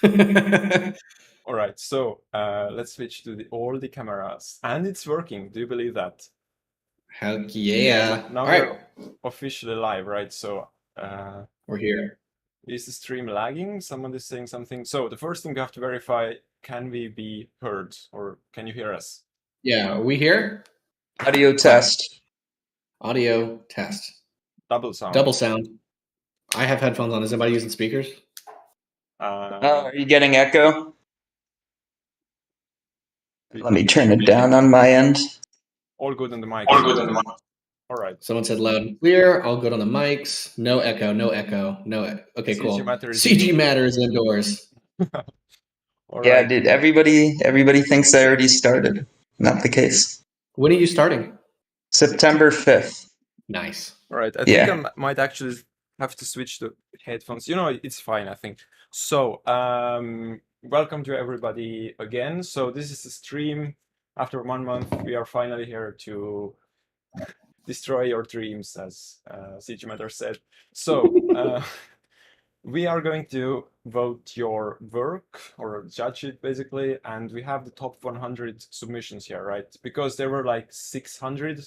All right, so let's switch to all the cameras, and it's working. Do you believe that? Heck yeah. Now All we're right, officially live, right? So uh, we're here. is the stream lagging? Someone is saying something. So the first thing we have to verify, can we be heard or can you hear us? Yeah, are we here? Audio test. Audio test. Double sound. Double sound. I have headphones on. Is anybody using speakers? Are you getting echo? Let me turn it down on my end. All good on the mic. All good on the mic. All right. Someone said loud and clear. All good on the mics. No echo. No echo. No. Okay, cool. CG matters. CG matters indoors. All Yeah, right. dude. Everybody thinks I already started. Not the case. When are you starting? September 5th. Nice. All right. I Yeah. think I might actually have to switch to headphones. You know, it's fine, I think. So, welcome to everybody again. So this is the stream. After 1 month, we are finally here to destroy your dreams, as CG Matter said. So, we are going to vote your work or judge it basically, and we have the top 100 submissions here, right? Because there were like 600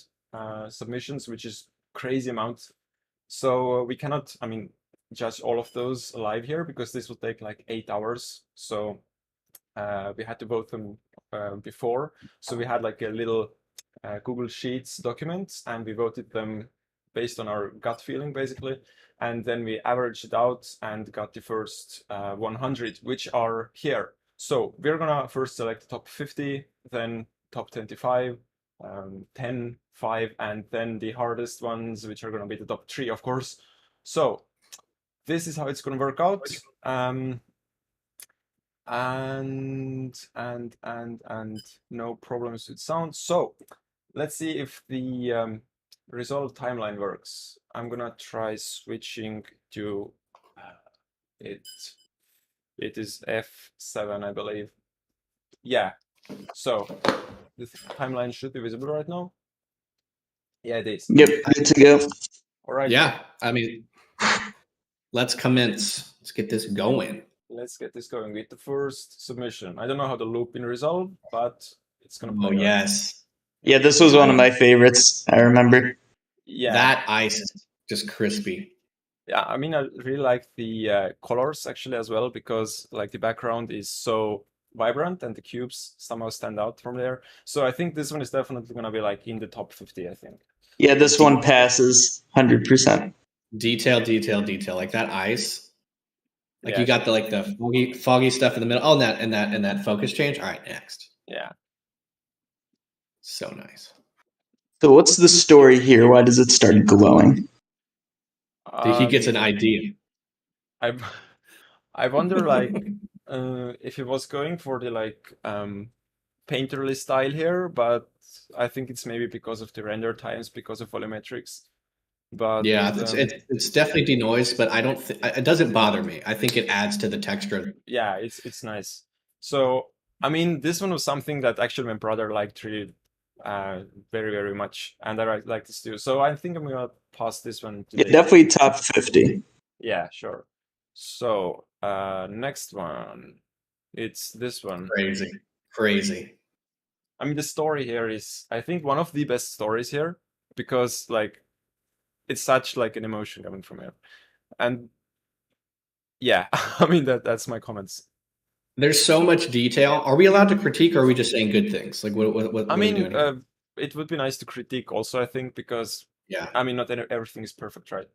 submissions, which is crazy amount. So we cannot, I mean, judge all of those live here because this will take like 8 hours. So we had to vote them before. So we had like a little Google Sheets document, and we voted them based on our gut feeling, basically. And then we averaged it out and got the first 100, which are here. So we're gonna first select the top 50, then top 25, 10, 5, and then the hardest ones, which are gonna be the top 3, of course. So this is how it's gonna work out. And no problems with sound. So let's see if the result timeline works. I'm gonna try switching to it is F7, I believe. Yeah. So the timeline should be visible right now. Yeah, it is. Yep, good to go. All right. Yeah, I mean, let's commence. Let's get this going. Let's get this going with the first submission. I don't know how the loop been resolved, but it's gonna play. Oh yes. Yeah, this was one of my favorites. I remember. Yeah. That ice is just crispy. Yeah, I mean, I really like the colors actually as well, because like the background is so vibrant and the cubes somehow stand out from there. So I think this one is definitely gonna be like in the top 50, I think. Yeah, this one passes 100%. Detail. Like that ice. Like Yeah, you got the foggy stuff in the middle. Oh, and that focus change. All right, next. Yeah. So nice. So what's the story here? Why does it start glowing? He gets an idea. I wonder like if he was going for the like painterly style here, but I think it's maybe because of the render times, because of volumetrics. But yeah, it's definitely denoised, but I don't. It doesn't bother me. I think it adds to the texture. Yeah, it's nice. So I mean, this one was something that actually my brother liked really very much, and I like this too. So I think I'm gonna pass this one today. Yeah, definitely top 50. Yeah, sure. So next one, it's this one. Crazy. I mean, the story here is, I think, one of the best stories here, because like it's such like an emotion coming from it. And yeah, I mean that's my comments. There's so much detail. Are we allowed to critique, or are we just saying good things? Like what I mean, are we doing it would be nice to critique also, I think, because yeah, I mean, not everything is perfect, right?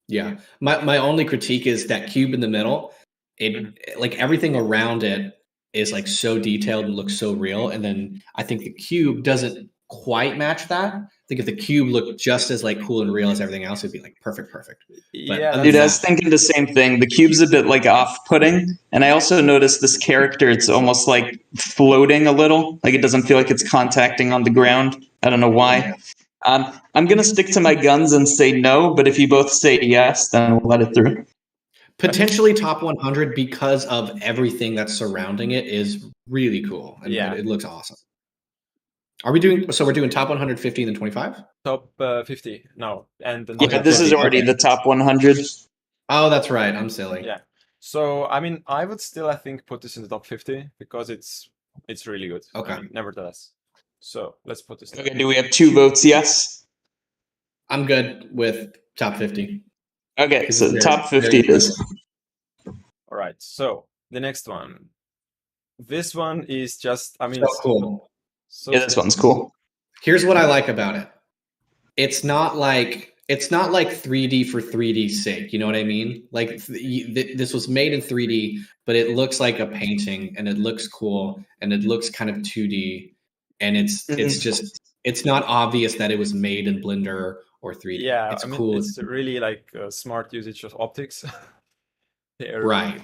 Yeah. My only critique is that cube in the middle. It like everything around it is like so detailed and looks so real, and then I think the cube doesn't quite match that. I think if the cube looked just as like cool and real as everything else, it'd be like perfect. But Yeah, dude, I was thinking the same thing. The cube's a bit like off-putting, and I also noticed this character, it's almost like floating a little, like it doesn't feel like it's contacting on the ground. I don't know why. I'm gonna stick to my guns and say no, but if you both say yes, then we'll let it through. Potentially top 100 because of everything that's surrounding it is really cool. And Yeah, it looks awesome. Are we doing, so we're doing top 150 and then 25? Top 50, no. And then Yeah, this is already the top 100. Oh, that's right. I'm silly. Yeah. So I mean, I would still, I think, put this in the top 50 because it's really good. Okay. I mean, nevertheless. So let's put this. Okay, do we have 2 votes? Yes. I'm good with top 50. Okay, This so is very- top 50 it is. All right. So the next one. This one is just, I mean, So cool. so Yeah, this one's cool. Here's what I like about it. It's not like 3D for 3D's sake. You know what I mean? Like this was made in 3D, but it looks like a painting, and it looks cool, and it looks kind of 2D, and it's just it's not obvious that it was made in Blender or 3D. Yeah, it's I mean, cool. it's really like a smart usage of optics. There. Right.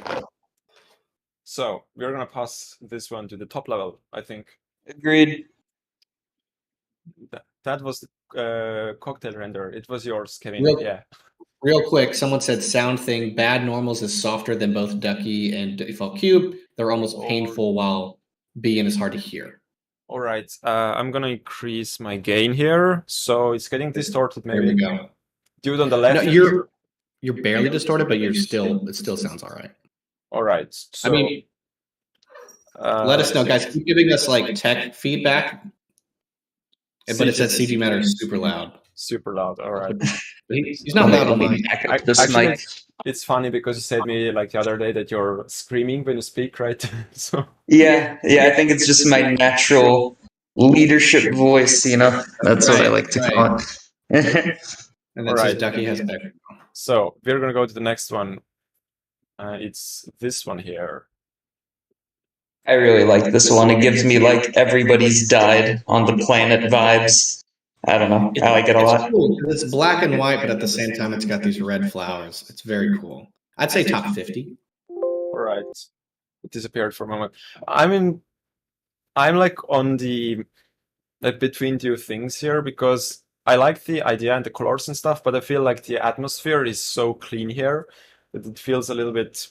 So we're gonna pass this one to the top level, I think. Agreed. That was the cocktail render. It was yours, Kevin. Yeah. Real quick, someone said sound thing. Bad normals is softer than both Ducky and Default Cube. They're almost painful while being is hard to hear. All right, I'm gonna increase my gain here, so it's getting distorted. Maybe. There we go. Do it on the left. No, you're barely distorted, but it still sounds all right. All right. So, I mean, let us know, guys. Keep giving us like tech feedback. But it says CG Matter is super loud. Super loud. All right. He's not loud on mine. Actually, it's funny because you said me like the other day that you're screaming when you speak, right? So yeah, I think it's just my natural leadership voice. You know, that's what I like to call it. And then says Ducky has tech. So we're gonna go to the next one. It's this one here. I really like this one. It gives me like everybody's died on the planet vibes. I don't know. I like it a lot. Cool. It's black and white, but at the same time, it's got these red flowers. It's very cool. I'd say top 50. All right. It disappeared for a moment. I mean, I'm like on the between two things here because I like the idea and the colors and stuff, but I feel like the atmosphere is so clean here that it feels a little bit.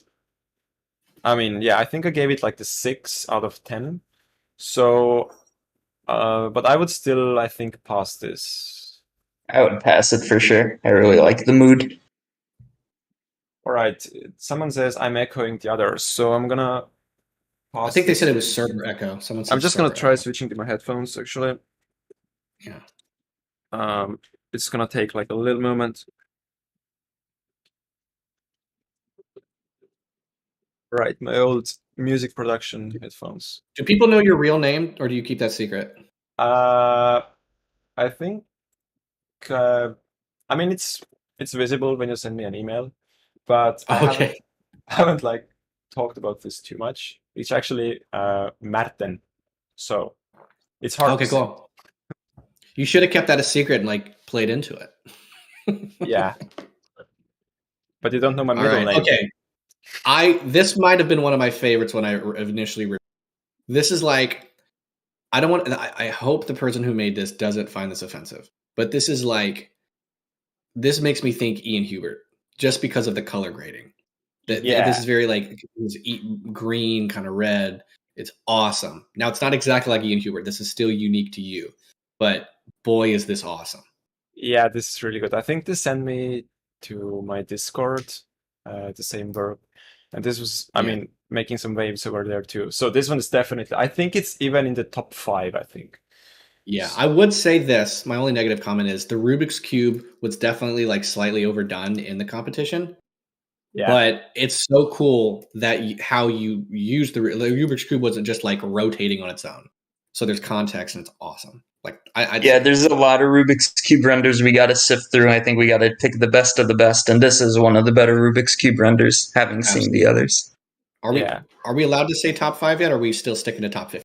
I mean, yeah, I think I gave it like the 6 out of 10. So, but I would still, I think, pass this. I would pass it for sure. I really like the mood. All right. Someone says I'm echoing the others, so I'm gonna pass. I think they said it was server echo. Someone said I'm just gonna try echo. switching to my headphones, actually. Yeah. It's gonna take like a little moment. Right, my old music production headphones. Do people know your real name, or do you keep that secret? I think. I mean, it's visible when you send me an email, but I haven't like talked about this too much. It's actually Marten, so it's hard. Okay, cool. You should have kept that a secret and like played into it. Yeah, but you don't know my middle name. Okay. This might have been one of my favorites when I initially. This is like, I don't want. I hope the person who made this doesn't find this offensive, but this is like, this makes me think Ian Hubert just because of the color grading. This is very like green, kind of red. It's awesome. Now it's not exactly like Ian Hubert. This is still unique to you, but boy, is this awesome. Yeah, this is really good. I think they sent me to my Discord the same work. And this was, I mean, making some waves over there too. So this one is definitely, I think it's even in the top 5, I think. Yeah, I would say this. My only negative comment is the Rubik's Cube was definitely like slightly overdone in the competition. Yeah. But it's so cool that how you use the Rubik's Cube wasn't just like rotating on its own. So there's context and it's awesome. Like there's a lot of Rubik's Cube renders we got to sift through. I think we got to pick the best of the best, and this is one of the better Rubik's Cube renders. Having seen the others, are we allowed to say top 5 yet? Or are we still sticking to top 50?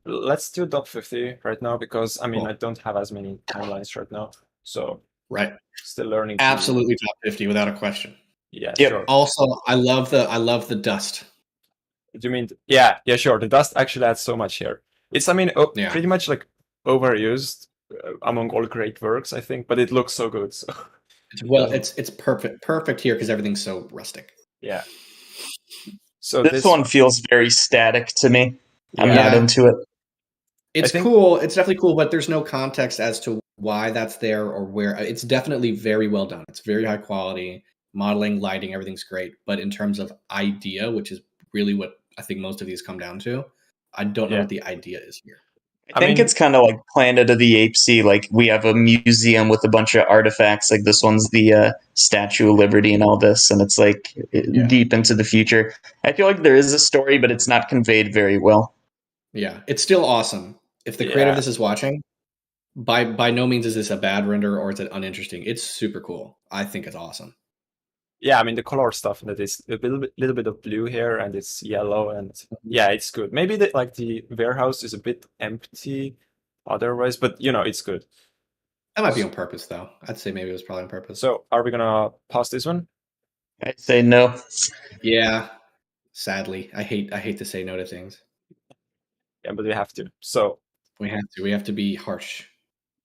Let's do top 50 right now because I mean I don't have as many timelines right now, so still learning. Absolutely top 50 without a question. Yeah, sure. Also, I love the dust. Do you mean? Yeah, sure. The dust actually adds so much here. It's, I mean, pretty much like overused among all great works, I think, but it looks so good. So it's perfect here because everything's so rustic. Yeah. So this one feels very static to me. I'm not into it. It's cool. It's definitely cool, but there's no context as to why that's there or where. It's definitely very well done. It's very high quality. modeling, lighting, everything's great. But in terms of idea, which is really what I think most of these come down to, I don't know Yeah. what the idea is here. I think it's kind of like Planet of the Apes-y. Like we have a museum with a bunch of artifacts. Like this one's the Statue of Liberty and all this, and it's like deep into the future. I feel like there is a story, but it's not conveyed very well. Yeah, it's still awesome. If the creator of this is watching, by no means is this a bad render or is it uninteresting. It's super cool. I think it's awesome. Yeah, I mean the color stuff that is a little bit of blue here and it's yellow and yeah, it's good. Maybe the warehouse is a bit empty otherwise, but it's good. That might be on purpose though. I'd say maybe it was probably on purpose. So are we gonna pass this one? I say no. Yeah. Sadly, I hate to say no to things. Yeah, but we have to. So we have to be harsh.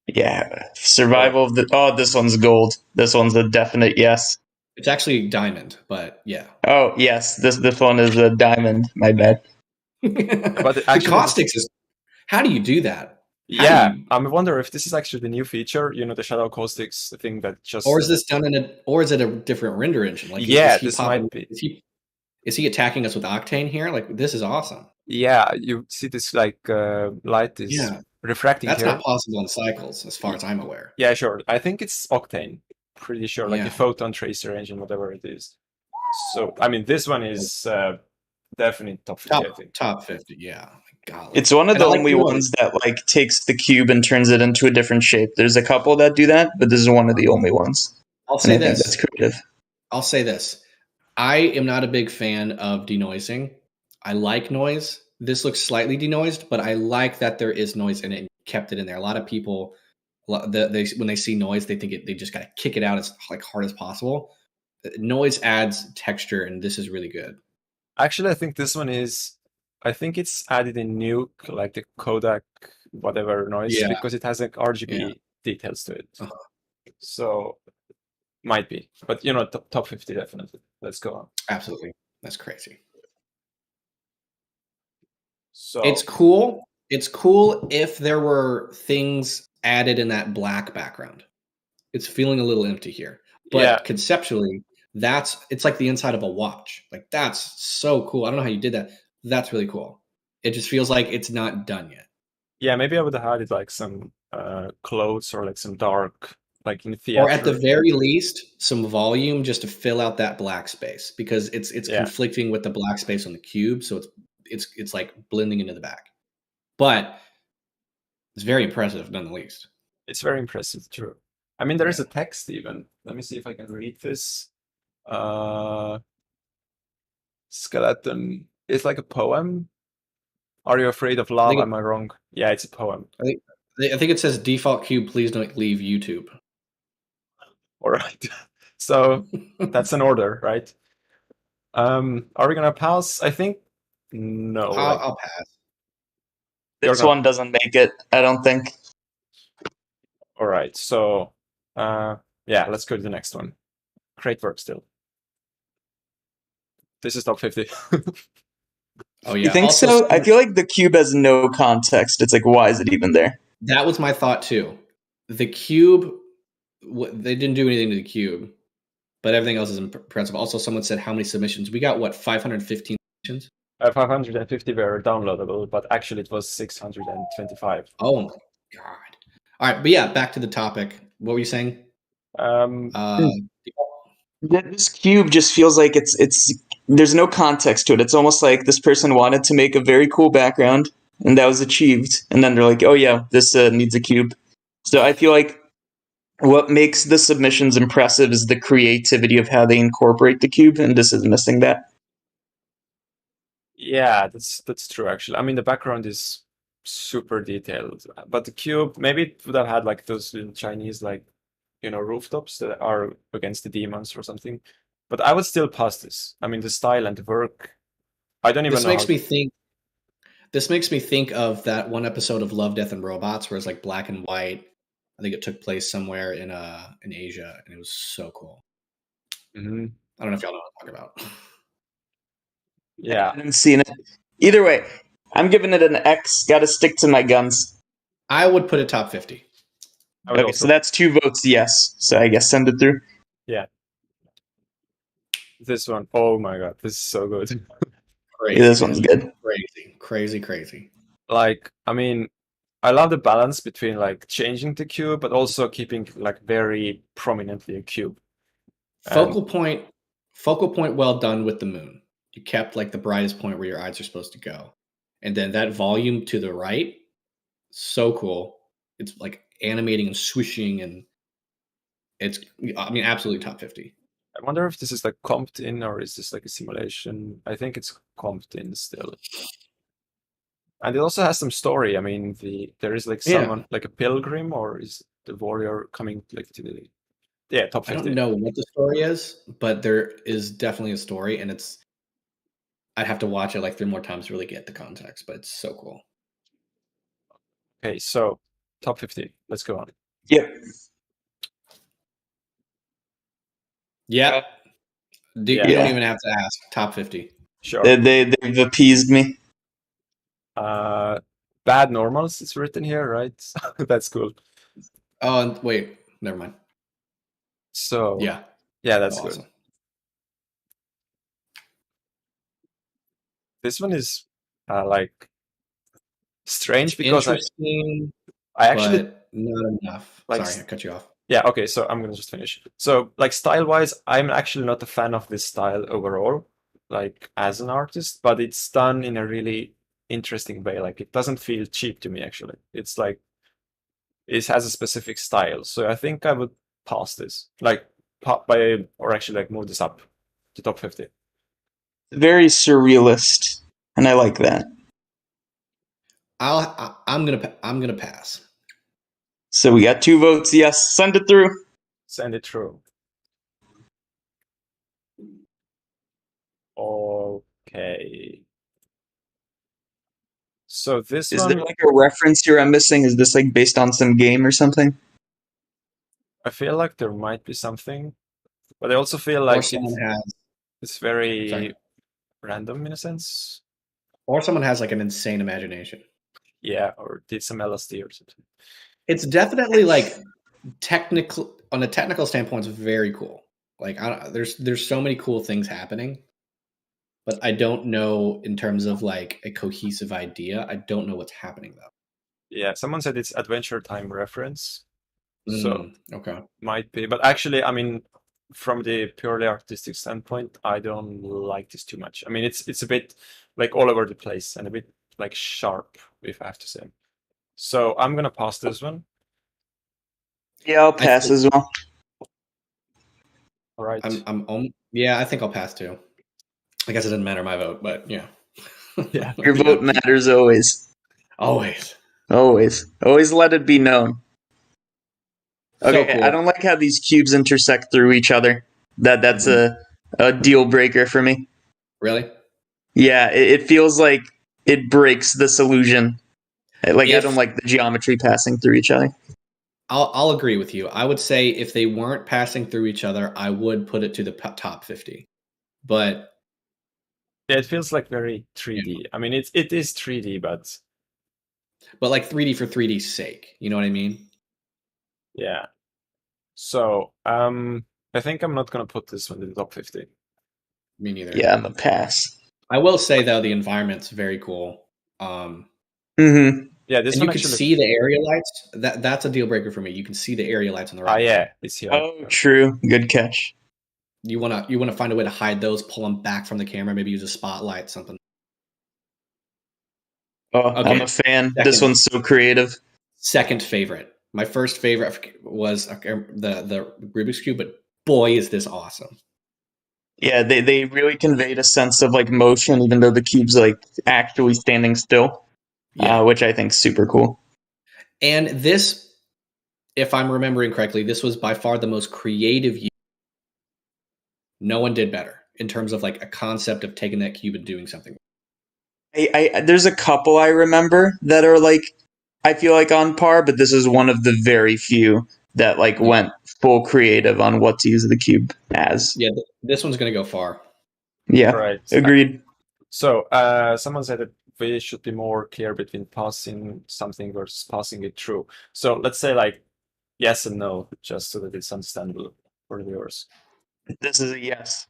Yeah, survival of the. Oh, this one's gold. This one's a definite yes. It's actually diamond, but yeah. Oh yes, this one is a diamond. My bad. But the caustics is. How do you do that? I wonder if this is actually the new feature. The shadow caustics thing that just. Or is this done or is it a different render engine? Like this might be. Is he attacking us with Octane here? Like this is awesome. Yeah, you see this light is refracting. That's here. not possible in cycles, as far as I'm aware. Yeah, sure. I think it's Octane. Pretty sure, like a photon tracer engine, whatever it is. So, I mean, this one is definitely top 50. I think top 50. Yeah, golly. It's one of the only ones that takes the cube and turns it into a different shape. There's a couple that do that, but this is one of the only ones. I'll say this. That's creative. I'll say this. I am not a big fan of denoising. I like noise. This looks slightly denoised, but I like that there is noise in it and kept it in there. A lot of people, when they see noise, they think they just got to kick it out as hard as possible. Noise adds texture, and this is really good. Actually, I think this one is. I think it's added in Nuke, like the Kodak whatever noise, because it has RGB details to it. So might be, but top 50 definitely. Let's go on. Absolutely, that's crazy. So it's cool. It's cool if there were things added in that black background. It's feeling a little empty here, but conceptually, it's like the inside of a watch. Like that's so cool. I don't know how you did that. That's really cool. It just feels like it's not done yet. Yeah, maybe I would have had it like some clothes or like some dark, like in theater. Or at the very least, some volume just to fill out that black space because it's conflicting with the black space on the cube. So it's like blending into the back. But it's very impressive nonetheless. It's very impressive, true. I mean, there is a text even. Let me see if I can read this. Skeleton. It's like a poem. Are you afraid of lava? Am I wrong? Yeah, it's a poem. I think it says default cube, please don't leave YouTube. All right. So that's an order, right? Are we gonna pass? I think no. I'll pass. This one doesn't make it, I don't think. All right. So let's go to the next one. Great work still. This is top 50. Oh yeah. You think so? I feel like the cube has no context. It's like, why is it even there? That was my thought too. The cube, they didn't do anything to the cube, but everything else is impressive. Also, someone said how many submissions? We got 515 submissions? 550 were downloadable, but actually it was 625. Oh my god! All right, but yeah, back to the topic. What were you saying? This cube just feels like it's there's no context to it. It's almost like this person wanted to make a very cool background, and that was achieved. And then they're like, oh yeah, this needs a cube. So I feel like what makes the submissions impressive is the creativity of how they incorporate the cube, and this is missing that. Yeah, that's true actually. I mean, the background is super detailed, but the cube, maybe it would have had like those little Chinese rooftops that are against the demons or something. But I would still pass this. I mean, the style and the work. I don't even know. This makes me think of that one episode of Love, Death, and Robots where it's like black and white. I think it took place somewhere in Asia, and it was so cool. Mm-hmm. I don't know if y'all know what I'm talking about. Yeah, I haven't seen it. Either way, I'm giving it an X. Got to stick to my guns. I would put it top 50. Okay, so that's 2 votes yes. So I guess send it through. Yeah. This one, oh my god, this is so good. Crazy, Yeah, this one's man. good. Crazy. Like, I mean, I love the balance between like changing the cube, but also keeping like very prominently a cube. Focal point well done with the moon. You kept like the brightest point where your eyes are supposed to go. And then that volume to the right, so cool. It's like animating and swishing, and it's, I mean, absolutely top 50. I wonder if this is like comped in or is this like a simulation? I think it's comped in still. And it also has some story. I mean, there is like Yeah. someone like a pilgrim, or is the warrior coming like to the top I 50. don't know what the story is, but there is definitely a story, and I'd have to watch it like 3 more times to really get the context, but it's so cool. Okay, so top 50. Let's go on. Yep. Yeah. You Yeah. don't even have to ask. Top 50. Sure. They've appeased me. Bad normals is written here, right? That's cool. Oh, and wait, never mind. So Yeah, that's awesome. good. This one is like strange because interesting, I actually but not enough. like Sorry, I cut you off. Yeah, okay, so I'm gonna just finish. So like style-wise, I'm actually not a fan of this style overall, like as an artist, but it's done in a really interesting way. Like it doesn't feel cheap to me actually. It's like it has a specific style. So I think I would pass this. Like or actually like move this up to top 50. Very surrealist, and I like that. I'm gonna pass. So we got 2 votes. Yes, send it through. Send it through. Okay. So this Is one, there like a reference here I'm missing? Is this like based on some game or something? I feel like there might be something, but I also feel Or like someone has, it's very sorry. random in a sense. Or someone has like an insane imagination. Yeah, or did some LSD or something. It's definitely like on a technical standpoint, it's very cool. Like there's so many cool things happening, but I don't know in terms of like a cohesive idea. I don't know what's happening though. Yeah, someone said it's Adventure Time reference. So Okay. might be, but actually, I mean, from the purely artistic standpoint, I don't like this too much. I mean, it's a bit like all over the place and a bit like sharp, if I have to say. So I'm gonna pass this one. Yeah, I'll pass as well. All right. Yeah, I think I'll pass too. I guess it doesn't matter my vote, but yeah. Yeah. Your vote matters always. Always. Always let it be known. Okay, So cool. I don't like how these cubes intersect through each other. That's a deal breaker for me. Really? Yeah, it feels like it breaks this illusion. Like I don't like the geometry passing through each other. I'll agree with you. I would say if they weren't passing through each other, I would put it to the top 50. But yeah, it feels like very 3D. I mean, it is 3D, but like 3D for 3D's sake. You know what I mean? yeah. So I think I'm not gonna put this one in the top 50. Me neither. Yeah, I'm a pass. I will say though, the environment's very cool. Yeah, this and one you can see the area lights. That's a deal breaker for me. You can see the area lights on the right. Yeah, it's here. Oh, true. Good catch. You wanna find a way to hide those, pull them back from the camera, maybe use a spotlight, something. Oh, okay. I'm a fan. This one's so creative. Second favorite. My first favorite was the Rubik's Cube, but boy, is this awesome. Yeah, they really conveyed a sense of like motion, even though the cube's like actually standing still. Yeah, which I think is super cool. And this, if I'm remembering correctly, this was by far the most creative use. No one did better in terms of like a concept of taking that cube and doing something. There's a couple I remember that are like, I feel like on par, but this is one of the very few that like went full creative on what to use the cube as. Yeah, this one's going to go far. Yeah, right. Agreed. So someone said that we should be more clear between passing something versus passing it through. So let's say like yes and no, just so that it's understandable for the viewers. This is a yes.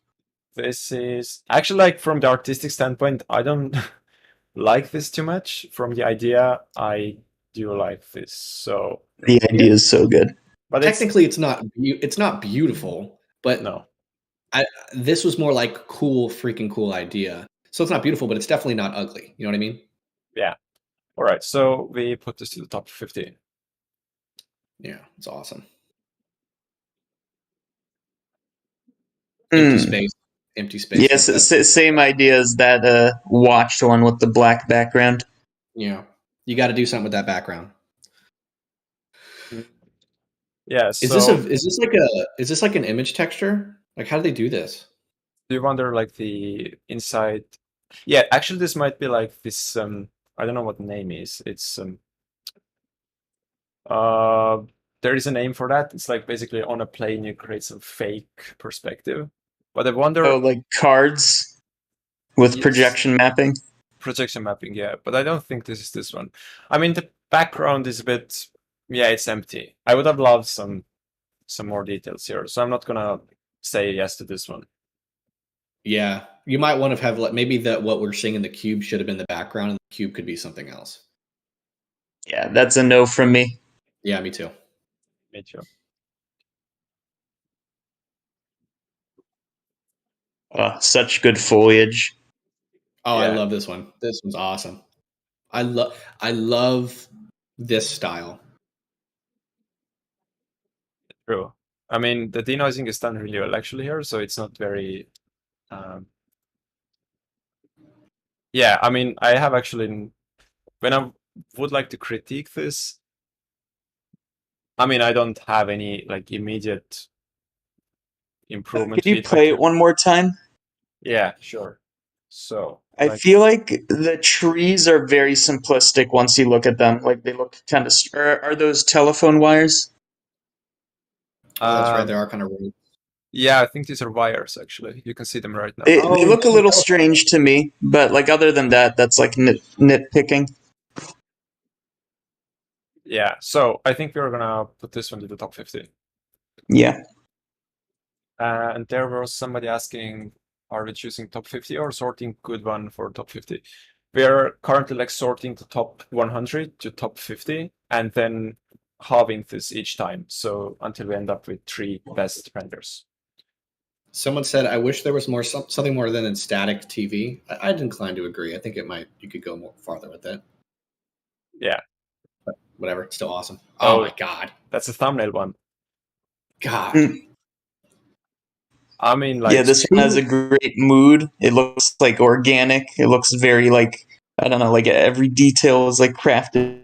This is actually like from the artistic standpoint, I don't like this too much. From the idea, I do like this. So, The idea is so good. but Technically, it's not beautiful, but no. this was more like freaking cool idea. So it's not beautiful, but it's definitely not ugly. You know what I mean? Yeah. All right. So we put this to the top 15. Yeah, it's awesome. Hmm. Empty space. Empty space. Yes, That's same idea as that watched one with the black background. yeah. You got to do something with that background. Yeah. Is So this like an image texture? Like, how do they do this? do you wonder like the inside? Yeah, actually, this might be like this. I don't know what the name is. It's uh, there is a name for that. It's like basically on a plane you create some fake perspective. But I wonder. Oh, like cards with Yes. projection mapping. Projection mapping, yeah, but I don't think this is this one. I mean, the background is a bit, yeah, it's empty. I would have loved some more details here, so I'm not gonna say yes to this one. Yeah, you might want to have like maybe that what we're seeing in the cube should have been the background, and the cube could be something else. Yeah, that's a no from me. Yeah, me too. Me too. Such good foliage. Oh, I Yeah. love this one. This one's awesome. I love this style. True. I mean, the denoising is done really well actually here, so it's not very. Yeah, I mean, I have actually, when I would like to critique this, I mean, I don't have any like immediate improvement Could you feedback play here. it one more time? Yeah, sure. So I feel like the trees are very simplistic once you look at them. Like they look kind of. Are those telephone wires? Oh, that's right. There are kind of rude. Yeah, I think these are wires actually. You can see them right now. They Oh, look a yeah. little strange to me, but like other than that, that's like nitpicking. Yeah, so I think we're gonna put this one to the top 50. Yeah. And there was somebody asking, are we choosing top 50 or sorting good one for top 50? We're currently like sorting the top 100 to top 50 and then halving this each time. So until we end up with 3 best renders. Someone said, "I wish there was more something more than static TV." I'd incline to agree. I think you could go more farther with it. Yeah. But whatever, it's still awesome. Oh, Oh my god, that's a thumbnail one. God. I mean, like, Yeah, this one has a great mood. It looks like organic. It looks very like, I don't know, like every detail is like crafted.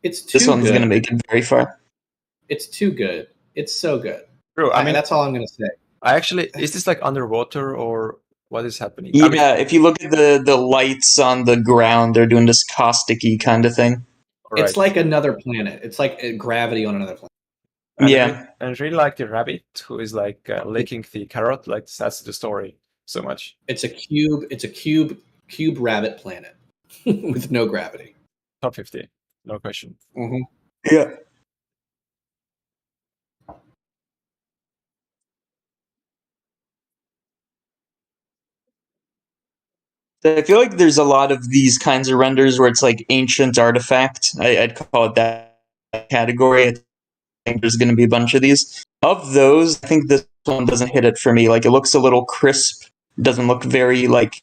It's too This one's good. gonna make it very far. It's too good. It's so good. true. I mean, that's all I'm gonna say. I actually, is this like underwater or what is happening? Yeah, I mean, if you look at the lights on the ground, they're doing this caustic-y kind of thing. right. It's like another planet. It's like gravity on another planet. And Yeah. and I really like the rabbit who is like licking the carrot. Like that's the story so much. It's a cube. It's a cube rabbit planet with no gravity. Top 50, no question. Mm-hmm. Yeah. I feel like there's a lot of these kinds of renders where it's like ancient artifact. I'd call it that category. I think there's going to be a bunch of these. Of those, I think this one doesn't hit it for me. Like it looks a little crisp. It doesn't look very like,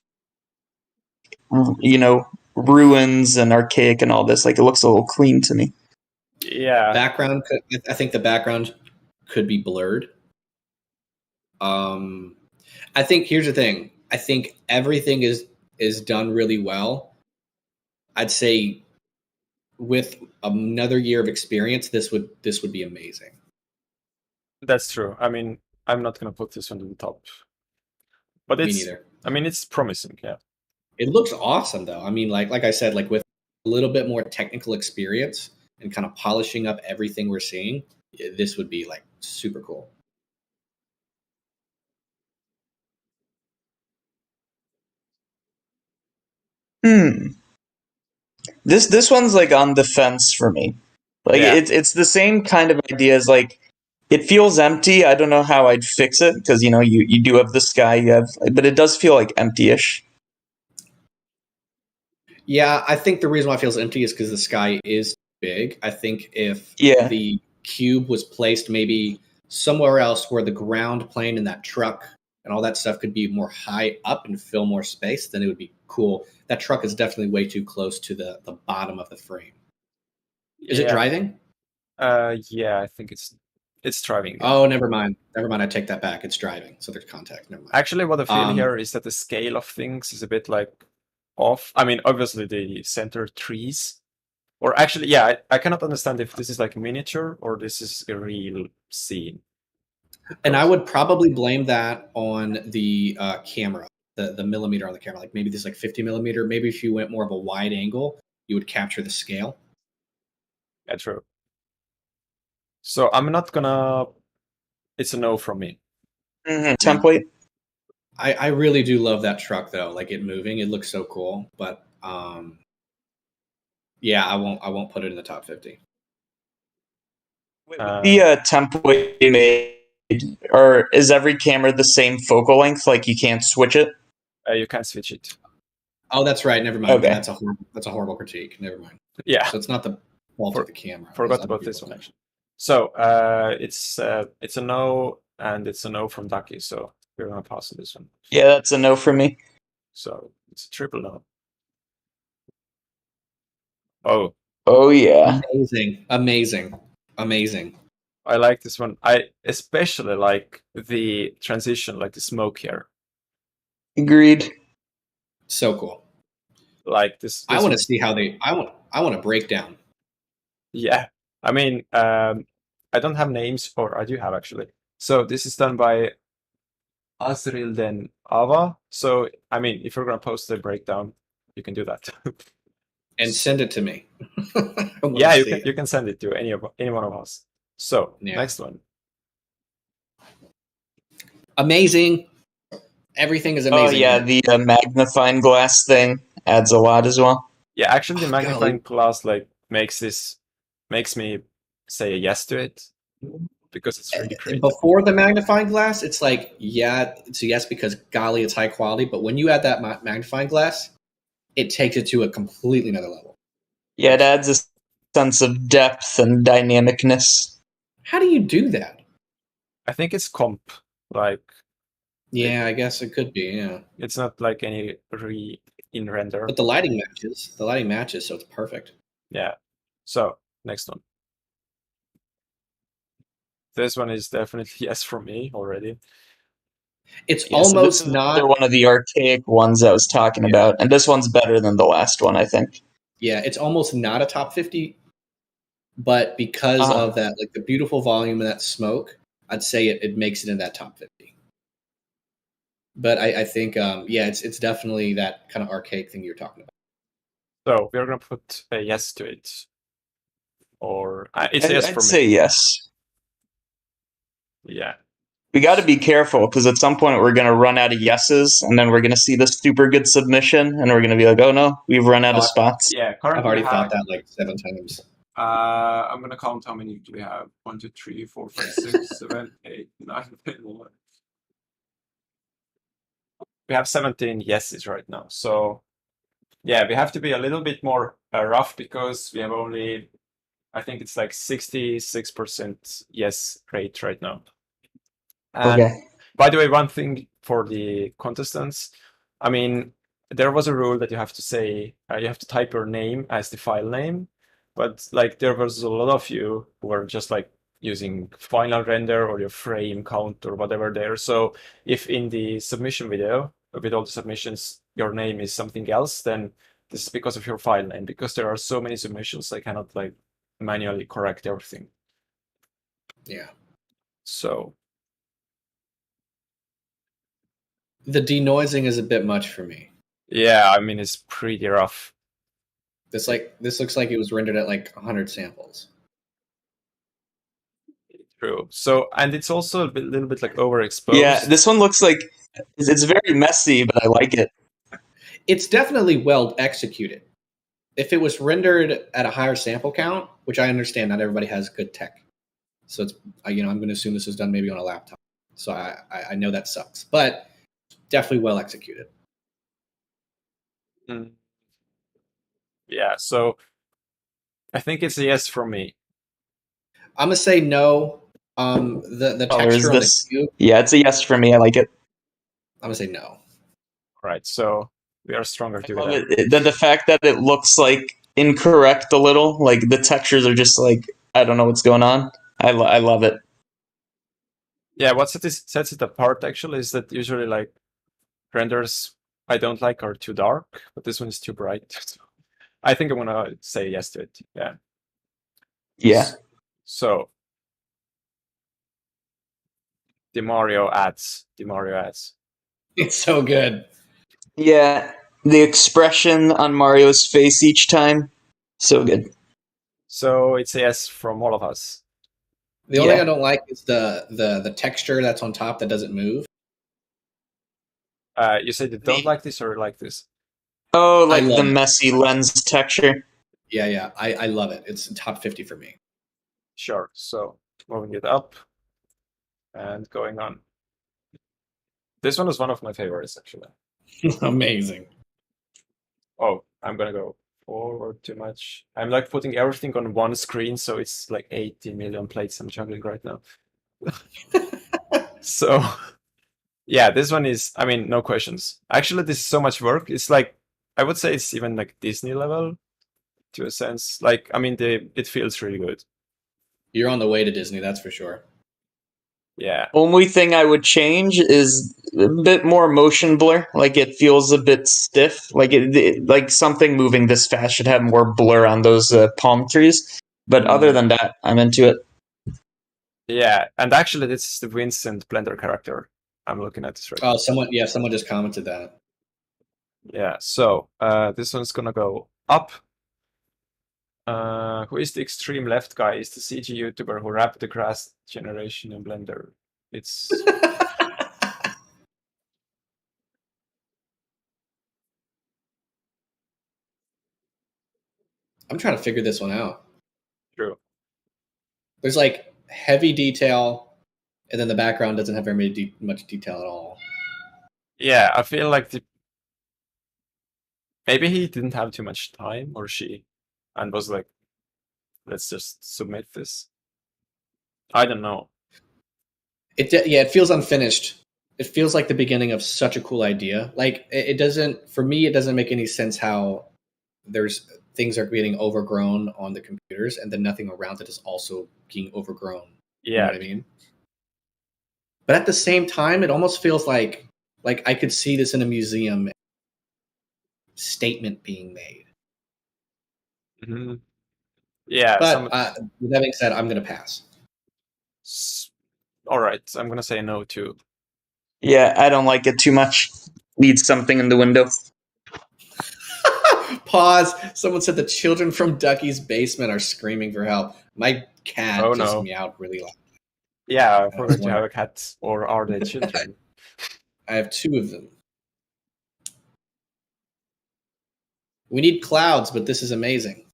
ruins and archaic and all this. Like it looks a little clean to me. Yeah. Background. I think the background could be blurred. I think here's the thing. I think everything is done really well. I'd say with another year of experience, this would be amazing. That's true. I mean, I'm not gonna put this one to the top, but Me it's. neither. I mean, it's promising. Yeah. It looks awesome though. I mean, like I said, like with a little bit more technical experience and kind of polishing up everything we're seeing, this would be like super cool. This one's like on the fence for me. Like Yeah. it's the same kind of idea as like It feels empty. I don't know how I'd fix it because you do have the sky, but it does feel like empty-ish. Yeah, I think the reason why it feels empty is because the sky is big. I think if Yeah. the cube was placed maybe somewhere else where the ground plane and that truck and all that stuff could be more high up and fill more space, then it would be cool. That truck is definitely way too close to the bottom of the frame. Is it driving? Yeah, I think it's driving. Oh, never mind. Never mind. I take that back. It's driving. So there's contact. Never mind. Actually, what I feel here is that the scale of things is a bit like off. I mean, obviously the center trees, or actually, yeah, I cannot understand if this is like miniature or this is a real scene. And I would probably blame that on the camera, the millimeter on the camera. Like maybe this is like 50 millimeter. Maybe if you went more of a wide angle, you would capture the scale. Yeah, true. So I'm not gonna. It's a no from me. Template. I really do love that truck though. Like it moving, it looks so cool. But yeah, I won't put it in the top 50. With the template you made, or is every camera the same focal length? Like you can't switch it? You can't switch it. Oh, that's right. Never mind. Okay. That's a horrible critique. Never mind. Yeah. So it's not the fault of the camera. Forgot about this one actually. So it's a no, and it's a no from Ducky. So we're gonna pass on this one. Yeah, that's a no for me. So it's a triple no. Oh yeah. Amazing. I like this one. I especially like the transition, like the smoke here. Agreed. So cool. Like this I want to see how they. I want a breakdown. Yeah, I mean, I don't have names, or I do have actually. So this is done by Azril Den Ava. So I mean, if you're gonna post the breakdown, you can do that. And send it to me. Yeah, you can send it to any one of us. So next one. Amazing. Everything is amazing. Oh yeah, the magnifying glass thing adds a lot as well. Yeah, actually, the magnifying glass like makes me say a yes to it because it's really great. Before the magnifying glass, it's like, yeah, it's a yes because golly, it's high quality. But when you add that magnifying glass, it takes it to a completely another level. Yeah, it adds a sense of depth and dynamicness. How do you do that? I think it's comp. Like, yeah, I guess it could be. Yeah, it's not like any in render. But the lighting matches. The lighting matches, so it's perfect. Yeah. So next one. This one is definitely yes for me already. It's almost not. They're one of the archaic ones I was talking about, and this one's better than the last one, I think. Yeah, it's almost not a top 50, but because of that, like the beautiful volume and that smoke, I'd say it makes it in that top 50. But I think, yeah, it's definitely that kind of archaic thing you're talking about. So we're gonna put a yes to it, or it's a yes for me. I'd say yes. Yeah. We got to be careful because at some point we're going to run out of yeses, and then we're going to see the super good submission, and we're going to be like, "Oh no, we've run out of spots." Yeah, I've already thought that like 7 times. I'm gonna count how many do we have. 1, 2, 3, 4, 5, 6, 7, 8, 9, 10, 11. We have 17 yeses right now. So yeah, we have to be a little bit more rough because we have only, I think it's like 66% yes rate right now. And Okay. by the way, one thing for the contestants, I mean, there was a rule that you have to say, you have to type your name as the file name, but like there was a lot of you who were just like using final render or your frame count or whatever there. So if in the submission video, with all the submissions, your name is something else, then this is because of your file name, because there are so many submissions, I cannot like manually correct everything. Yeah. So the denoising is a bit much for me. Yeah, I mean, it's pretty rough. This looks like it was rendered at like 100 samples. True. So, and it's also a little bit like overexposed. Yeah, this one looks like it's very messy, but I like it. It's definitely well executed. If it was rendered at a higher sample count, which I understand not everybody has good tech. So it's I'm going to assume this was done maybe on a laptop. So I know that sucks, but definitely well executed. Yeah, so I think it's a yes from me. I'm gonna say no. The Color is texture on the this? cube. Yeah, it's a yes for me. I like it. I'm gonna say no. Right, so we are stronger I together. love it. The fact that it looks like incorrect a little, like the textures are just like I don't know what's going on. I love it. Yeah, what sets it apart actually is that usually like renders I don't like are too dark, but this one is too bright. So I think I'm gonna say yes to it. Yeah. Yeah. So the Mario ads. It's so good. Yeah. The expression on Mario's face each time, so good. So it's a yes from all of us. The only thing I don't like is the texture that's on top that doesn't move. You said you don't like this or like this? Oh, like love the it. messy lens texture. Yeah. I love it. It's top 50 for me. Sure. So moving it up and going on. This one is one of my favorites actually. Amazing. Oh, I'm gonna go forward too much. I'm like putting everything on one screen, so it's like 80 million plates I'm juggling right now. So yeah, this one is, I mean, no questions. Actually, this is so much work. It's like, I would say it's even like Disney level to a sense. Like, I mean, it feels really good. You're on the way to Disney, that's for sure. Yeah. Only thing I would change is a bit more motion blur. Like it feels a bit stiff. Like like something moving this fast should have more blur on those palm trees. But other than that, I'm into it. Yeah, and actually, this is the Vincent Blender character. I'm looking at this right now. Oh, someone just commented that. Yeah, so this one's gonna go up. Who is the extreme left guy? Is the CG YouTuber who wrapped the grass generation in Blender. It's I'm trying to figure this one out. true. There's like heavy detail, and then the background doesn't have very much detail at all. Yeah, I feel like maybe he didn't have too much time, or she, and was like, let's just submit this. I don't know. It feels unfinished. It feels like the beginning of such a cool idea. Like it doesn't, for me, it doesn't make any sense how there's things are getting overgrown on the computers, and then nothing around it is also being overgrown. Yeah. You know what I mean? But at the same time, it almost feels like I could see this in a museum statement being made. Mm-hmm. Yeah. But with that being said, I'm going to pass. All right, I'm gonna say no too. Yeah, I don't like it too much. Needs something in the window. Pause. Someone said the children from Ducky's basement are screaming for help. My cat just meowed really loud. Yeah, I forgot you have a cat, or are they children? I have two of them. We need clouds, but this is amazing.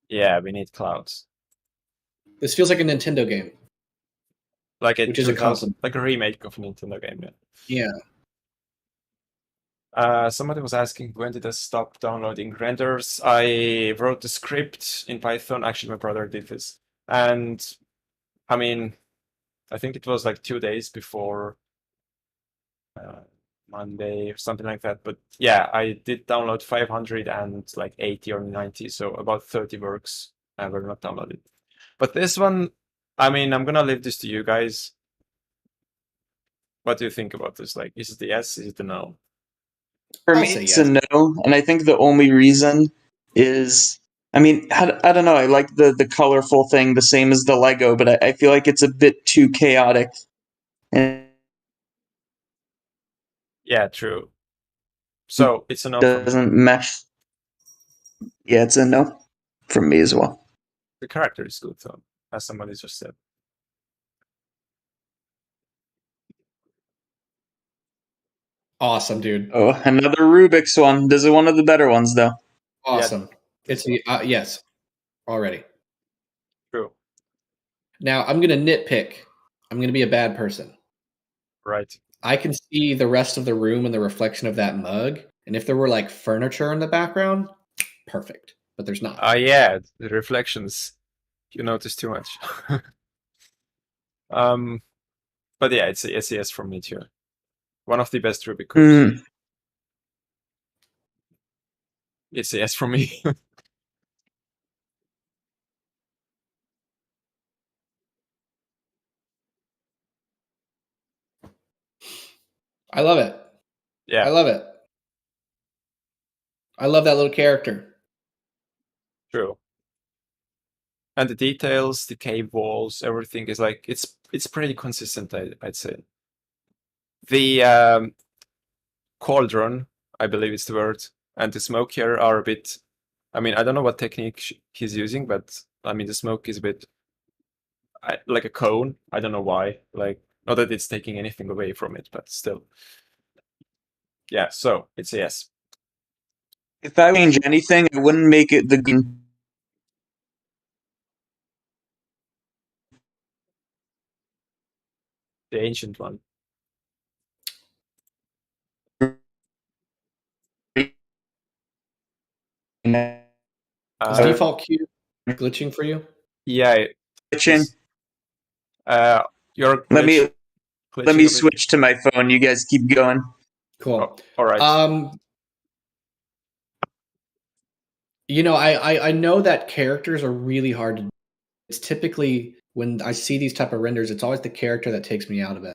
Yeah, we need clouds. This feels like a Nintendo game. Like which is like a remake of a Nintendo game. Yeah. Somebody was asking when did I stop downloading renders. I wrote the script in Python. Actually, my brother did this, and I mean, I think it was like 2 days before Monday or something like that. But yeah, I did download 500 and like 80 or 90, so about 30 works were not downloaded. But this one, I mean, I'm gonna leave this to you guys. What do you think about this? Like, is it a yes? Is it a no? For me, it's a no, and I think the only reason is, I mean, I don't know. I like the colorful thing, the same as the Lego, but I feel like it's a bit too chaotic. And yeah, true. So it's a no. Doesn't mesh. Yeah, it's a no from me as well. The character is good, though, as somebody just said. Awesome, dude. Oh, another Rubik's one. This is one of the better ones, though. Awesome. Yeah. It's yes, already. True. Now I'm gonna nitpick. I'm gonna be a bad person. Right. I can see the rest of the room and the reflection of that mug, and if there were like furniture in the background, perfect. But there's not. Yeah, the reflections. You notice too much. But yeah, it's a yes from me too. One of the best Rubik cubes. It's a yes from me. I love it. Yeah. I love it. I love that little character. True. And the details, the cave walls, everything is like it's pretty consistent. I'd say. The cauldron, I believe it's the word, and the smoke here are a bit. I mean, I don't know what technique he's using, but I mean the smoke is a bit like a cone. I don't know why. Like, not that it's taking anything away from it, but still. Yeah. So it's a yes. If I change anything, I wouldn't make it the green. The ancient one. Is default cube glitching for you? Yeah. Glitching. You're Let me glitching switch to my phone. You guys keep going. Cool. Oh, all right. You know, I know that characters are really hard to. It's typically when I see these type of renders, it's always the character that takes me out of it.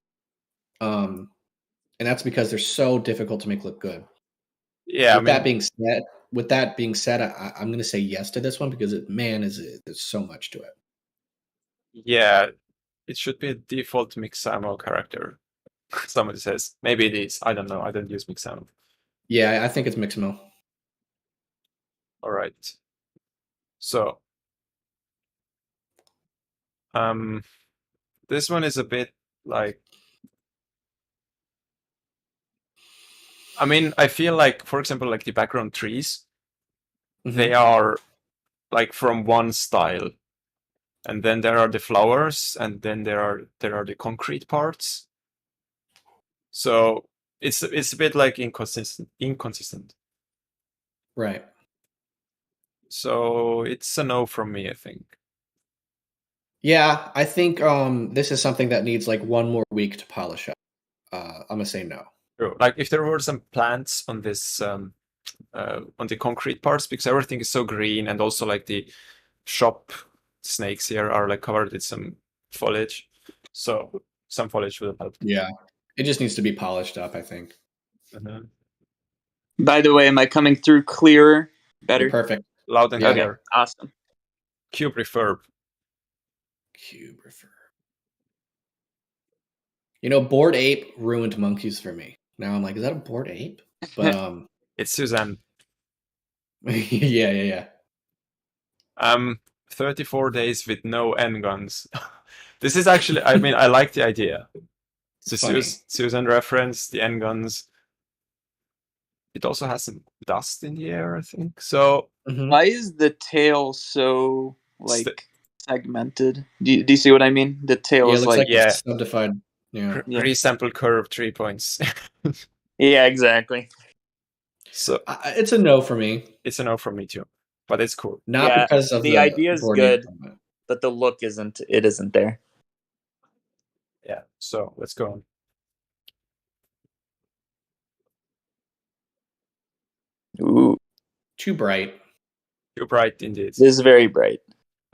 And that's because they're so difficult to make look good. Yeah. With that being said, I'm going to say yes to this one because there's so much to it. Yeah, it should be a default Mixamo character. Somebody says maybe it is. I don't know. I don't use Mixamo. Yeah, I think it's Mixamo. All right. So, this one is a bit like. I mean, I feel like, for example, like the background trees, they are like from one style, and then there are the flowers, and then there are the concrete parts. So it's a bit like inconsistent. Right. So it's a no from me, I think. Yeah, I think this is something that needs like one more week to polish up. I'm gonna say no. True. Like if there were some plants on this on the concrete parts, because everything is so green, and also like the shop snakes here are like covered with some foliage, so some foliage will help. Yeah, it just needs to be polished up, I think. By the way, am I coming through clearer? Better? You're perfect. Loud and clear. Okay, awesome. Cube refurb. You know, Bored Ape ruined monkeys for me. Now I'm like, is that a Bored Ape? But it's Suzanne. yeah. 34 days with no N guns. This is actually, I mean, I like the idea. The Susan reference, the N guns. It also has some dust in the air, I think. So why is the tail so like segmented? Do you see what I mean? The tail is like subdivided. Yeah. Resample curve 3 points. Yeah, exactly. So it's a no for me. It's a no for me too, but it's cool. Not because of the idea is good, but the look isn't. It isn't there. Yeah. So let's go on. Ooh, too bright. Too bright indeed. This is very bright.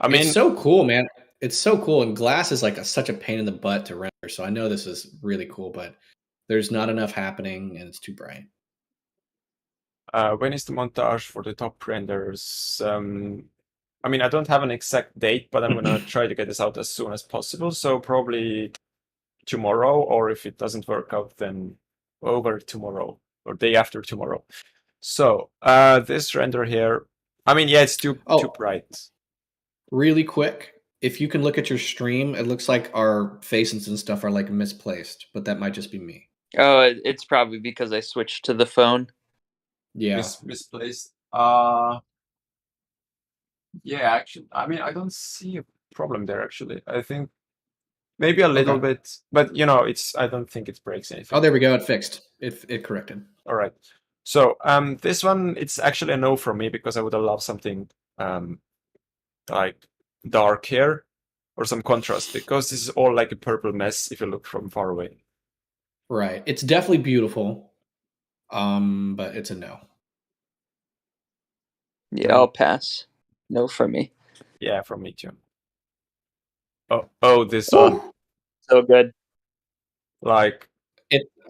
I mean, it's so cool, man. It's so cool, and glass is like such a pain in the butt to render. So I know this is really cool, but there's not enough happening, and it's too bright. When is the montage for the top renders? I mean, I don't have an exact date, but I'm gonna try to get this out as soon as possible. So probably tomorrow, or if it doesn't work out, then over tomorrow or day after tomorrow. So this render here, I mean, yeah, it's too bright. Really quick, if you can look at your stream, it looks like our faces and stuff are like misplaced, but that might just be me. Oh, it's probably because I switched to the phone. Yeah. Misplaced. Yeah, actually, I mean, I don't see a problem there actually. I think maybe a little bit, but you know, I don't think it breaks anything. Oh, there we go. It fixed. It corrected. All right. So this one, it's actually a no from me because I would have loved something like dark here or some contrast, because this is all like a purple mess if you look from far away. Right. It's definitely beautiful. But it's a no. Yeah, I'll pass. No for me. Yeah, from me too. Oh, this one. So good. Like,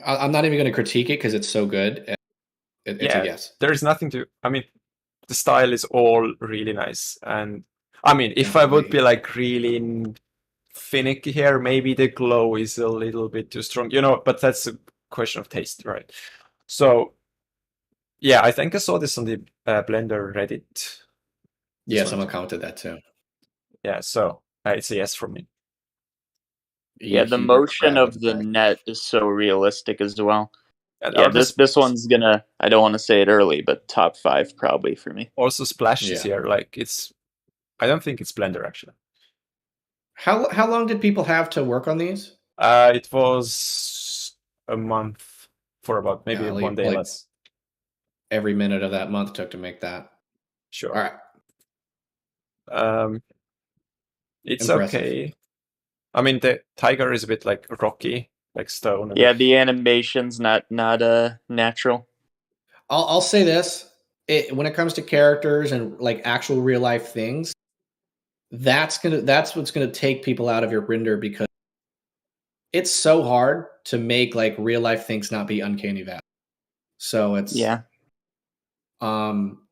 I'm not even going to critique it because it's so good. It's a yes. There is nothing to. I mean, the style is all really nice, and I mean, if I would be like really finicky here, maybe the glow is a little bit too strong, you know. But that's a question of taste, right? So, yeah, I think I saw this on the Blender Reddit. Yeah, someone commented that too. Yeah, so it's a yes from me. Yeah, the motion of the net is so realistic as well. And yeah, this one's gonna, I don't want to say it early, but top 5 probably for me. Also splashes here, like I don't think it's Blender actually. How long did people have to work on these? It was a month for about maybe 1 day less. Every minute of that month took to make that. Sure. All right. It's impressive. Okay. I mean, the tiger is a bit like rocky, like stone. Yeah, the animation's not natural. I'll say this: when it comes to characters and like actual real life things, that's what's gonna take people out of your render, because it's so hard to make like real life things not be uncanny valley. So it's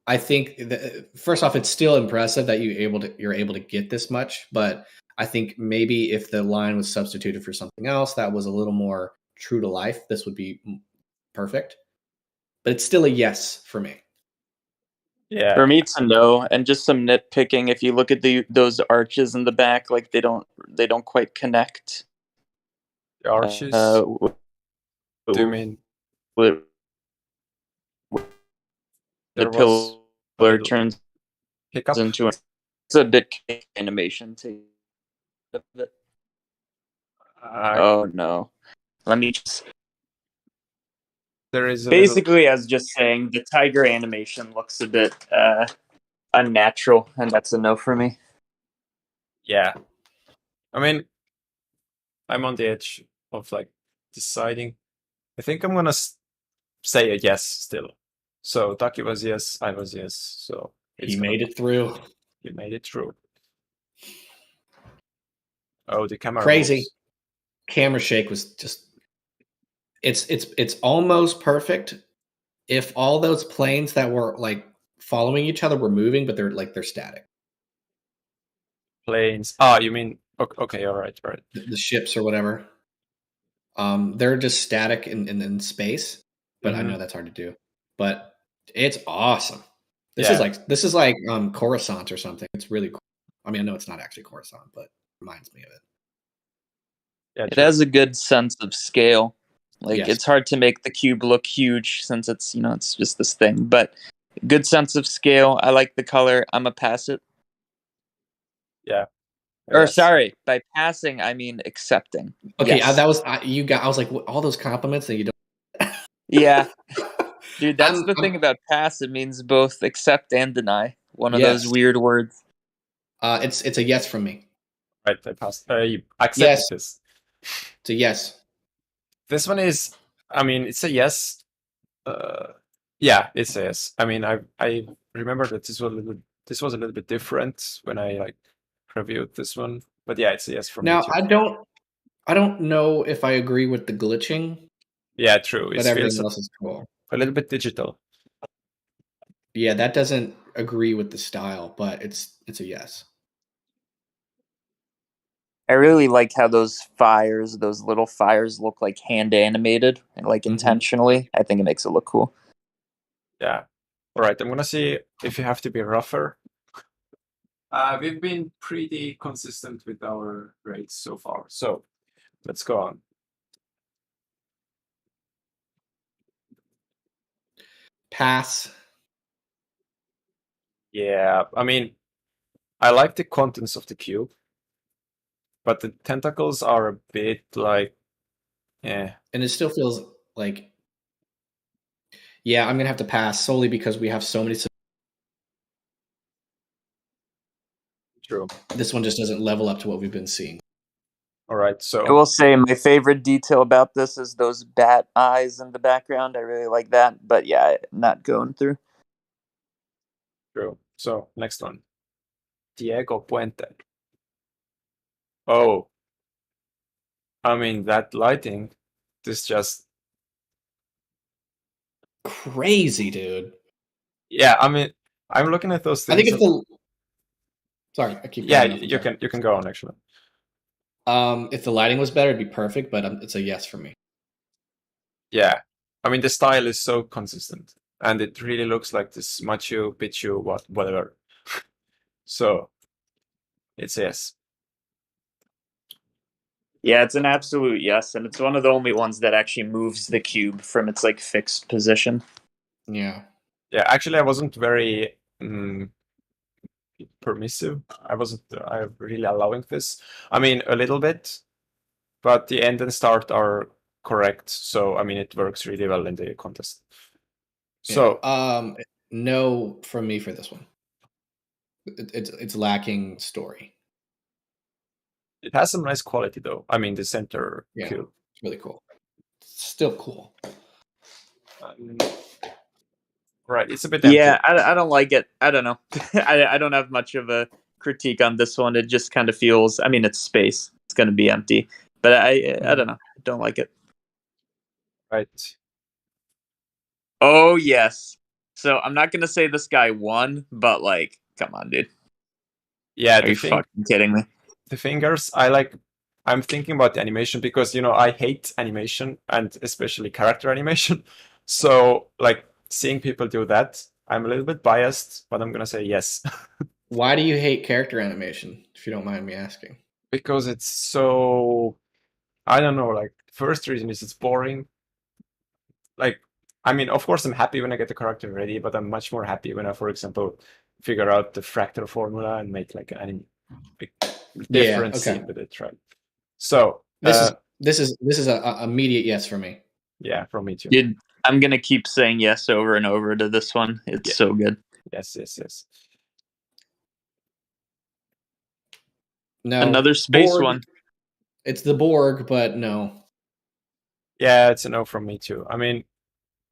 I think first off, it's still impressive that you're able to get this much, but I think maybe if the line was substituted for something else that was a little more true to life, this would be perfect. But it's still a yes for me. Yeah. For me, it's a no, and just some nitpicking. If you look at those arches in the back, like they don't quite connect. The arches. Do you mean the pillar turns hiccup into it's a bit animation to it. Oh no! Let me just. There is basically, I was just saying the tiger animation looks a bit unnatural, and that's a no for me. Yeah, I mean, I'm on the edge of like deciding. I think I'm gonna say a yes still. So Taki was yes, I was yes. So he made it through. He made it through. Oh, the camera crazy moves. Camera shake was just it's almost perfect if all those planes that were like following each other were moving, but they're static. Planes. Ah, you mean okay, all right. The ships or whatever. They're just static in space, but I know that's hard to do. But it's awesome. This is like Coruscant or something. It's really cool. I mean, I know it's not actually Coruscant, but it reminds me of it. Yeah, it has a good sense of scale. Like it's hard to make the cube look huge since it's it's just this thing, but good sense of scale. I like the color. I'm a pass it. Yeah. Or sorry, by passing I mean accepting. Okay, yes. That was I was like, all those compliments that you don't. Yeah, dude, that's the thing about pass. It means both accept and deny. One of those weird words. It's a yes from me. Right, I passed. You accepted this. It's a yes. This one is. I mean, it's a yes. Yeah, it's a yes. I mean, I remember that this was a little bit different when I like reviewed this one, but yeah, it's a yes from me. Now I don't know if I agree with the glitching. Yeah, true. But everything else is cool. A little bit digital. Yeah, that doesn't agree with the style, but it's a yes. I really like how those little fires look like hand animated, like intentionally. I think it makes it look cool. Yeah. All right, I'm gonna see if you have to be rougher. We've been pretty consistent with our rates so far, so let's go on. Pass. Yeah, I mean, I like the contents of the cube. but the tentacles are a bit like, yeah. And it still feels like, yeah, I'm gonna have to pass solely because we have so many. True. This one just doesn't level up to what we've been seeing. All right, I so will say my favorite detail about this is those bat eyes in the background. I really like that, but yeah, not going through. true. So next one, Diego Puente. Oh, I mean that lighting, this just Crazy, dude. yeah. I mean, I'm looking at those I things. think if the sorry, I keep yeah, cutting off. you can go on actually. If the lighting was better, it'd be perfect, but it's a yes for me. Yeah, I mean the style is so consistent, and it really looks like this Machu Picchu whatever. So it's a yes. Yeah, it's an absolute yes, and it's one of the only ones that actually moves the cube from its like fixed position. Yeah. Yeah, actually, I wasn't very permissive. I wasn't really allowing this. I mean, a little bit, but the end and start are correct. So I mean, it works really well in the contest. So no from me for this one. It's lacking story. it has some nice quality though. I mean, the center cube. It's really cool. It's still cool. Right, it's a bit empty. Yeah, I don't like it. I don't know. I don't have much of a critique on this one. It just kind of feels. I mean, it's space. It's going to be empty, but I don't know. I don't like it. Right. Oh yes. So I'm not going to say this guy won, but like, come on, dude. Yeah, Are you fucking kidding me? The fingers, I'm thinking about the animation because, you know, I hate animation and especially character animation. So, like, seeing people do that, I'm a little bit biased, but I'm gonna say yes. Why do you hate character animation, if you don't mind me asking? Because it's so, I don't know, like, first reason is it's boring. Like, I mean, of course, I'm happy when I get the character ready, but I'm much more happy when I, for example, figure out the fractal formula and make like a different scene with it, right? So this is a immediate yes for me. Yeah, from me too. Dude, I'm gonna keep saying yes over and over to this one. It's so good. Yes. No, another space Borg, one. It's the Borg, but no. Yeah, it's a no from me too. I mean,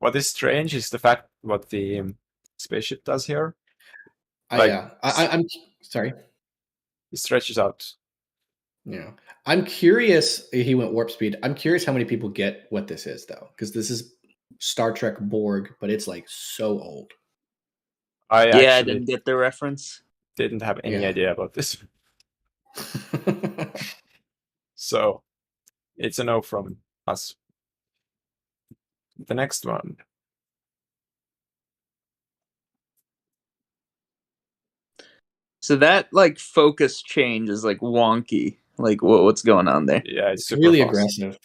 what is strange is the fact what the spaceship does here. I'm sorry. It stretches out. Yeah, I'm curious. He went warp speed. I'm curious how many people get what this is though, because this is Star Trek Borg, but it's like so old. I didn't get the reference. Didn't have any idea about this. So it's a no from us. The next one. So that like focus change is like wonky. Like what's going on there? Yeah, it's super really fast. aggressive.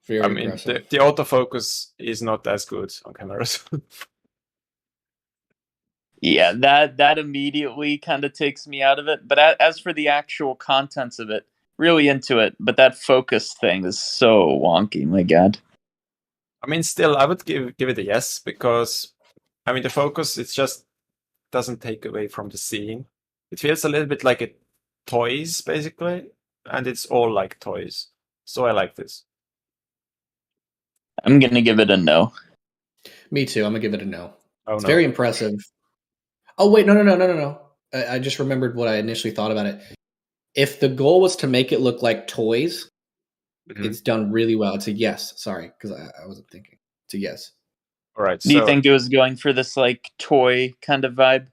Very aggressive. The autofocus is not as good on cameras. Yeah, that immediately kind of takes me out of it. But as for the actual contents of it, really into it. But that focus thing is so wonky. My God. I mean, still, I would give it a yes because, I mean, the focus it just doesn't take away from the scene. It feels a little bit like it toys basically, and it's all like toys. So I like this. I'm gonna give it a no. Me too. I'm gonna give it a no. It's very impressive. Oh wait, no. I just remembered what I initially thought about it. If the goal was to make it look like toys, it's done really well. It's a yes. Sorry, because I wasn't thinking. It's a yes. All right. Do you think it was going for this like toy kind of vibe?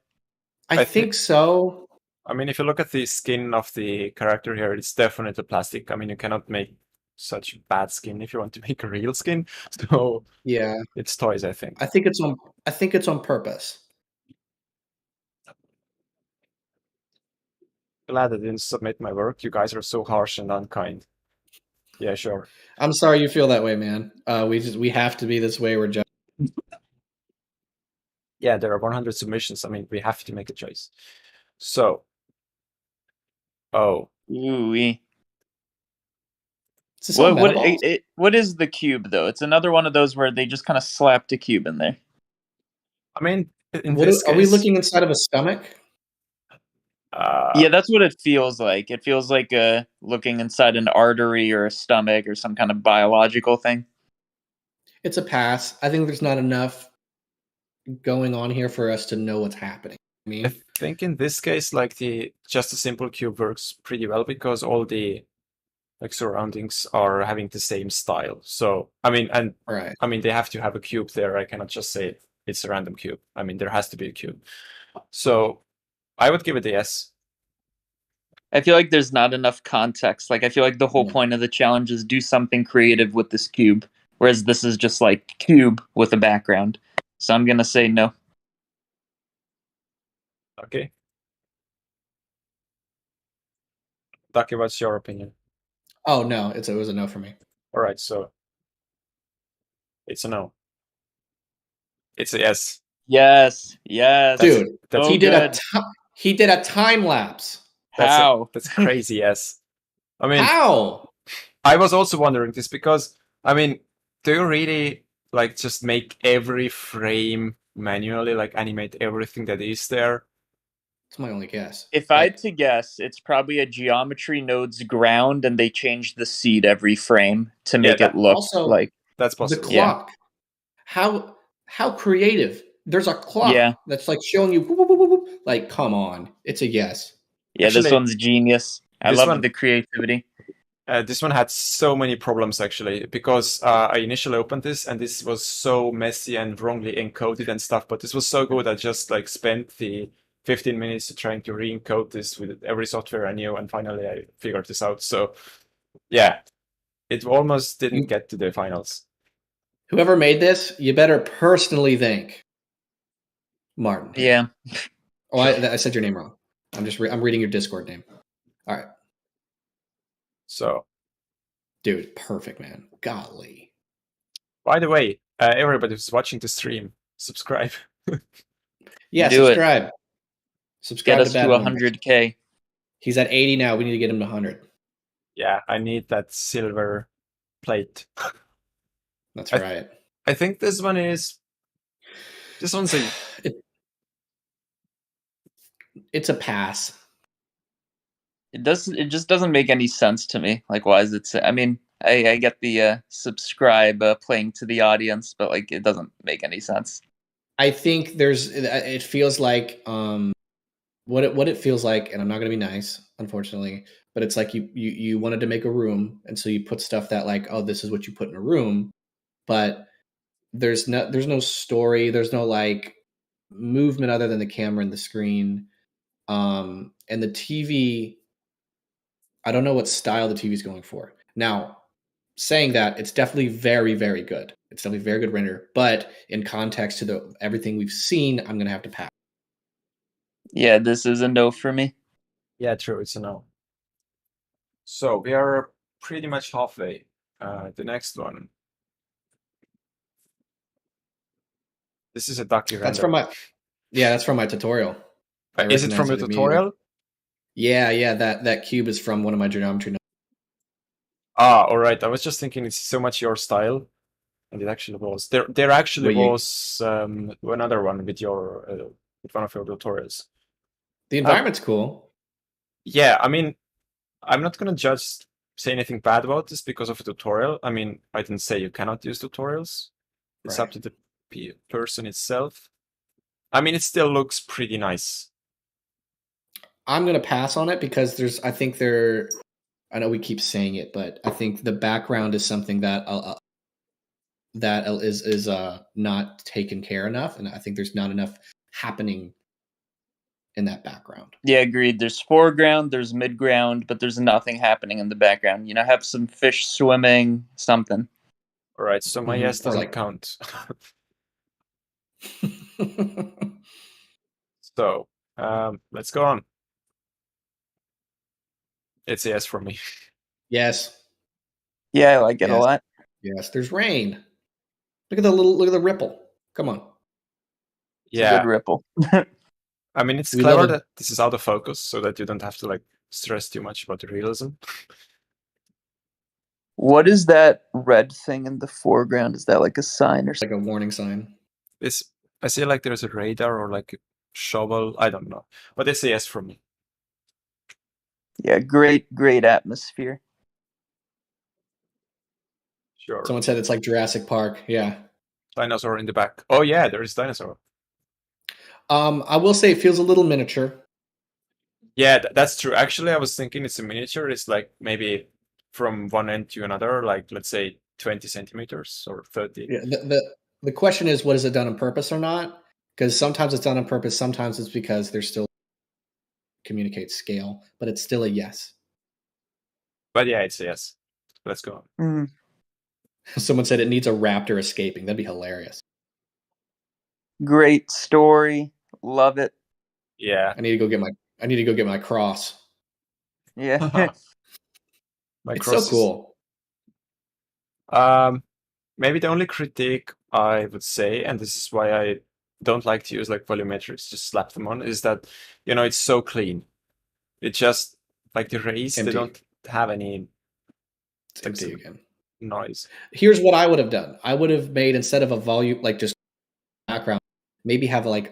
I think so. I mean, if you look at the skin of the character here, it's definitely plastic. I mean, you cannot make such bad skin if you want to make a real skin. So yeah, it's toys. I think. I think it's on purpose. Glad I didn't submit my work. You guys are so harsh and unkind. Yeah, sure. I'm sorry you feel that way, man. We have to be this way. We're just. Yeah, there are 100 submissions. I mean, we have to make a choice. So, Ooh-wee. Is this all What metaballs? what is the cube though? It's another one of those where they just kind of slapped a cube in there. I mean, in What this are we case, looking inside of a stomach? Yeah, that's what it feels like. It feels like looking inside an artery or a stomach or some kind of biological thing. It's a pass. I think there's not enough going on here for us to know what's happening. I think in this case, like just a simple cube works pretty well because all the like surroundings are having the same style. So I mean, and Right. I mean they have to have a cube there. I cannot just say it's a random cube. I mean there has to be a cube. So I would give it a yes. I feel like there's not enough context. Like I feel like the whole point of the challenge is do something creative with this cube, whereas this is just like cube with a background. So I'm gonna say no. Okay. Ducky, what's your opinion? Oh no, it was a no for me. All right, so it's a no. It's a yes. Yes, yes, Dude. That's he good. He did a time lapse. How? That's crazy. Yes. I mean, How? I was also wondering this because I mean, do you really like just make every frame manually, like animate everything that is there? That's my only guess. If I had to guess, it's probably a geometry node's ground, and they change the seed every frame to make it look also, like that's the possible. clock. How creative. There's a clock that's like showing you whoop, whoop, whoop, whoop. Like, come on. It's a yes. Yeah, Actually, this one's genius. I love the creativity. This one had so many problems actually because I initially opened this and this was so messy and wrongly encoded and stuff, but this was so good I just like spent the 15 minutes trying to re-encode this with every software I knew and finally I figured this out. So yeah, it almost didn't get to the finals. Whoever made this, you better personally thank Martin. Yeah. Oh, I said your name wrong. I'm reading your Discord name. All right. So, dude, perfect, man. Golly. By the way, everybody who's watching the stream, subscribe. Yeah, subscribe. Subscribe get us to 100K. He's at 80 now. We need to get him to 100. Yeah, I need that silver plate. That's right. I think this one's a it's a pass. It just doesn't make any sense to me. Like, why is it? I mean, I get the subscribe playing to the audience, but like, it doesn't make any sense. I think it feels like what it feels like, and I'm not gonna be nice, unfortunately, but it's like you wanted to make a room, and so you put stuff that like, oh, this is what you put in a room, but there's no story, there's no like movement other than the camera and the screen, and the TV. I don't know what style the TV is going for. Now, saying that, it's definitely very, very good. It's definitely very good render, but in context to everything we've seen, I'm gonna have to pass. Yeah, this is a no for me. Yeah, true. It's a no. So we are pretty much halfway. The next one. This is a Ducky render. That's from my tutorial. Is it from your tutorial? Yeah. That cube is from one of my geometry notes. Ah, all right. I was just thinking it's so much your style, and it actually was. There actually was another one with with one of your tutorials. The environment's cool. Yeah, I mean, I'm not gonna say anything bad about this because of a tutorial. I mean, I didn't say you cannot use tutorials. It's up to the person itself. I mean, it still looks pretty nice. I'm gonna pass on it because I know we keep saying it, but I think the background is something that is not taken care enough, and I think there's not enough happening in that background. Yeah, agreed. There's foreground, there's midground, but there's nothing happening in the background. You know, have some fish swimming, something. All right, so my yes doesn't count. So, let's go on. It's a yes for me. Yes. Yeah, I like it a lot. Yes, there's rain. Look at the ripple. Come on. It's a good ripple. I mean, it's clever that this is out of focus so that you don't have to like stress too much about the realism. What is that red thing in the foreground? Is that like a sign or something? Like a warning sign. I see like there's a radar or like a shovel. I don't know, but it's a yes from me. Yeah, great atmosphere. Sure. Someone said it's like Jurassic Park. Yeah. Dinosaur in the back. Oh yeah, there is dinosaur. I will say it feels a little miniature. Yeah, that's true. Actually, I was thinking it's a miniature. It's like maybe from one end to another, like let's say 20 centimeters or 30. Yeah, the question is, what is it done on purpose or not? Because sometimes it's done on purpose, sometimes it's because they're still communicate scale, but it's still a yes. But yeah, it's a yes. Let's go. Someone said it needs a raptor escaping. That'd be hilarious. Great story. Love it. Yeah. I need to go get my cross. Yeah. My It's cross so cool. maybe the only critique I would say, and this is why I don't like to use like volumetrics, just slap them on, is that it's so clean. It just like the rays, they Empty. don't have any It's empty again. noise. Here's what I would have done. I would have made, instead of a volume, like just background, maybe have like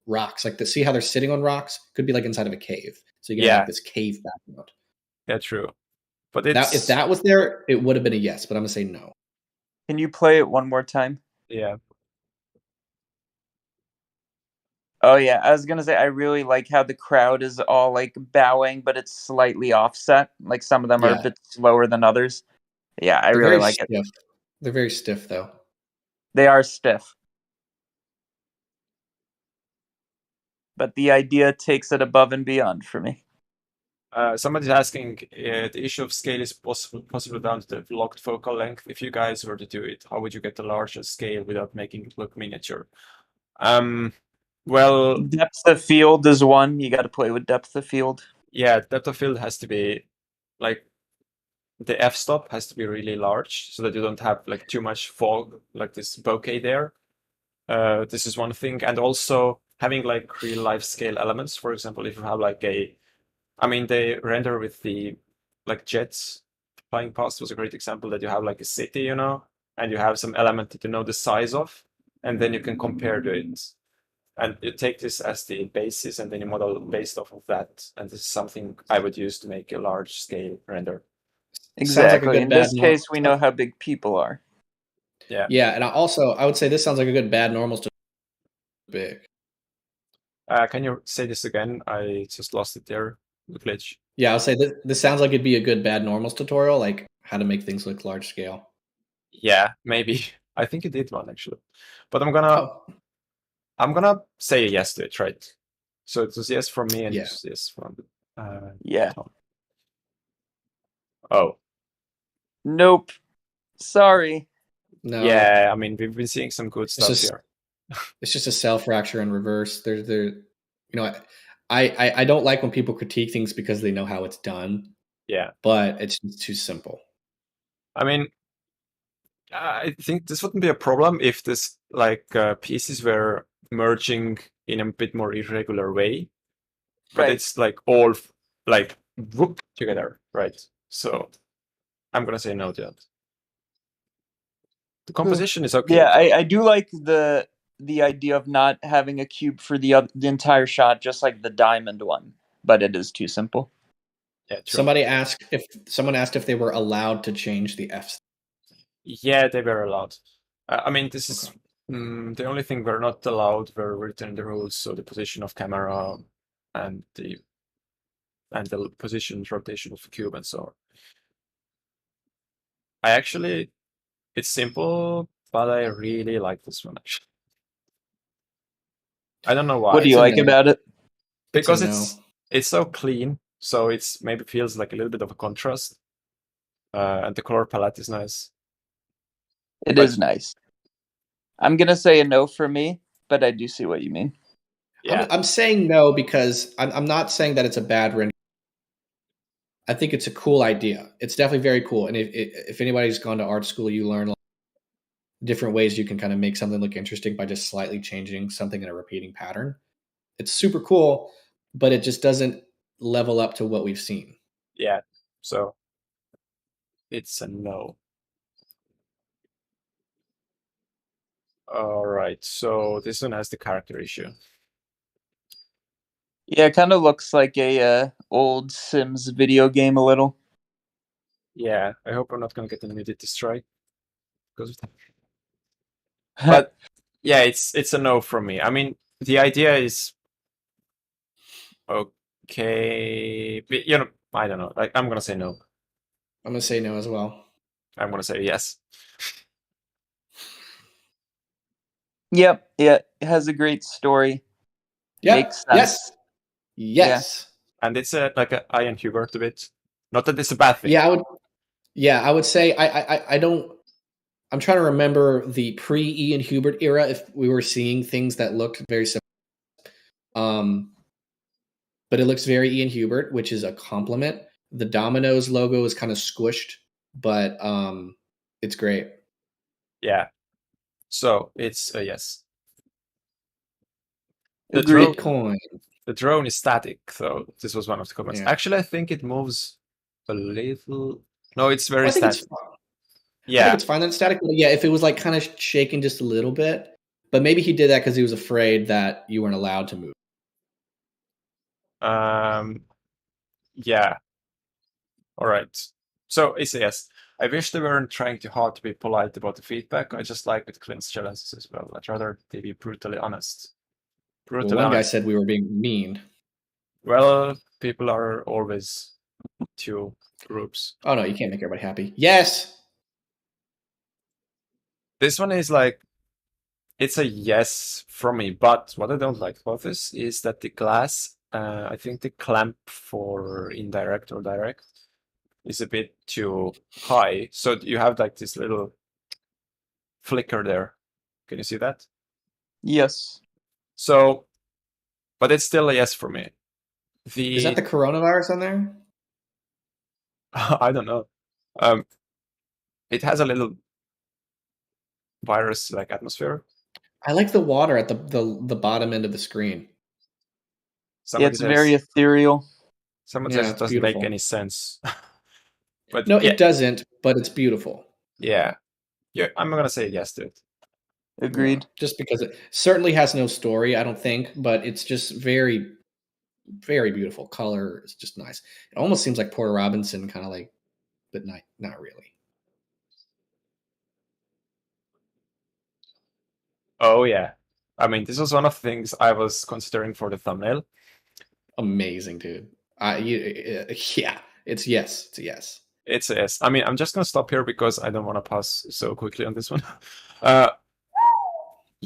rocks, like see how they're sitting on rocks? Could be like inside of a cave. So you can have like this cave background. Yeah, true. But if that was there, it would have been a yes, but I'm gonna say no. Can you play it one more time? Yeah. Oh yeah, I was gonna say I really like how the crowd is all like bowing, but it's slightly offset. Like some of them are a bit slower than others. Yeah, I really like it. They're very stiff though. They are stiff. But the idea takes it above and beyond for me. Somebody's asking, the issue of scale is possible down to the locked focal length. If you guys were to do it, how would you get the larger scale without making it look miniature? Well, depth of field is one. You got to play with depth of field. Yeah, depth of field has to be like the f-stop has to be really large so that you don't have like too much fog, like this bokeh there. This is one thing, and also having like real life scale elements. For example, if you have like they render with the like jets flying past was a great example, that you have like a city, and you have some element that you know the size of, and then you can compare to it. And you take this as the basis, and then you model based off of that. And this is something I would use to make a large scale render. Exactly. Like in this case, we know how big people are. Yeah. Yeah, and I would say this sounds like a good bad normals to big. Can you say this again? I just lost it there. The glitch. Yeah, I'll say this sounds like it'd be a good bad normals tutorial, like how to make things look large scale. Yeah, maybe. I think you did one actually, but I'm gonna say a yes to it, right? So it was yes from me and yes from Tom. Oh. Nope. Sorry. No. Yeah, I mean we've been seeing some good stuff here. It's just a cell fracture in reverse. I don't like when people critique things because they know how it's done. Yeah. But it's too simple. I mean, I think this wouldn't be a problem if this pieces were merging in a bit more irregular way, but it's like all like whoop together, right? So I'm gonna say no to that. The composition is okay. Yeah, I do like the idea of not having a cube for the entire shot, just like the diamond one, but it is too simple. Yeah, true. Someone asked if they were allowed to change the Fs. Yeah, they were allowed. I mean, this is the only thing we're not allowed were written in the rules. So the position of camera and the position rotation of the cube and so on. It's simple, but I really like this one actually. I don't know why. What do you like about it? Because it's so clean, so it's maybe feels like a little bit of a contrast, and the color palette is nice. It is nice. I'm gonna say a no for me, but I do see what you mean. Yeah, I'm saying no because I'm not saying that it's a bad render. I think it's a cool idea. It's definitely very cool. And if anybody's gone to art school, you learn different ways you can kind of make something look interesting by just slightly changing something in a repeating pattern. It's super cool, but it just doesn't level up to what we've seen. Yeah. So it's a no. All right, so this one has the character issue. Yeah, it kind of looks like a old Sims video game a little. Yeah, I hope I'm not gonna get an immediate strike because of that. But yeah, it's a no from me. I mean, the idea is okay, but, you know, I don't know. Like, I'm gonna say no. I'm gonna say no as well. I'm gonna say yes. Yep, yeah, it has a great story. Yeah. Makes sense. Yes. And it's like a Ian Hubert a bit. Not that it's a bad thing. Yeah, I would say I don't. I'm trying to remember the pre-Ian Hubert era if we were seeing things that looked very similar. But it looks very Ian Hubert, which is a compliment. The Domino's logo is kind of squished, but it's great. Yeah. So it's a yes. The Agreed. drone is static, though. This was one of the comments. Yeah. Actually, I think it moves a little. No, it's very I think static. it's fine. I Yeah. think it's fine that it's static. But yeah, if it was like kind of shaking just a little bit, but maybe he did that because he was afraid that you weren't allowed to move. Yeah. All right. So it's a yes. I wish they weren't trying too hard to be polite about the feedback. I just like with Clint's challenges as well. I'd rather they be brutally honest. Well, one guy said we were being mean. Well, people are always two groups. Oh no, you can't make everybody happy. Yes. This one is like, it's a yes from me, but what I don't like about this is that the glass, I think the clamp for indirect or direct is a bit too high. So you have like this little flicker there. Can you see that? Yes. So, but it's still a yes for me. Is that the coronavirus on there? I don't know. It has a little virus-like atmosphere. I like the water at the bottom end of the screen. Somebody it's says, very ethereal. Someone Yeah, says it it's doesn't make beautiful. any sense. But No, yeah, it doesn't, but it's beautiful. yeah, I'm gonna say yes to it. Agreed. Yeah, just because it certainly has no story, I don't think, but it's just very, very beautiful. Color is just nice. It almost seems like Porter Robinson, kind of like, but not really. Oh yeah. I mean, this was one of the things I was considering for the thumbnail. Amazing, dude. Yeah, it's yes. It's a yes. It's a yes. I mean, I'm just gonna stop here because I don't want to pass so quickly on this one.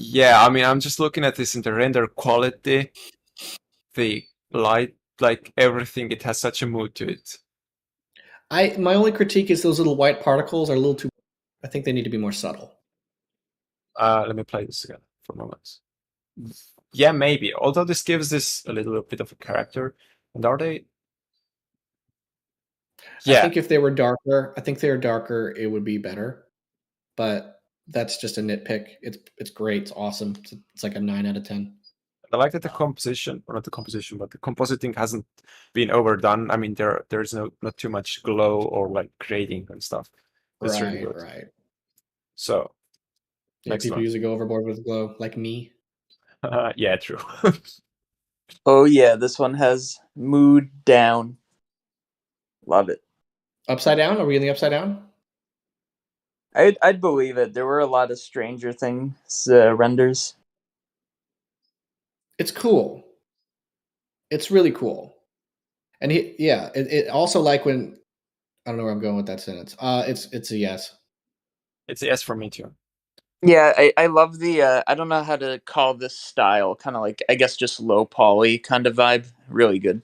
Yeah, I mean, I'm just looking at this in the render quality, the light, like everything. It has such a mood to it. My only critique is those little white particles are a little too. I think they need to be more subtle. Let me play this again for a moment. Yeah, maybe. Although this gives this a little bit of a character. And are they? Yeah. I think if they were darker, it would be better. But that's just a nitpick. It's great. It's awesome. It's like a 9 out of 10. I like that the composition, or not the composition, but the compositing hasn't been overdone. I mean, there's not too much glow or like grading and stuff. That's really good. Right. So, Yeah, next people one. usually go overboard with glow, like me. Yeah, true. Oh yeah, this one has mood down. Love it. Upside down? Are we in the upside down? I'd believe it. There were a lot of Stranger Things renders. It's cool. It's really cool. And it also like when I don't know where I'm going with that sentence. It's a yes. It's a yes for me too. Yeah, I love the I don't know how to call this style, kind of like I guess just low poly kind of vibe. Really good.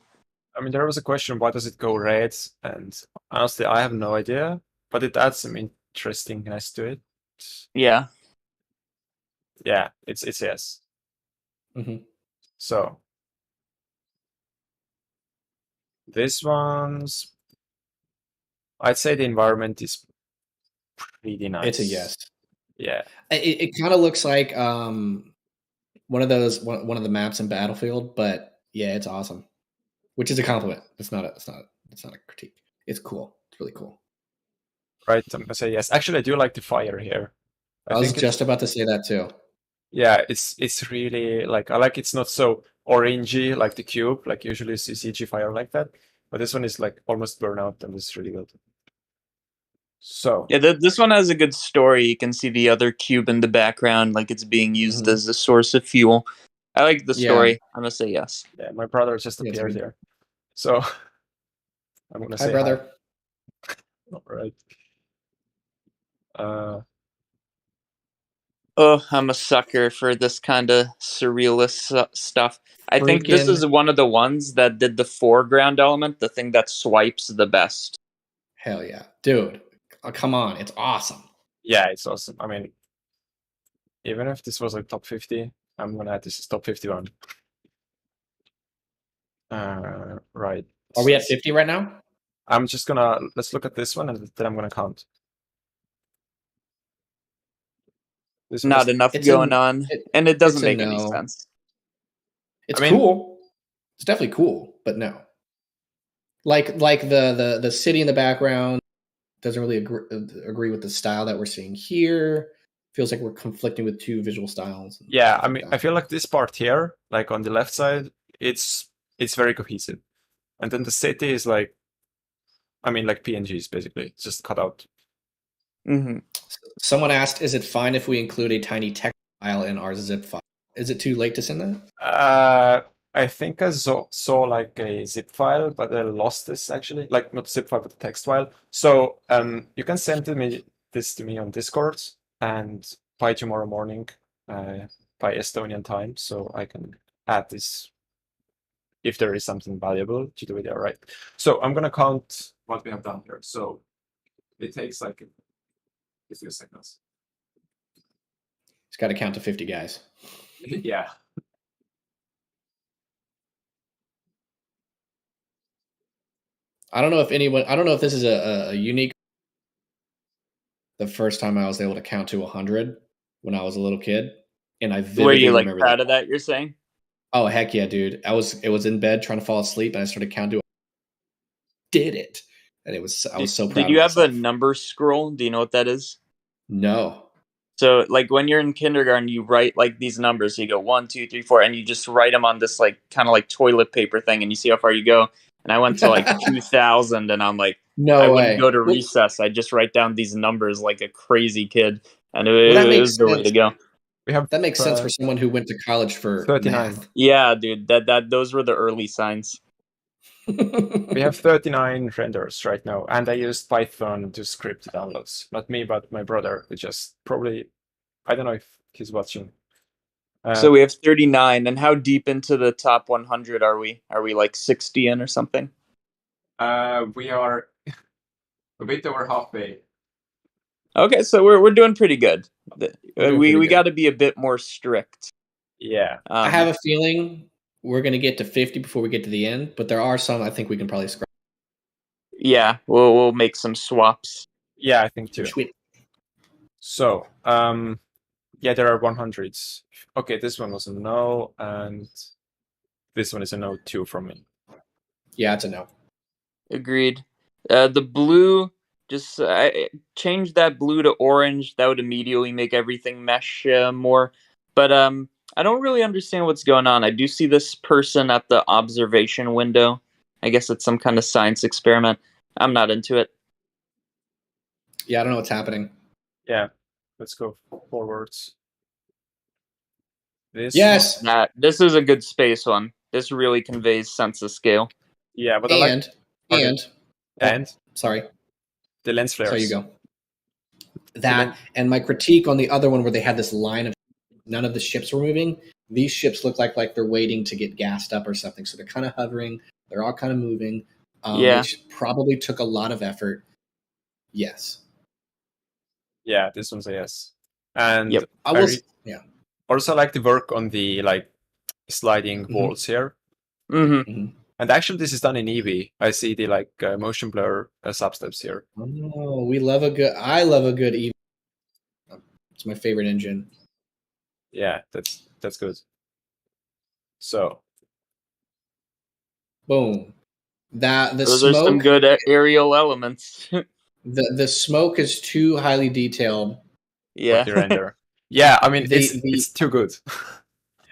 I mean, there was a question, why does it go red? And honestly, I have no idea, but it adds some interestingness to it. Yeah. Yeah, it's yes. Mm-hmm. So this one's, I'd say the environment is pretty nice. It's a yes. Yeah. It kind of looks like one of the maps in Battlefield, but yeah, it's awesome. Which is a compliment. It's not a critique. It's cool. It's really cool. right? I'm gonna say yes. Actually, I do like the fire here. I was think just about to say that too. yeah, it's really like I like it's not so orangey like the cube, like usually you see CG fire like that, but this one is like almost burnout and it's really good. So Yeah, this one has a good story. You can see the other cube in the background, like it's being used as a source of fuel. I like the story. Yeah. I'm gonna say yes. yeah, my brother just Yeah, it's appeared good. here, so I'm gonna Hi, say brother. All right. Oh, I'm a sucker for this kind of surrealist stuff. I think this Freaking is one of the ones that did the foreground element, the thing that swipes the best. hell yeah, dude! Come on, it's awesome. Yeah, it's awesome. I mean, even if this was like top 50, I'm gonna add this as top 51. Right. Are we at 50 right now? I'm just gonna let's look at this one and then I'm gonna count. This Not was, enough It's going on, and it doesn't it's a make any no. sense. It's I mean- cool. It's definitely cool, but no. Like the city in the background doesn't really agree with the style that we're seeing here. Feels like we're conflicting with two visual styles. and yeah, stuff I like mean, that. I feel like this part here, like on the left side, it's very cohesive, and then the city is like, I mean, like PNGs basically, it's just cut out. Mm-hmm. Someone asked, "Is it fine if we include a tiny text file in our zip file? Is it too late to send that?" I think I saw like a zip file, but I lost this actually, like not zip file, but a text file. So you can send this to me on Discord, and by tomorrow morning, by Estonian time, so I can add this if there is something valuable to do it there, right? So I'm gonna count what we have done here. So it takes like a few seconds. It's got to count to 50, guys. Yeah. I don't know if this is a unique. The first time I was able to count to 100 when I was a little kid, and I vividly Were you like remember proud that. of that? You're saying? Oh heck yeah, dude! It was in bed trying to fall asleep, and I started counting. Did it? And I was so proud. Did you of have myself. a number scroll? Do you know what that is? No. So, like when you're in kindergarten, you write like these numbers. So you go 1, 2, 3, 4, and you just write them on this like kind of like toilet paper thing, and you see how far you go. And I went to like 2,000, and I'm like, No I way. wouldn't go to recess. I just write down these numbers like a crazy kid, and that it makes was the way sense. to go. That makes sense for someone who went to college for 39. math. Yeah, dude, those were the early signs. We have 39 renders right now, and I used Python to script the downloads. Not me, but my brother, who just probably, I don't know if he's watching. So we have 39, and how deep into the top 100 are we? Are we like 60 in or something? We are a bit over halfway. Okay, so we're doing pretty good. We good. got to be a bit more strict. Yeah. I have a feeling we're going to get to 50 before we get to the end, but there are some I think we can probably scratch. Yeah, we'll make some swaps. Yeah, I think too. Sweet. So, yeah, there are 100s. Okay, this one was a no, and this one is a no too from me. Yeah, it's a no. Agreed. The blue, just change that blue to orange. That would immediately make everything mesh more. But I don't really understand what's going on. I do see this person at the observation window. I guess it's some kind of science experiment. I'm not into it. Yeah, I don't know what's happening. Yeah, let's go forwards. Yes. This is a good space one. This really conveys sense of scale. Yeah, but sorry, the lens flares. there you go. That and my critique on the other one where they had this line of none of the ships were moving. These ships look like they're waiting to get gassed up or something. So they're kind of hovering. They're all kind of moving, which probably took a lot of effort. Yes. Yeah, this one's a yes. And yep. also like the work on the like sliding walls here. And actually, this is done in Eevee. I see the like motion blur substeps here. Oh, I love a good Eevee. It's my favorite engine. Yeah, that's good. So, boom. Those are some good aerial elements. The smoke is too highly detailed. Yeah. For the render. Yeah, I mean The- it's too good.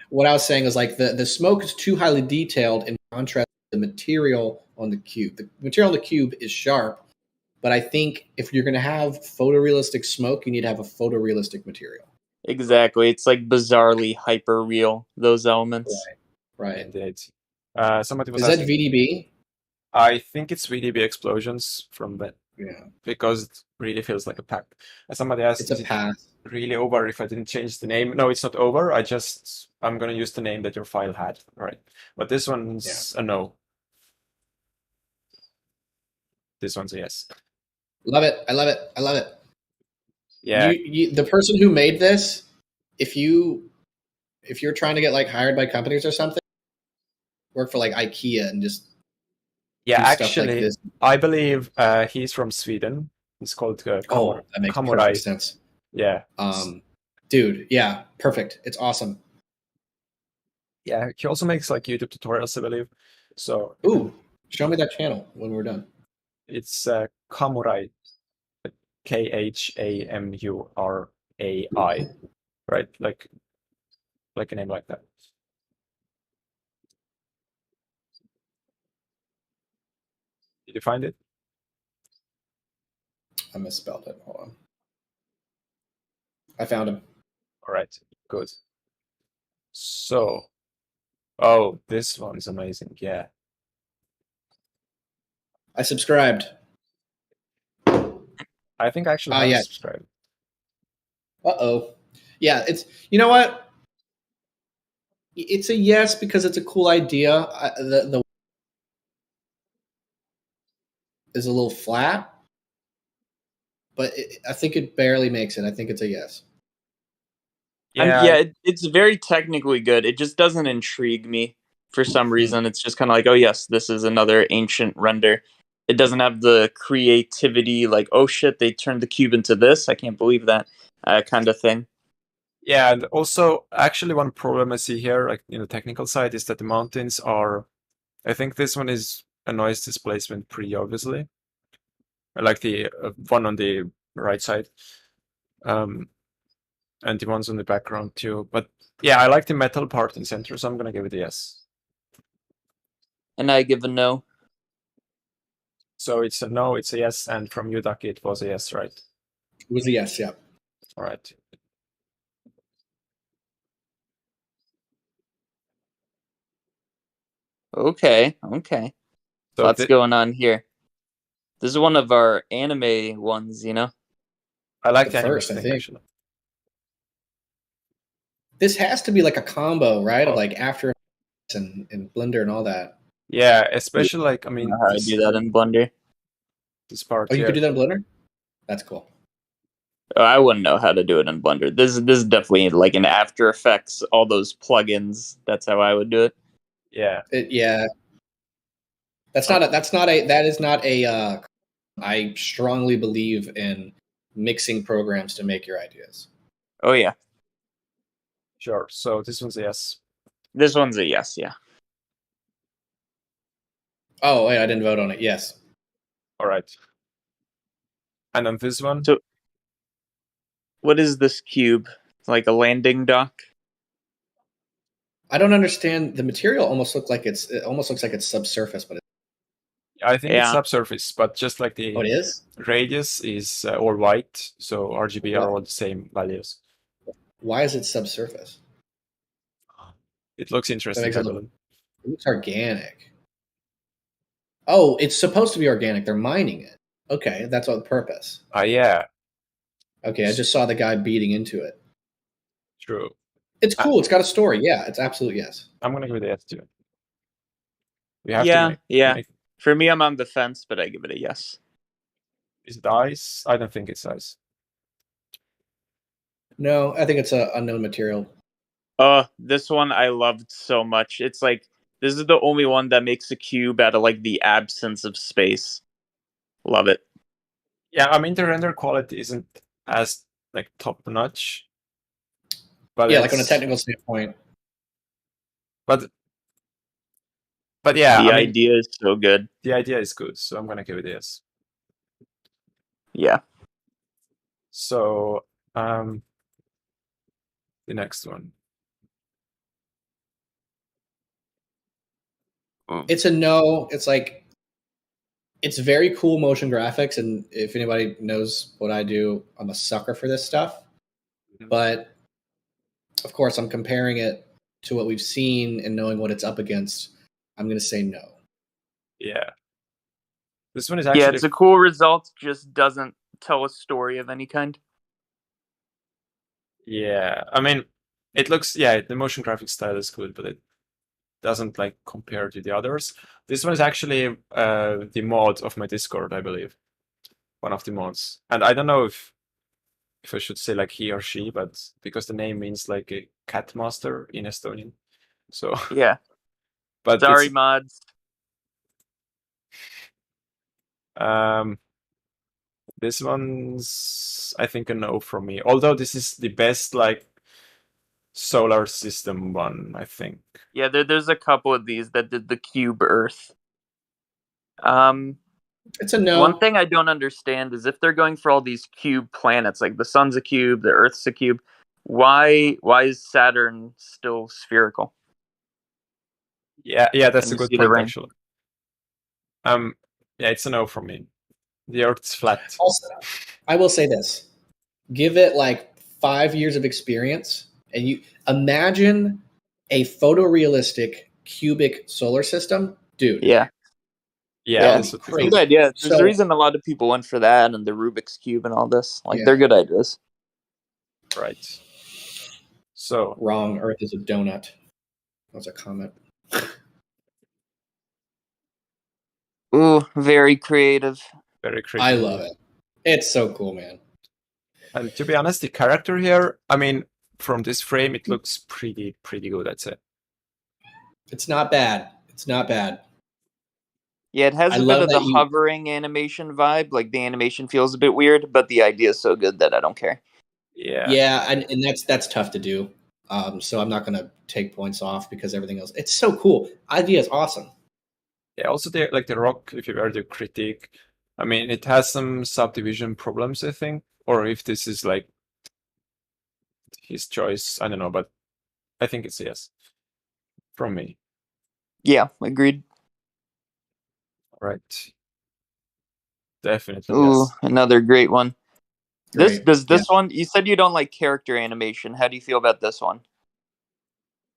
What I was saying is like the smoke is too highly detailed in contrast to the material on the cube. The material on the cube is sharp, but I think if you're going to have photorealistic smoke, you need to have a photorealistic material. Exactly. It's like bizarrely hyper real, those elements. Right. Indeed. Somebody was Is that asking. VDB? I think it's VDB explosions from that Yeah. because it really feels like a pack. Somebody asked, It's is a it path. really over if I didn't change the name? No, it's not over. I'm gonna use the name that your file had, right? But this one's a no. This one's a yes. Love it. I love it. I love it. Yeah. The person who made this, if you're trying to get like hired by companies or something, work for like IKEA and just Yeah, do stuff like actually, this. I believe he's from Sweden. He's called That makes Kamurai. perfect sense. Yeah. Dude, yeah, perfect. It's awesome. Yeah, he also makes like YouTube tutorials, I believe. So Ooh, show me that channel when we're done. it's Kamurai, Khamurai, right? Like a name like that. Did you find it? I misspelled it. Hold on. I found him. All right, good. So, oh, this one's amazing. Yeah. I subscribed. I think I actually have yeah. subscribed. Uh-oh. Yeah, you know what? It's a yes because it's a cool idea. The is a little flat, but I think it barely makes it. I think it's a yes. Yeah, it's very technically good. It just doesn't intrigue me for some reason. It's just kind of like, oh yes, this is another ancient render. It doesn't have the creativity, like, oh shit, they turned the cube into this. I can't believe that kind of thing. Yeah, and also actually one problem I see here, like in the technical side, is that the mountains are. I think this one is a noise displacement pretty obviously. I like the one on the right side, and the ones on the background too. But yeah, I like the metal part in center, so I'm gonna give it a yes. And I give a no. So it's a no, it's a yes, and from you, Ducky, it was a yes, right? It was a yes, yeah. All right. Okay. So Lots going on here. This is one of our anime ones, you know? I like the the first, thing, I think. actually. This has to be like a combo, right? Of Oh. like After Effects and Blender and all that. Yeah, especially like, I I mean, don't know how I do that in Blender. this part Oh, you here. could do that in Blender? That's cool. Oh, I wouldn't know how to do it in Blender. This is definitely like in After Effects, all those plugins. That's how I would do it. Yeah. Yeah. That is not a I strongly believe in mixing programs to make your ideas. Oh yeah. Sure. So this one's a yes. This one's a yes, yeah. Oh, wait, I didn't vote on it. Yes. All right. And on this one? So what is this cube? Like a landing dock? I don't understand. The material almost looks like it's subsurface, but I think it's Yeah. subsurface, but just like the it is? radius is all white, so RGB are all the same values. Why is it subsurface? It looks interesting, makes it I look- believe. It looks organic. Oh, it's supposed to be organic. They're mining it. Okay, that's on purpose. Yeah, Okay, I just saw the guy beating into it. true. It's cool. It's got a story. Yeah, it's absolute yes. I'm gonna give it a yes too. We have Yeah, to yeah. make. For me, I'm on the fence, but I give it a yes. Is it ice? I don't think it's ice. No, I think it's a unknown material. This one I loved so much. It's like this is the only one that makes a cube out of like the absence of space. Love it. Yeah, I mean the render quality isn't as like top notch, but Yeah, like on a technical standpoint. But yeah, The I mean, idea is so good. the idea is good, so I'm gonna give it a yes. Yeah. So the next one. It's a no. It's like, it's very cool motion graphics, and if anybody knows what I do, I'm a sucker for this stuff. But of course, I'm comparing it to what we've seen and knowing what it's up against. I'm going to say no. Yeah. This one is actually... Yeah, it's a cool result, just doesn't tell a story of any kind. Yeah, I mean, it looks... Yeah, the motion graphic style is good, but it doesn't like compare to the others. This one is actually the mod of my Discord, I believe. One of the mods. And I don't know if I should say like he or she, but because the name means like a cat master in Estonian. So Yeah. but Sorry, it's, mods. this one's I think a no from me. Although this is the best like solar system one, I think. Yeah, there's a couple of these that did the cube Earth. It's a no. One thing I don't understand is if they're going for all these cube planets, like the sun's a cube, the Earth's a cube, why is Saturn still spherical? Yeah, that's Can a you good see the point ring? actually. Yeah, it's a no from me. The Earth's flat. Also, I will say this: give it like 5 years of experience, and you imagine a photorealistic cubic solar system, dude. Yeah. Yeah, That'd be crazy. Good idea. There's a So, reason a lot of people went for that and the Rubik's Cube and all this. Like, Yeah. they're good ideas. right. So wrong. Earth is a donut. That's a comment. Ooh, very creative. very creative. I love it. It's so cool, man. And to be honest, the character here, I mean, from this frame, it looks pretty good, I'd say. It's not bad. It's not bad. Yeah, it has I a bit love of the that you- hovering animation vibe. Like, the animation feels a bit weird, but the idea is so good that I don't care. Yeah, and that's tough to do. So I'm not gonna take points off because everything else. It's so cool. Idea is awesome. Yeah, also the rock, if you were to critique, I mean, it has some subdivision problems, I think. Or if this is like his choice, I don't know, but I think it's a yes from me. Yeah, agreed. Right. Definitely Ooh, yes. another great one. Great. This one, you said you don't like character animation. How do you feel about this one?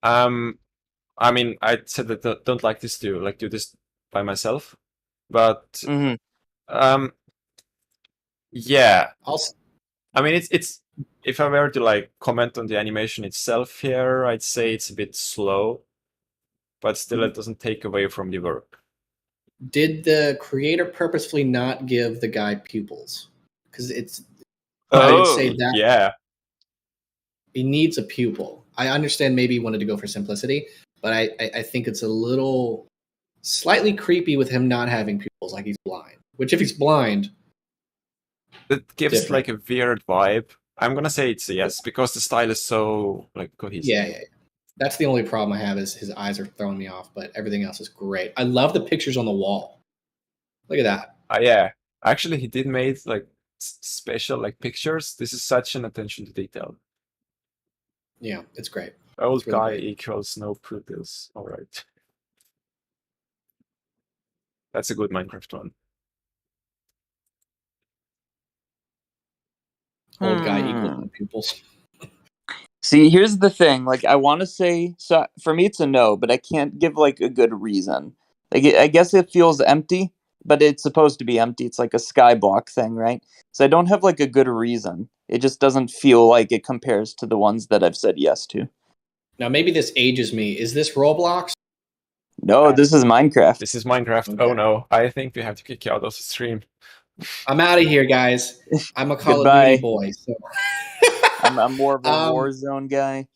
I mean, I said that I don't like this to like do this by myself, but yeah. Also, I mean, it's if I were to like comment on the animation itself here, I'd say it's a bit slow, but still it doesn't take away from the work. did the creator purposefully not give the guy pupils? Because I would say that Yeah. he needs a pupil. I understand maybe he wanted to go for simplicity, but I think it's a little slightly creepy with him not having pupils, like he's blind. Which, if he's blind, That gives different. like a weird vibe. I'm gonna say it's a yes because the style is so like cohesive. Yeah. That's the only problem I have is his eyes are throwing me off, but everything else is great. I love the pictures on the wall. Look at that. Yeah. Actually, he did make like special like pictures. This is such an attention to detail. Yeah, it's great. Old It's really guy great. equals no pupils. All right. That's a good Minecraft one. Old guy equals no pupils. See, here's the thing. Like, I want to say, so for me, it's a no, but I can't give like a good reason. Like, I guess it feels empty, but it's supposed to be empty. It's like a skyblock thing, right? So I don't have like a good reason. It just doesn't feel like it compares to the ones that I've said yes to. Now, maybe this ages me. Is this Roblox? No, this is Minecraft. This is Minecraft. Okay. Oh no, I think we have to kick you out of the stream. I'm out of here, guys. I'm a Call of Goodbye. Duty boy. So. I'm more of a Warzone guy.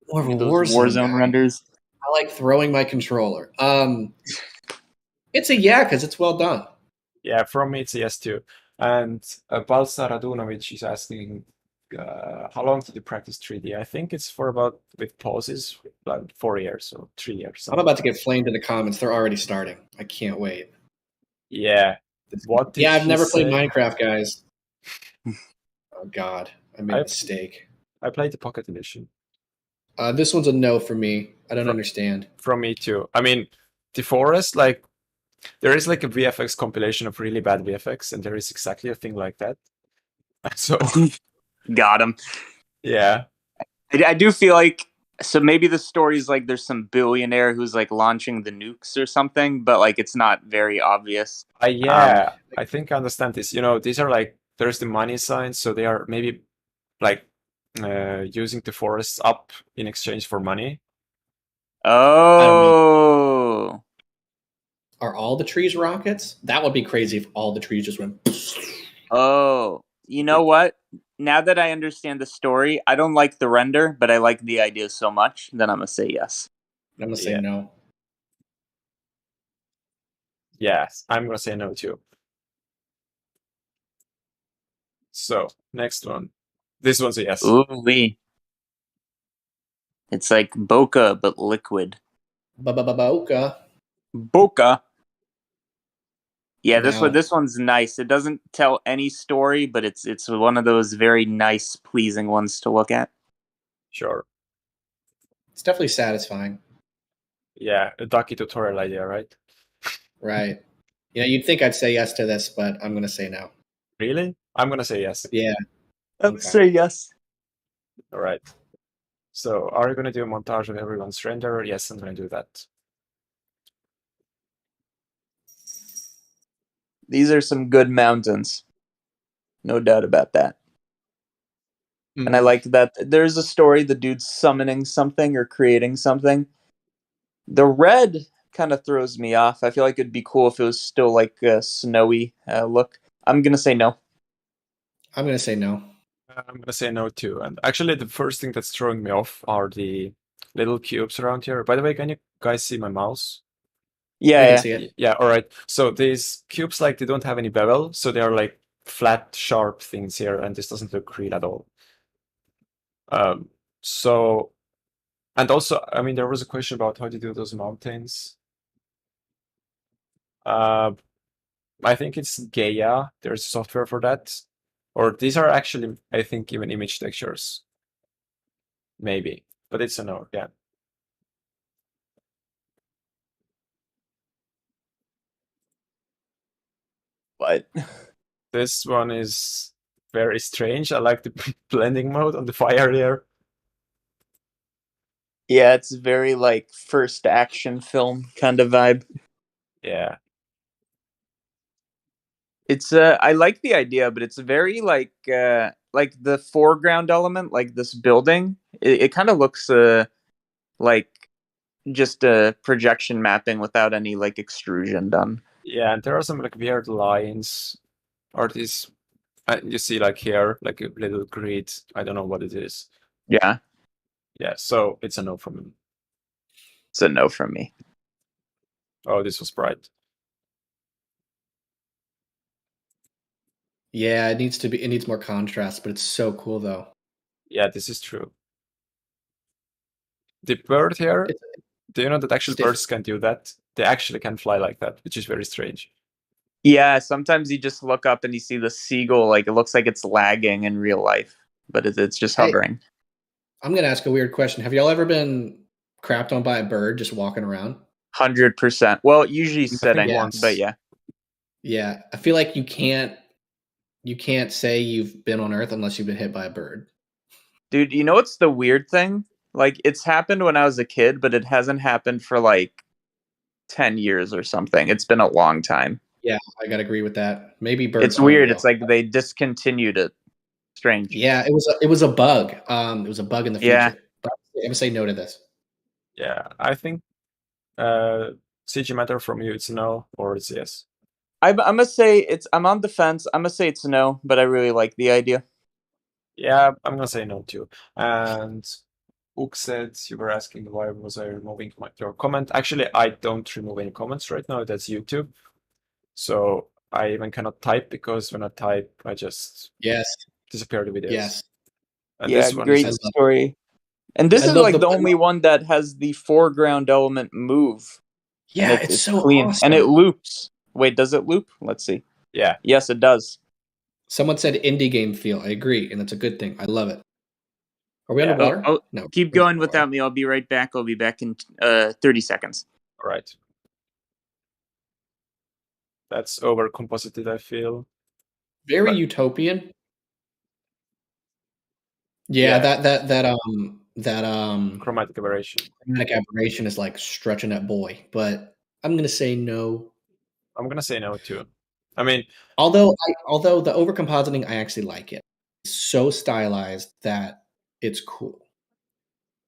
More of a Those Warzone guy. renders. I like throwing my controller. It's a yeah because it's well done. Yeah, from me it's a yes too. And Balsa Radunovic is asking, how long did you practice 3D? I think it's for about, with pauses, like 4 years or 3 years. I'm about to get flamed in the comments. They're already starting. I can't wait. Yeah. What did I've he never played say? Minecraft, guys. Oh God, I made a mistake. I played the Pocket Edition. This one's a no for me. I don't understand. From me too. I mean, the Forest, like, there is like a VFX compilation of really bad VFX, and there is exactly a thing like that. So Got him. yeah, I do feel like, so maybe the story's like there's some billionaire who's like launching the nukes or something, but like it's not very obvious. yeah, I think I understand this. You know, these are like, there's the money signs, so they are maybe like using the forests up in exchange for money. Oh. Are all the trees rockets? That would be crazy if all the trees just went. Oh. You know what? Now that I understand the story, I don't like the render, but I like the idea so much that I'm gonna say yes. I'm gonna say no. Yes, I'm gonna say no too. So next one, this one's a yes. Ooh-wee. It's like Boca but liquid. Boca. Boca. Yeah, Now- this one's nice. It doesn't tell any story, but it's one of those very nice, pleasing ones to look at. Sure. It's definitely satisfying. Yeah, a Ducky tutorial idea, right? Right. You know, you'd think I'd say yes to this, but I'm gonna say no. Really? I'm gonna say yes. Yeah. I'm Okay. say yes. All right. So are you gonna do a montage of everyone's render? Yes, I'm gonna do that. These are some good mountains. No doubt about that. And I like that there's a story, the dude's summoning something or creating something. The red kind of throws me off. I feel like it'd be cool if it was still like a snowy look. I'm going to say no. I'm gonna say no. I'm gonna say no too. And actually, the first thing that's throwing me off are the little cubes around here. By the way, can you guys see my mouse? I Yeah, can yeah. see it. Yeah, all right. So these cubes, like, they don't have any bevel, so they are like flat, sharp things here, and this doesn't look real at all. So, and also, I mean, there was a question about how to do those mountains. I think it's Gaia. There's software for that. Or these are actually, I think, even image textures. Maybe, but it's a no, yeah. But This one is very strange. I like the blending mode on the fire there. yeah, it's very like first action film kind of vibe. Yeah. It's I like the idea, but it's very like the foreground element, like this building. It kind of looks like just a projection mapping without any like extrusion done. Yeah, and there are some like weird lines. Or these, you see like here, like a little grid. I don't know what it is. Yeah, Yeah, so it's a no from me. it's a no from me. Oh, this was bright. Yeah, it needs more contrast, but it's so cool though. Yeah, this is true. The bird here, do you know that actual birds can do that? They actually can fly like that, which is very strange. Yeah, sometimes you just look up and you see the seagull, like it looks like it's lagging in real life, but it's just hovering. I'm gonna ask a weird question. Have y'all ever been crapped on by a bird just walking around? 100%. Well, usually sitting, once. but yeah. Yeah, I feel like you can't say you've been on Earth unless you've been hit by a bird. Dude, you know what's the weird thing? Like, it's happened when I was a kid, but it hasn't happened for like 10 years or something. It's been a long time. Yeah, I gotta agree with that. Maybe birds. It's weird. It's like they discontinued it. Strange. Yeah, it was a bug. It was a bug in the future. Yeah. But I'm gonna say no to this. Yeah, I think CG matter from you, it's no or it's yes. I'm gonna say I'm on the fence. I'm gonna say it's no, but I really like the idea. Yeah, I'm gonna say no too. And Ook said you were asking why was I removing your comment. Actually, I don't remove any comments right now. That's YouTube. So I even cannot type because when I type, I just disappear the videos. Yes. And yeah, this one great is story. And this is like the only one that has the foreground element move. Yeah, it's so clean awesome. and it loops. Wait, does it loop? Let's see. Yeah. Yes, it does. Someone said indie game feel. I agree, and that's a good thing. I love it. Are we underwater? No. Keep going without me. I'll be right back. I'll be back in 30 seconds. All right. That's over composited, I feel. Very utopian. Yeah, that chromatic aberration. Chromatic aberration is like stretching that boy, but I'm gonna say no. I'm gonna say no too. I mean, although the overcompositing, I actually like it. It's so stylized that it's cool.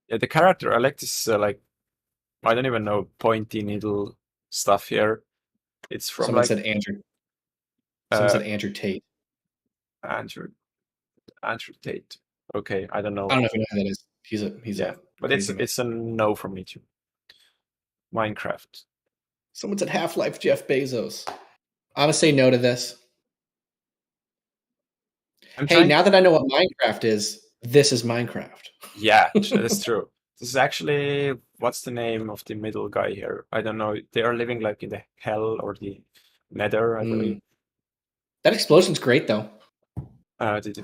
Yeah, the character I like this like I don't even know pointy needle stuff here. It's from Someone like said Andrew. Someone said Andrew Tate. Andrew Tate. Okay, I don't know. I don't know if you know who that is. He's a but it's a no from me too. Minecraft. Someone said Half-Life Jeff Bezos. I'm gonna say no to this. Now that I know what Minecraft is, this is Minecraft. Yeah, that's true. This is actually, what's the name of the middle guy here? I don't know. They are living like in the hell or the nether, I believe. That explosion's great though. Did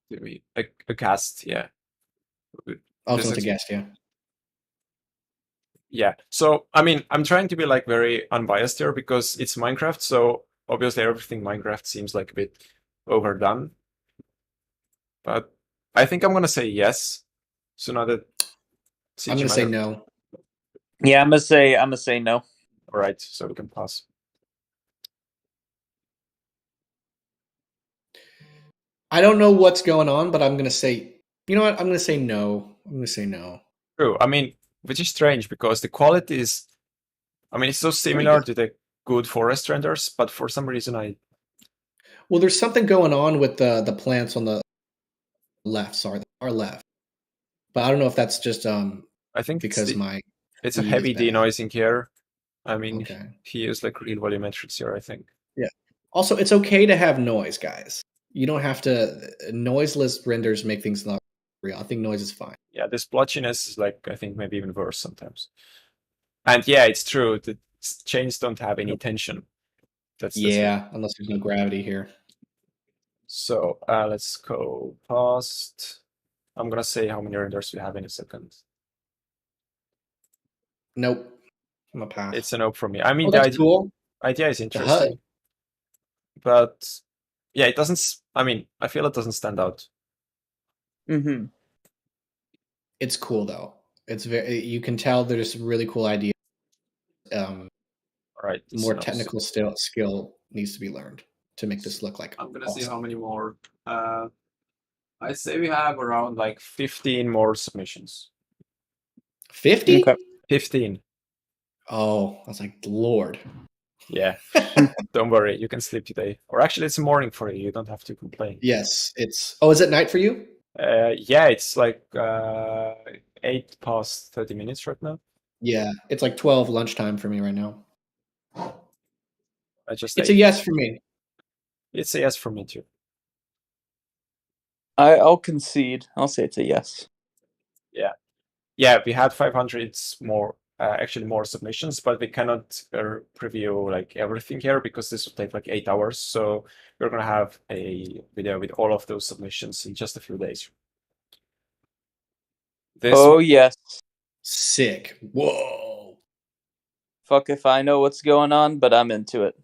we a cast? Yeah. Also, it's a guest. Yeah. Yeah. So I mean, I'm trying to be like very unbiased here because it's Minecraft. So obviously, everything Minecraft seems like a bit overdone. But I think I'm gonna say yes. So now that I'm gonna say no. Yeah, I'm gonna say no. All right, so we can pass. I don't know what's going on, but I'm gonna say, you know what? I'm gonna say no. I'm gonna say no. True. I mean, which is strange because the quality is, I mean, it's so similar to the good forest renders, but for some reason Well, there's something going on with the plants on the left. Sorry, our left. But I don't know if that's just I think because it's a heavy denoising here. I mean, he used like real volumetrics here, I think. Yeah. Also, it's okay to have noise, guys. You don't have to. Noiseless renders make things not real. I think noise is fine. Yeah, this blotchiness is like, I think maybe even worse sometimes. And yeah, it's true. The chains don't have any tension. That's unless there's no gravity here. So let's go past. I'm gonna say how many renders we have in a second. Nope. I'm a pass. It's a nope from me. I mean, that's cool. Idea is interesting, but yeah, it doesn't. I mean, I feel it doesn't stand out. Mm-hmm. It's cool though. It's very. You can tell there's really cool ideas. Right. More technical skill needs to be learned to make this look like. I'm gonna see how many more. I say we have around like 15 more submissions. 50? Okay. 15. Oh, I was like, Lord. Yeah. Don't worry, you can sleep today. Or actually, it's morning for you. You don't have to complain. Yes, it's. Oh, is it night for you? Yeah, it's like 8 past 30 minutes right now. Yeah, it's like 12 lunchtime for me right now. It's a yes for me. It's a yes for me too. I'll concede. I'll say it's a yes. Yeah, we had 500 more, actually more submissions, but we cannot preview like everything here because this will take like 8 hours. So we're gonna have a video with all of those submissions in just a few days. Yes. Sick. Whoa. Fuck if I know what's going on, but I'm into it.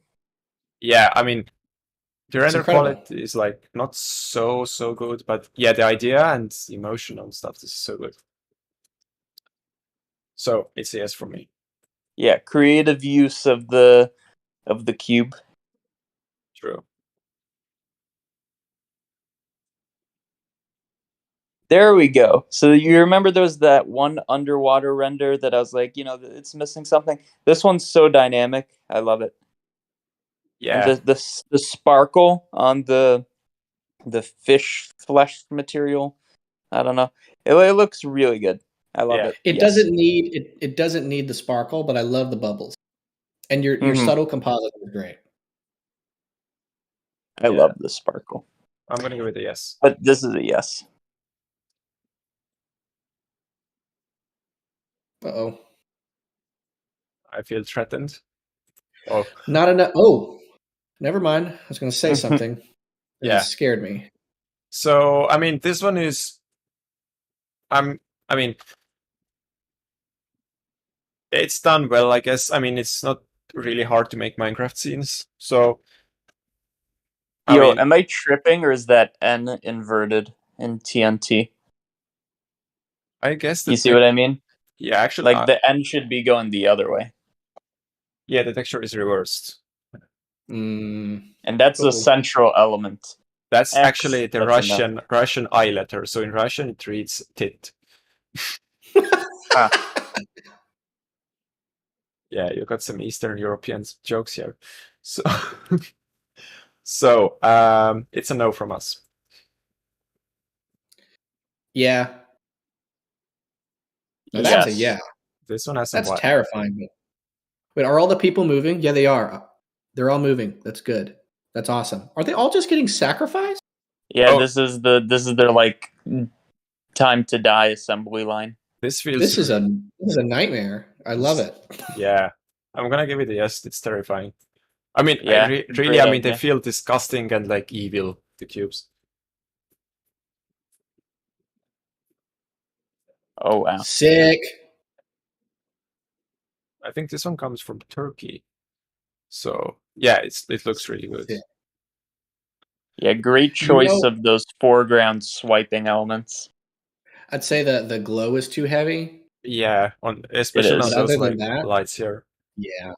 Yeah, I mean, the render quality is like not so good, but yeah, the idea and emotional stuff is so good. So it's a yes for me. Yeah, creative use of the cube. True. There we go. So you remember there was that one underwater render that I was like, it's missing something. This one's so dynamic. I love it. Yeah. And the sparkle on the fish flesh material. I don't know. It looks really good. I love it. It doesn't need the sparkle, but I love the bubbles. And your subtle composite is great. I love the sparkle. I'm gonna give it a yes. But this is a yes. Uh-oh. I feel threatened. Oh. Not enough. Oh, never mind. I was going to say something. Yeah. It scared me. So I mean, this one is. I mean, it's done well, I guess. I mean, it's not really hard to make Minecraft scenes. So. Am I tripping or is that N inverted in TNT? I guess you see what I mean? Yeah, actually, like the N should be going the other way. Yeah, the texture is reversed. Mm. And that's a central element. That's X, actually the Russian I letter. So in Russian it reads tit. Yeah, you got some Eastern European jokes here. So it's a no from us. Yeah. No, that's a yeah. This one has some. That's terrifying. Wait, are all the people moving? Yeah, they are. They're all moving. That's good. That's awesome. Are they all just getting sacrificed? Yeah, this is their like time to die assembly line. This is a nightmare. I love it. Yeah, I'm gonna give it a yes. It's terrifying. I mean, yeah, really, I mean, they feel disgusting and like evil. The cubes. Oh wow, sick. I think this one comes from Turkey. So yeah, it looks really good. Sick. Yeah, great choice of those foreground swiping elements. I'd say the glow is too heavy. Yeah, especially on those like lights here. Yeah,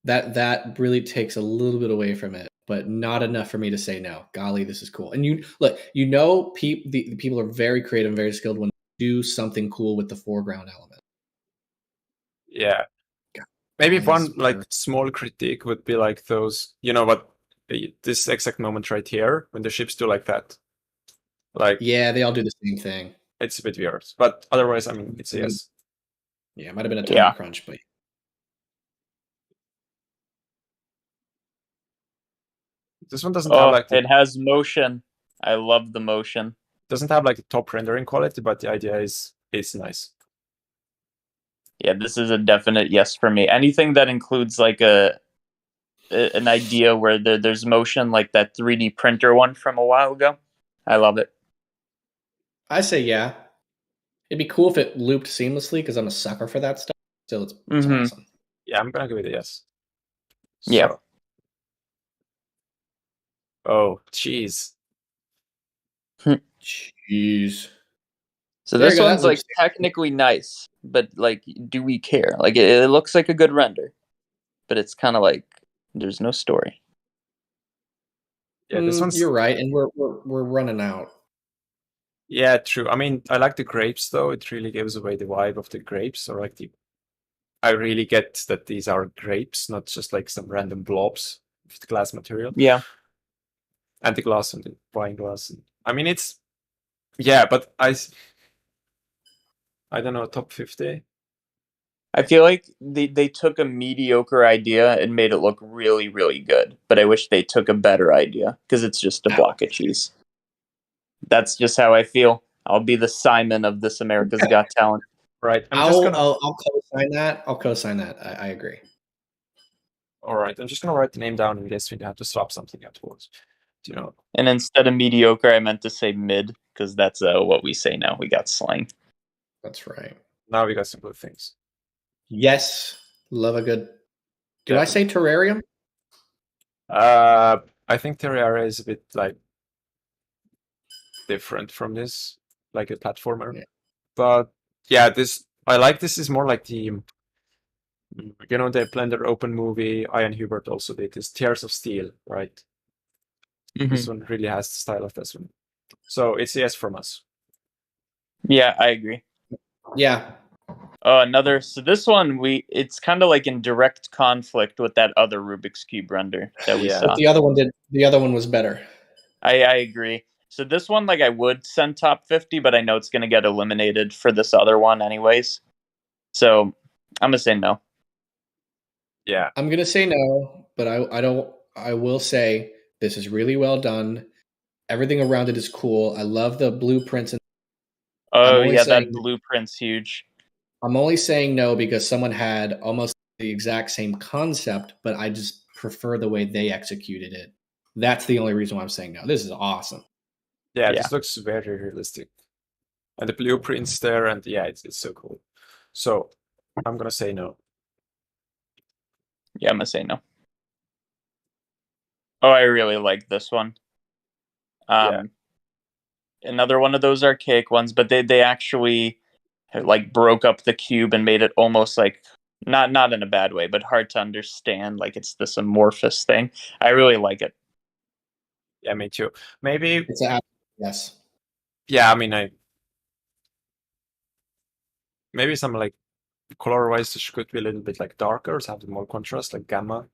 that really takes a little bit away from it, but not enough for me to say no. Golly, this is cool. And the people are very creative and very skilled when they do something cool with the foreground element. Yeah. Maybe one like small critique would be like those, this exact moment right here when the ships do like that. Like yeah, they all do the same thing. It's a bit weird, but otherwise, I mean, it's a yes. Yeah, it might have been a time crunch, but this one doesn't have like it has motion. I love the motion. Doesn't have like the top rendering quality, but the idea is nice. Yeah, this is a definite yes for me. Anything that includes like an idea where there's motion, like that 3D printer one from a while ago, I love it. I say yeah. It'd be cool if it looped seamlessly because I'm a sucker for that stuff. So it's awesome. Yeah, I'm gonna give it a yes. Yeah. Oh, jeez. Jeez. So this one's like technically nice, but like, do we care? Like, it looks like a good render, but it's kind of like there's no story. Yeah, this one's. You're right, and we're running out. Yeah, true. I mean, I like the grapes though. It really gives away the vibe of the grapes, or like I really get that these are grapes, not just like some random blobs with glass material. Yeah. And the glass and the wine glass. I mean, it's. Yeah, but I don't know, top 50. I feel like they took a mediocre idea and made it look really, really good. But I wish they took a better idea because it's just a block of cheese. That's just how I feel. I'll be the Simon of this America's Got Talent. Right. I'll co-sign that. I'll co-sign that. I agree. All right. I'm just going to write the name down in case we have to swap something afterwards. And instead of mediocre, I meant to say mid because that's what we say now. We got slang. That's right. Now we got some good things. Yes. Love a good. Did I say terrarium? I think Terraria is a bit like different from this, like a platformer. Yeah. But yeah, I like this is more like the the Blender Open movie. Ian Hubert also did this Tears of Steel, right? This one really has the style of this one. So it's yes from us. Yeah, I agree. Yeah. So this one it's kind of like in direct conflict with that other Rubik's Cube render that we saw. But the other one was better. I agree. So this one, like, I would send top 50, but I know it's going to get eliminated for this other one anyways. So I'm going to say no. Yeah. I'm going to say no, but I will say this is really well done. Everything around it is cool. I love the blueprints. Oh, yeah, that blueprint's huge. I'm only saying no because someone had almost the exact same concept, but I just prefer the way they executed it That's the only reason why I'm saying no. This is awesome. Yeah, this looks very realistic. And the blueprints there, and yeah, it's so cool. So I'm gonna say no. Yeah, I'm gonna say no. Oh, I really like this one. Yeah. Another one of those archaic ones, but they actually like broke up the cube and made it almost like not in a bad way, but hard to understand. Like it's this amorphous thing. I really like it. Yeah, me too. Maybe It's a yes. Yeah, I mean, maybe some like color-wise it could be a little bit like darker, so have more contrast, like gamma.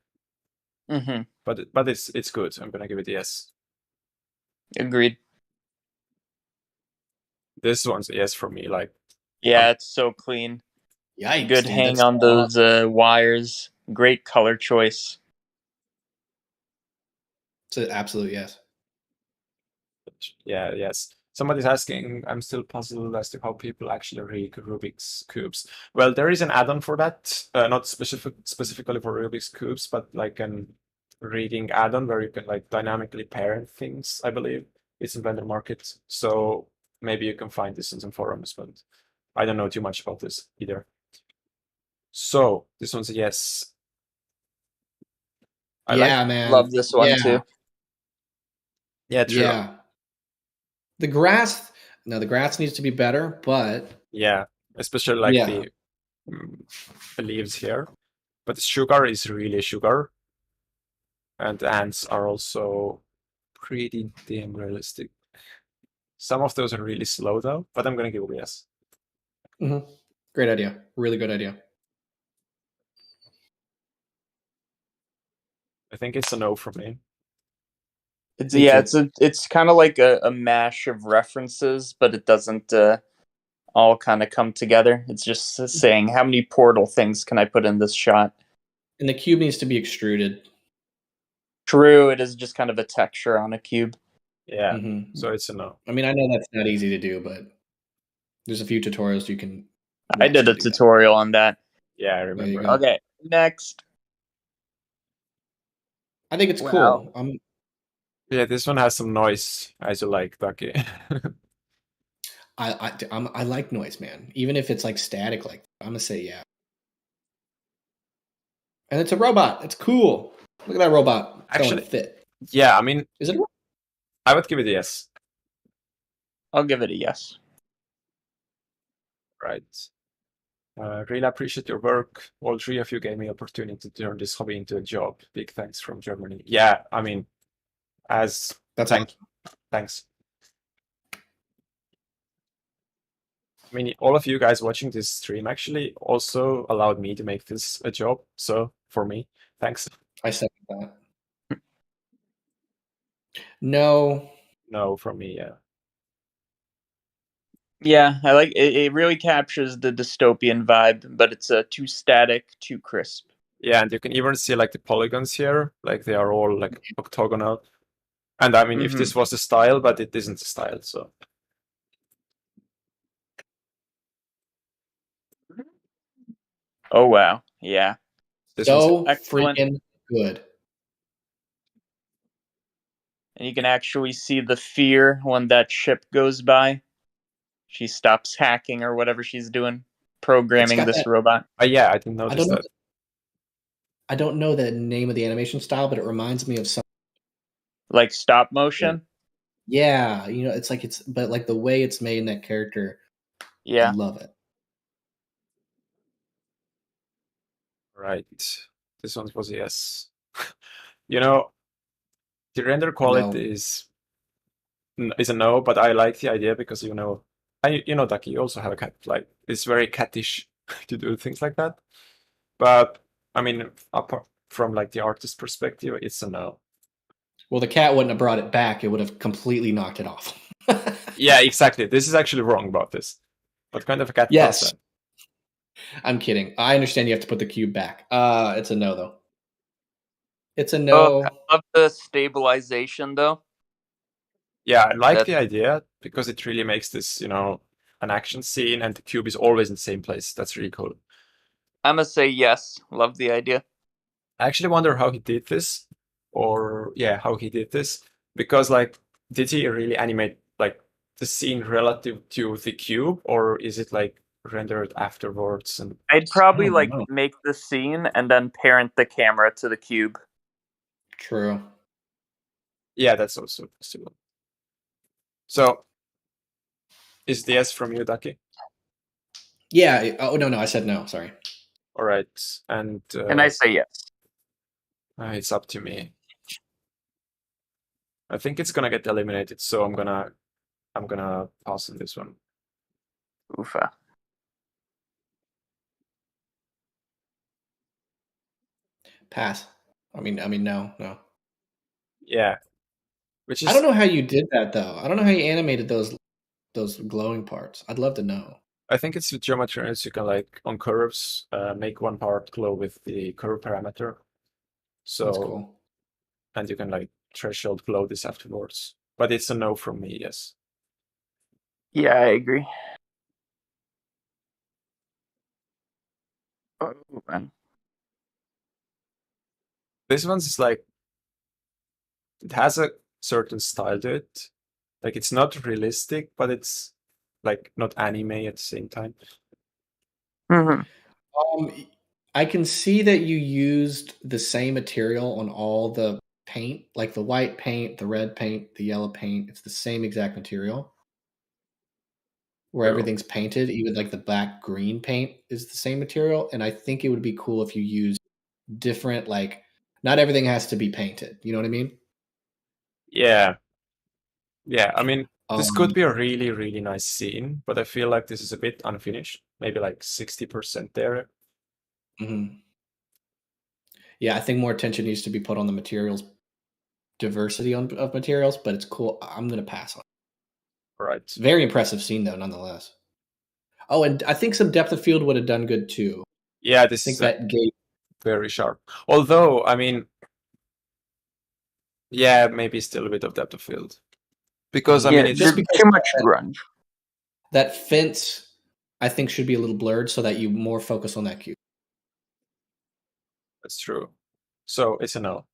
Mm-hmm. But it's good. I'm gonna give it a yes. Agreed. This one's a yes for me. Like, Yeah, it's so clean. Yikes! Good dude, hang on those wires. Great color choice. It's an absolute yes. yeah, yes. Somebody's asking, I'm still puzzled as to how people actually read Rubik's cubes. Well, there is an add-on for that, not specifically for Rubik's cubes, but like an reading add-on where you can like dynamically parent things, I believe. It's in Blender Market, so maybe you can find this in some forums, but I don't know too much about this either. So this one's a yes. Man. Love this one too. Yeah, true. Yeah. The grass needs to be better, but yeah, especially like the leaves here. But the sugar is really sugar. And the ants are also pretty damn realistic. Some of those are really slow though, but I'm gonna give a yes. Mm-hmm. Great idea. Really good idea. I think it's a no from me. It's kind of like a mash of references, but it doesn't all kind of come together. It's just saying how many portal things can I put in this shot. And the cube needs to be extruded. True, it is just kind of a texture on a cube. Yeah, Mm-hmm. so it's a no. I mean, I know that's not easy to do, but there's a few tutorials you can. I did a tutorial on that. Yeah, I remember. Okay, next. I think it's cool. Yeah, this one has some noise, as you like, Ducky. I like noise, man. Even if it's like static, like I'm gonna say yeah. And it's a robot. It's cool. Look at that robot. Actually, fit. Yeah, I mean, is it? I would give it a yes. I'll give it a yes. Right. Really appreciate your work. All three of you gave me opportunity to turn this hobby into a job. Big thanks from Germany. Yeah, I mean, thanks. I mean, all of you guys watching this stream actually also allowed me to make this a job. So for me, thanks. I second that. No. No, from me, yeah. Yeah, I like it. It really captures the dystopian vibe, but it's too static, too crisp. Yeah, and you can even see like the polygons here, like they are all like octagonal. And I mean, if this was the style, but it isn't the style, so. Oh wow, yeah. This so freaking good. And you can actually see the fear when that ship goes by. She stops hacking or whatever she's doing, programming this robot. Yeah, I didn't notice that. I don't know the name of the animation style, but it reminds me of some like stop motion. Yeah, it's like but like the way it's made in that character. Yeah, I love it. Right, this one was a yes. The render quality is a no, but I like the idea because Ducky, you also have a cat. Like it's very cattish to do things like that. But I mean, apart from like the artist perspective, it's a no. Well, the cat wouldn't have brought it back; it would have completely knocked it off. Yeah, exactly. This is actually wrong about this. What kind of a cat does that? I'm kidding. I understand you have to put the cube back. It's a no, though. It's a no. I love the stabilization, though. Yeah, I like the idea because it really makes this, an action scene, and the cube is always in the same place. That's really cool. I'm gonna say yes. Love the idea. I actually wonder how he did this. or yeah, how he did this, because like, did he really animate like the scene relative to the cube, or is it like rendered afterwards? And I'd probably don't like know. make the scene and then parent the camera to the cube. True. yeah, that's also possible. So, is the yes from you, Ducky? Yeah. Oh no, I said no. Sorry. All right, and I say yes. it's up to me. I think it's gonna get eliminated, so I'm gonna pass on this one. Oofa. Pass. I mean, no. Yeah, which is I don't know how you did that though. I don't know how you animated those glowing parts. I'd love to know. I think it's with geometry, and you can like on curves make one part glow with the curve parameter. So That's cool. and you can like threshold glow this afterwards. But it's a no from me, yes. Yeah, I agree. Oh, man. This one's like, it has a certain style to it. Like it's not realistic, but it's like not anime at the same time. Mm-hmm. I can see that you used the same material on all the paint, like the white paint, the red paint, the yellow paint. It's the same exact material where True. everything's painted, even like the black green paint is the same material. And I think it would be cool if you use different, like, not everything has to be painted. You know what I mean? Yeah. Yeah, I mean, this could Um, be a really, really nice scene, but I feel like this is a bit unfinished. Maybe like 60% there. mhm. Yeah, I think more attention needs to be put on the materials, diversity of materials, but it's cool. I'm going to pass on it. Right. Very impressive scene, though, nonetheless. Oh, and I think some depth of field would have done good too. Yeah, I this think is that gave. very sharp. Although, I mean, yeah, maybe still a bit of depth of field. Because I Yeah, mean, it's just because too much grunge. that fence, I think, should be a little blurred so that you more focus on that cube. that's true. So it's a no.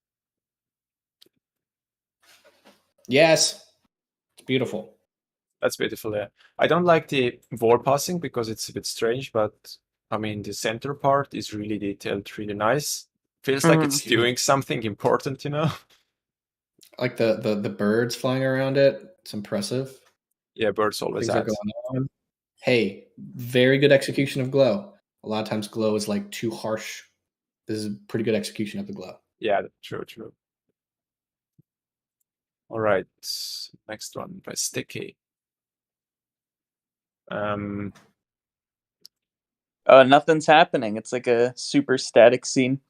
Yes, it's beautiful. That's beautiful. Yeah, I don't like the wall passing because it's a bit strange, but I mean, the center part is really detailed, really nice. Feels like it's doing something important, you know? Like the birds flying around it. It's impressive. Yeah, birds always Things are add. going on. Hey, very good execution of glow. A lot of times glow is like too harsh. This is pretty good execution of the glow. Yeah, true, true. All right, next one by Sticky. Nothing's happening. It's like a super static scene.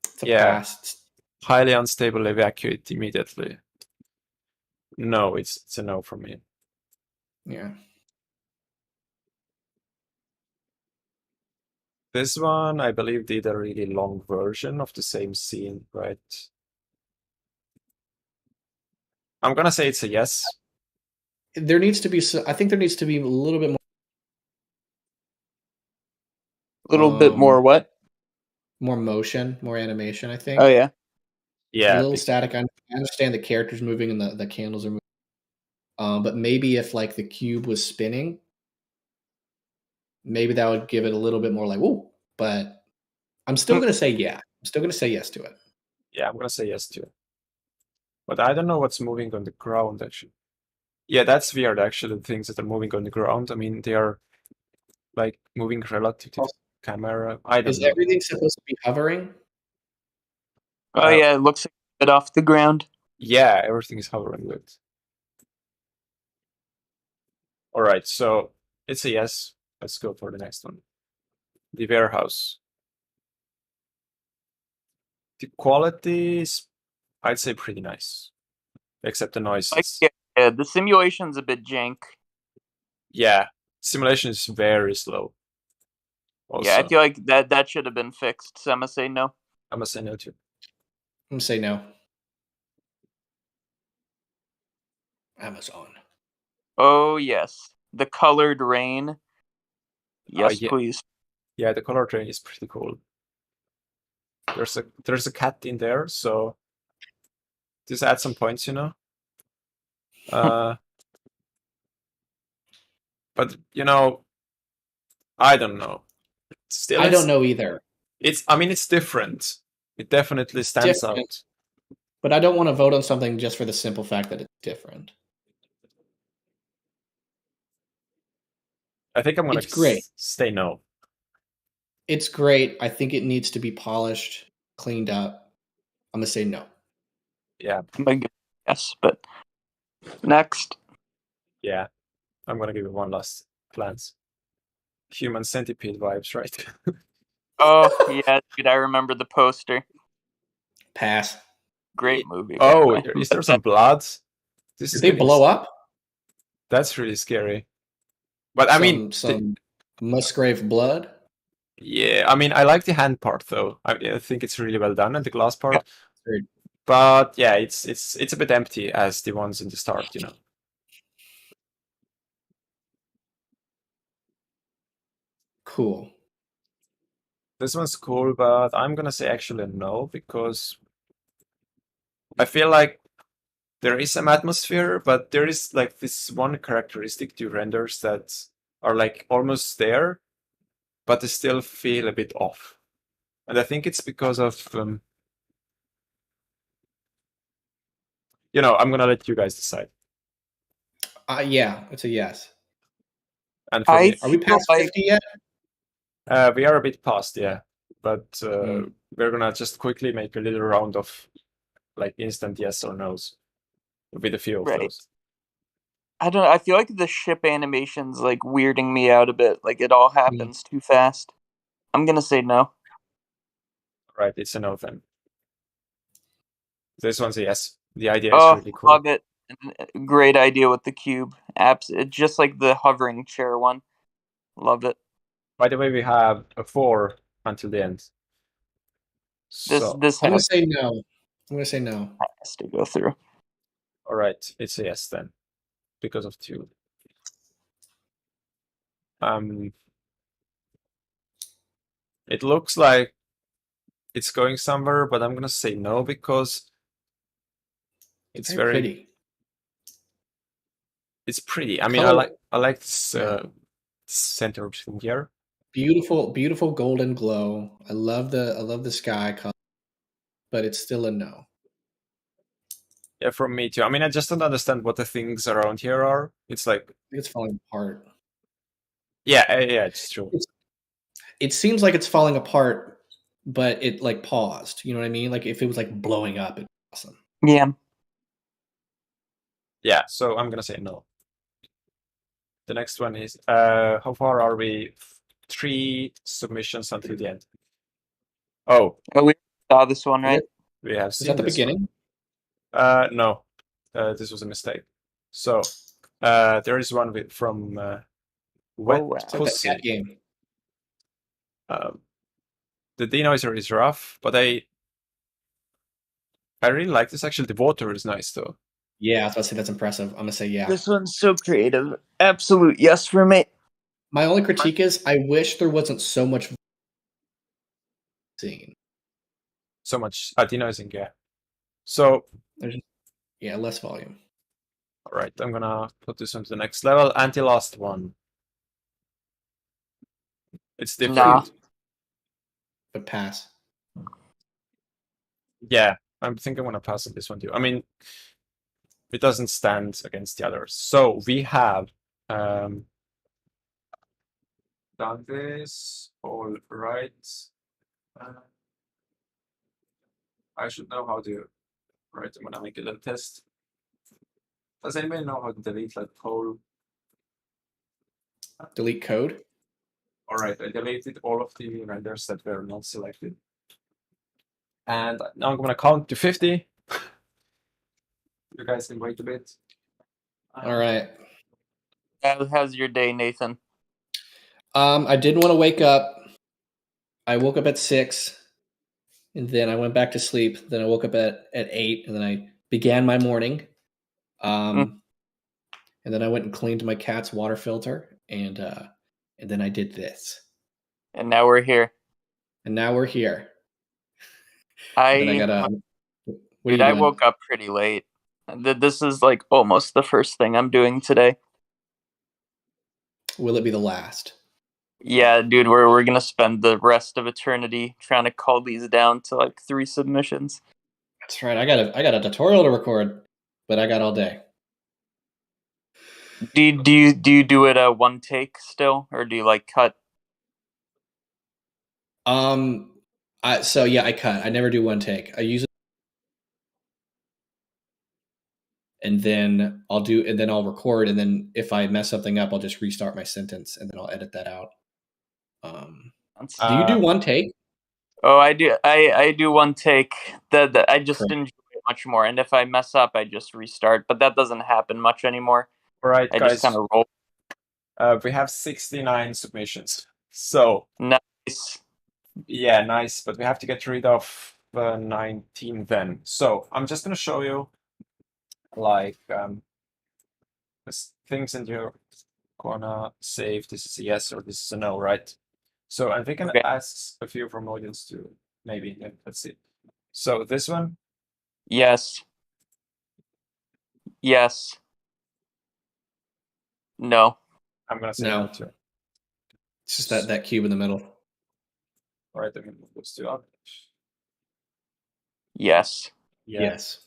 It's a Yeah. pass. Highly unstable, evacuate immediately. No, it's a no from me. Yeah. This one, I believe, did a really long version of the same scene, right? I'm gonna say it's a yes. There needs to be. I think there needs to be a little bit more. A little bit more what? More motion, more animation. I think. Oh yeah. Yeah, A little static. I understand the characters moving and the candles are moving. But maybe if like the cube was spinning, maybe that would give it a little bit more like whoa. But I'm still gonna say yeah. I'm still gonna say yes to it. yeah, I'm gonna say yes too. But I don't know what's moving on the ground actually. Yeah, that's weird actually, the things that are moving on the ground. I mean, they are like moving relative to the camera. I don't Is know. everything supposed to be hovering? Oh yeah, it looks like a bit off the ground. Yeah, everything is hovering with. All right, so it's a yes. Let's go for the next one. The warehouse. The quality is, I'd say, pretty nice, except the noises. Yeah, the simulation's a bit jank. Yeah, simulation is very slow. Also. Yeah, I feel like that should have been fixed. So I'm gonna say no. I'm gonna say no too. I'm gonna say no. Amazon. Oh yes, the colored rain. Yes, yeah. please. Yeah, the color train is pretty cool. There's a cat in there, so Just add some points, you know. But you know, I don't know. Still, I don't know either. I mean, it's different. It definitely stands Different. out. But I don't want to vote on something just for the simple fact that it's different. I think I'm gonna It's great. stay no. It's great. I think it needs to be polished, cleaned up. I'm gonna say no. Yeah. Yes, but next. Yeah. I'm gonna give it one last glance. Human centipede vibes, right? Oh yeah, dude, I remember the poster. Pass. Great movie. Oh, by the way. is there some blood? This Did is they getting blow up? That's really scary. But I mean, some Musgrave blood. yeah, I mean, I like the hand part though. I think it's really well done, and the glass part. Great. But yeah, it's a bit empty as the ones in the start, you know. Cool. This one's cool, but I'm gonna say actually no, because I feel like there is some atmosphere, but there is like this one characteristic to renders that are like almost there, but they still feel a bit off. And I think it's because of you know, I'm gonna let you guys decide. Yeah, it's a yes. And for me, Are we feel past like 50 yet? we are a bit past, yeah. But Hmm. we're gonna just quickly make a little round of like instant yes or no's with a few of Right. those. I don't know. I feel like the ship animation's like weirding me out a bit. Like it all happens too fast. I'm gonna say no. Right, it's a no then. This one's a yes. The idea is Oh, really cool. love it. Great idea with the cube. It's just like the hovering chair one. Love it. By the way, we have a 4 until the end. So, This I'm gonna has say no. I'm gonna say no. to go through. all right, it's a yes then, because of 2. It looks like it's going somewhere, but I'm gonna say no because it's very pretty. It's pretty. I mean, Color. I like this center thing here. Beautiful, beautiful golden glow. I love the sky color, but it's still a no. Yeah, from me too. I mean, I just don't understand what the things around here are. It's like, I think it's falling apart. yeah, it's true. It seems like it's falling apart, but it like paused. You know what I mean? Like if it was like blowing up, it's awesome. Yeah. Yeah, so I'm gonna say no. The next one is how far are we? 3 submissions until the end. Oh, We saw this one, right? we have Is seen that the this beginning? one. No, this was a mistake. So there is one from Wet wow. It's like that Pussy. cat game. The denoiser is rough, but I really like this. Actually, the water is nice though. Yeah, I was about to say that's impressive. I'm gonna say yeah. This one's so creative. Absolute yes for me. My only critique is I wish there wasn't so much scene. So much denoising, yeah. So yeah, less volume. all right, I'm gonna put this on to the next level. Anti-last one. It's different. Nah. But pass. Yeah, I think I'm gonna pass on this one too. I mean, it doesn't stand against the others. So we have done this all right. I should know how to. Right, I'm gonna make a little test. Does anybody know how to delete like poll? Delete code. All right, I deleted all of the renders that were not selected. And now I'm gonna count to 50. You guys can wait a bit. All right. How's your day, Nathan? I didn't want to wake up. I woke up at 6, and then I went back to sleep. Then I woke up at 8, and then I began my morning. And then I went and cleaned my cat's water filter, and then I did this. And now we're here. And now we're here. What What are Dude, you I doing? woke up pretty late. This is like almost the first thing I'm doing today. Will it be the last? Yeah, dude, we're gonna spend the rest of eternity trying to cull these down to like 3 submissions. That's right. I got a tutorial to record, but I got all day. Do you do it a one take still, or do you like cut? So yeah, I cut. I never do one take. I usually, and then I'll record, and then if I mess something up, I'll just restart my sentence, and then I'll edit that out. Do you do one take? Oh, I do. I do one take. That I just Correct. enjoy it much more. And if I mess up, I just restart. But that doesn't happen much anymore. All right, I guys. just kind of roll. We have 69 submissions. So Nice. yeah, nice. But we have to get rid of 19 then. So I'm just gonna show you like things, and you're gonna say if this is a yes or this is a no, right? So and we can Okay. ask a few from audience too. Maybe. Yeah, let's see. So this one, Yes. Yes. No. I'm gonna say no No. too. It's just that cube in the middle. All right, I'm gonna move those two up. Yes. Yeah. Yes.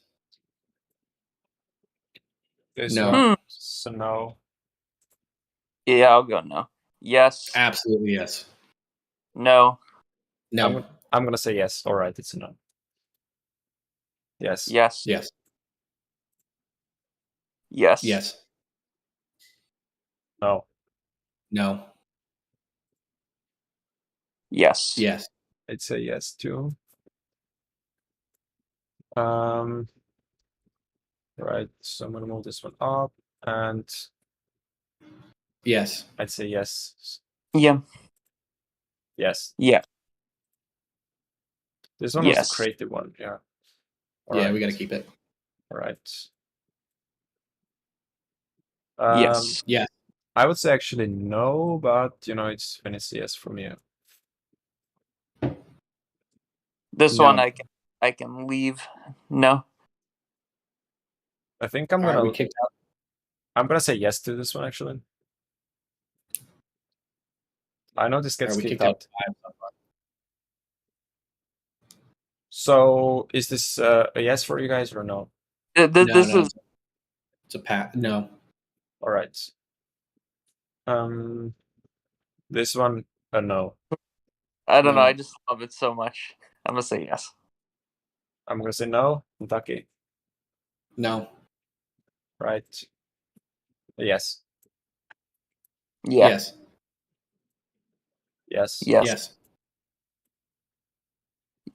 This No. one, so no. Yeah, I'll go no. Yes. Absolutely yes. No. No. I'm gonna say yes. All right, it's a no. Yes. Yes. Yes. Yes. Yes. No. No. Yes. Yes. I'd say yes too. Right, so I'm gonna move this one up, and Yes. I'd say yes. Yeah. Yes. Yeah. This one was Yes. the creative one, yeah. All Yeah, right. we got to keep it. All right. Yes. Yeah. I would say actually no, but you know, it's when it's yes from you. This No. one I can leave. No. I think I'm All right, gonna we kicked out. I'm gonna say yes to this one actually. I know this All gets right, we kicked kicked out out. 5 so far. So is this a yes for you guys or no? This No, is it's a pat. No. All right. This one a no. I don't know. No. I just love it so much. I'm gonna say yes. I'm gonna say no. Kentucky. No. Right. Yes. Yeah. Yes. Yes. Yes.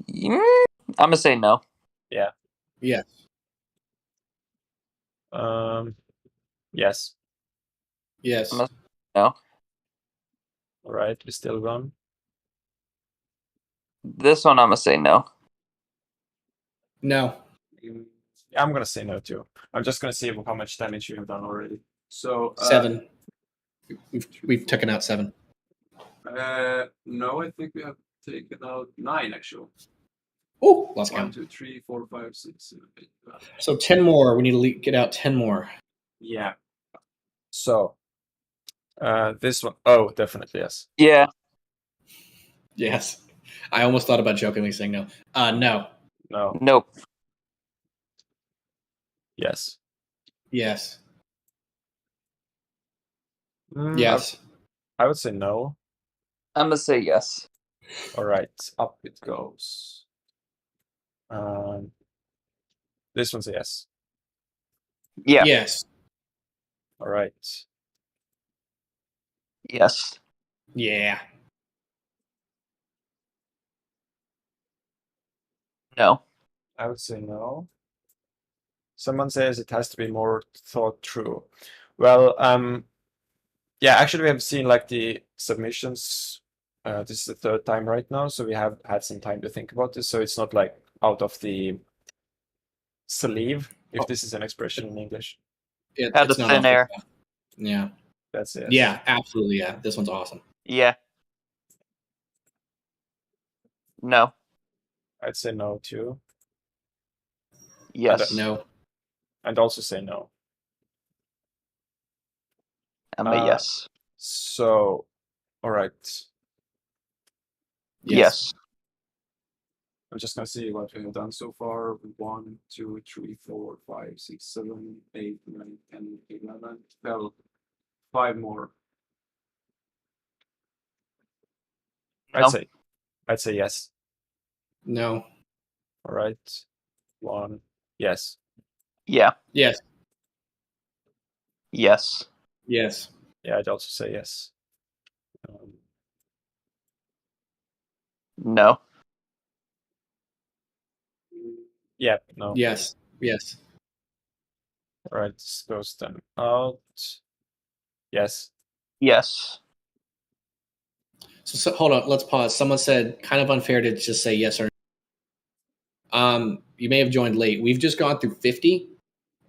Yes. I'm gonna say no. Yeah. Yes. Yes. Yes. I'm gonna say no. All right. We're still gone. This one I'm gonna say no. No. I'm gonna say no too. I'm just gonna see how much damage you have done already. So 7. We've taken out 7. No, I think we have taken out 9 actually. Oh, lost 1, count. 2, 3, 4, 5, 6, 7, 8, 9. So 10 more. We need to get out 10 more. Yeah. So this one, oh, definitely yes. Yeah. Yes. I almost thought about jokingly saying no. No. No. Nope. Yes. Yes. Yes. I would say no. I'm gonna say yes. All right, up it goes. This one's a yes. Yeah. Yes. All right. Yes. Yeah. No. I would say no. Someone says it has to be more thought through. Well, yeah, actually we have seen like the submissions. This is the 3rd time right now, so we have had some time to think about this. So it's not like out of the sleeve, if this is an expression in English. Out It's of not thin off the air. cuff. Yeah. That's it. Yeah, absolutely. Yeah. This one's awesome. Yeah. No. I'd say no too. Yes. No. And also say no. I'm a yes. So, all right. Yes. I'm just gonna see what we have done so far. 1, 2, 3, 4, 5, 6, 7, 8, 9, 10, 11, 12. 5 more. No. I'd say yes. No. All right. 1. Yes. Yeah. Yes. Yes. Yes. Yeah, I'd also say yes. No. Yeah, no. Yes. Yes. All right, this goes then out. Yes. Yes. So hold on, let's pause. Someone said kind of unfair to just say yes or no. You may have joined late. We've just gone through 50,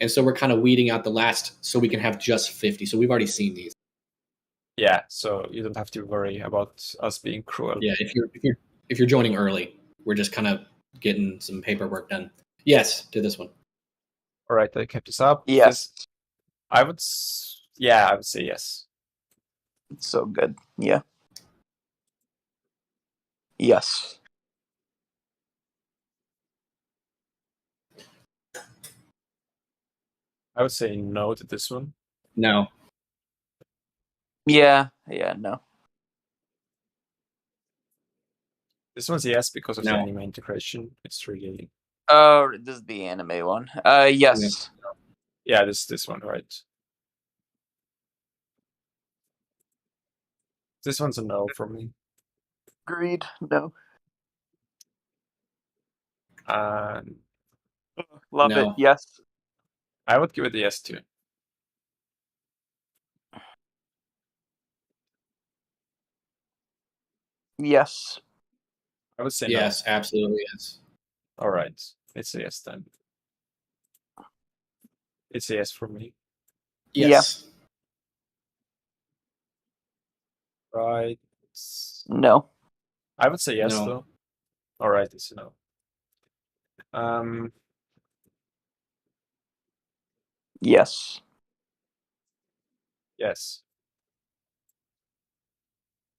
and so we're kind of weeding out the last so we can have just 50. So we've already seen these. Yeah, so you don't have to worry about us being cruel. Yeah, if you're joining early, we're just kind of getting some paperwork done. Yes, to this one. All right, I kept this up. Yes. I would say yes. It's so good. Yeah. Yes. I would say no to this one. No. Yeah. Yeah. No. This one's yes because of the No. anime integration. It's really Oh, this is the anime one. Yes. yeah, this one, right? This one's a no for me. Agreed. No. And Love No. it. Yes. I would give it a yes too. Yes. I would say Yes, absolutely yes. no. All right, it's a yes then. It's a yes for me. Yes. Right. No. I would say yes No. though. All right, it's a no. Yes. Yes.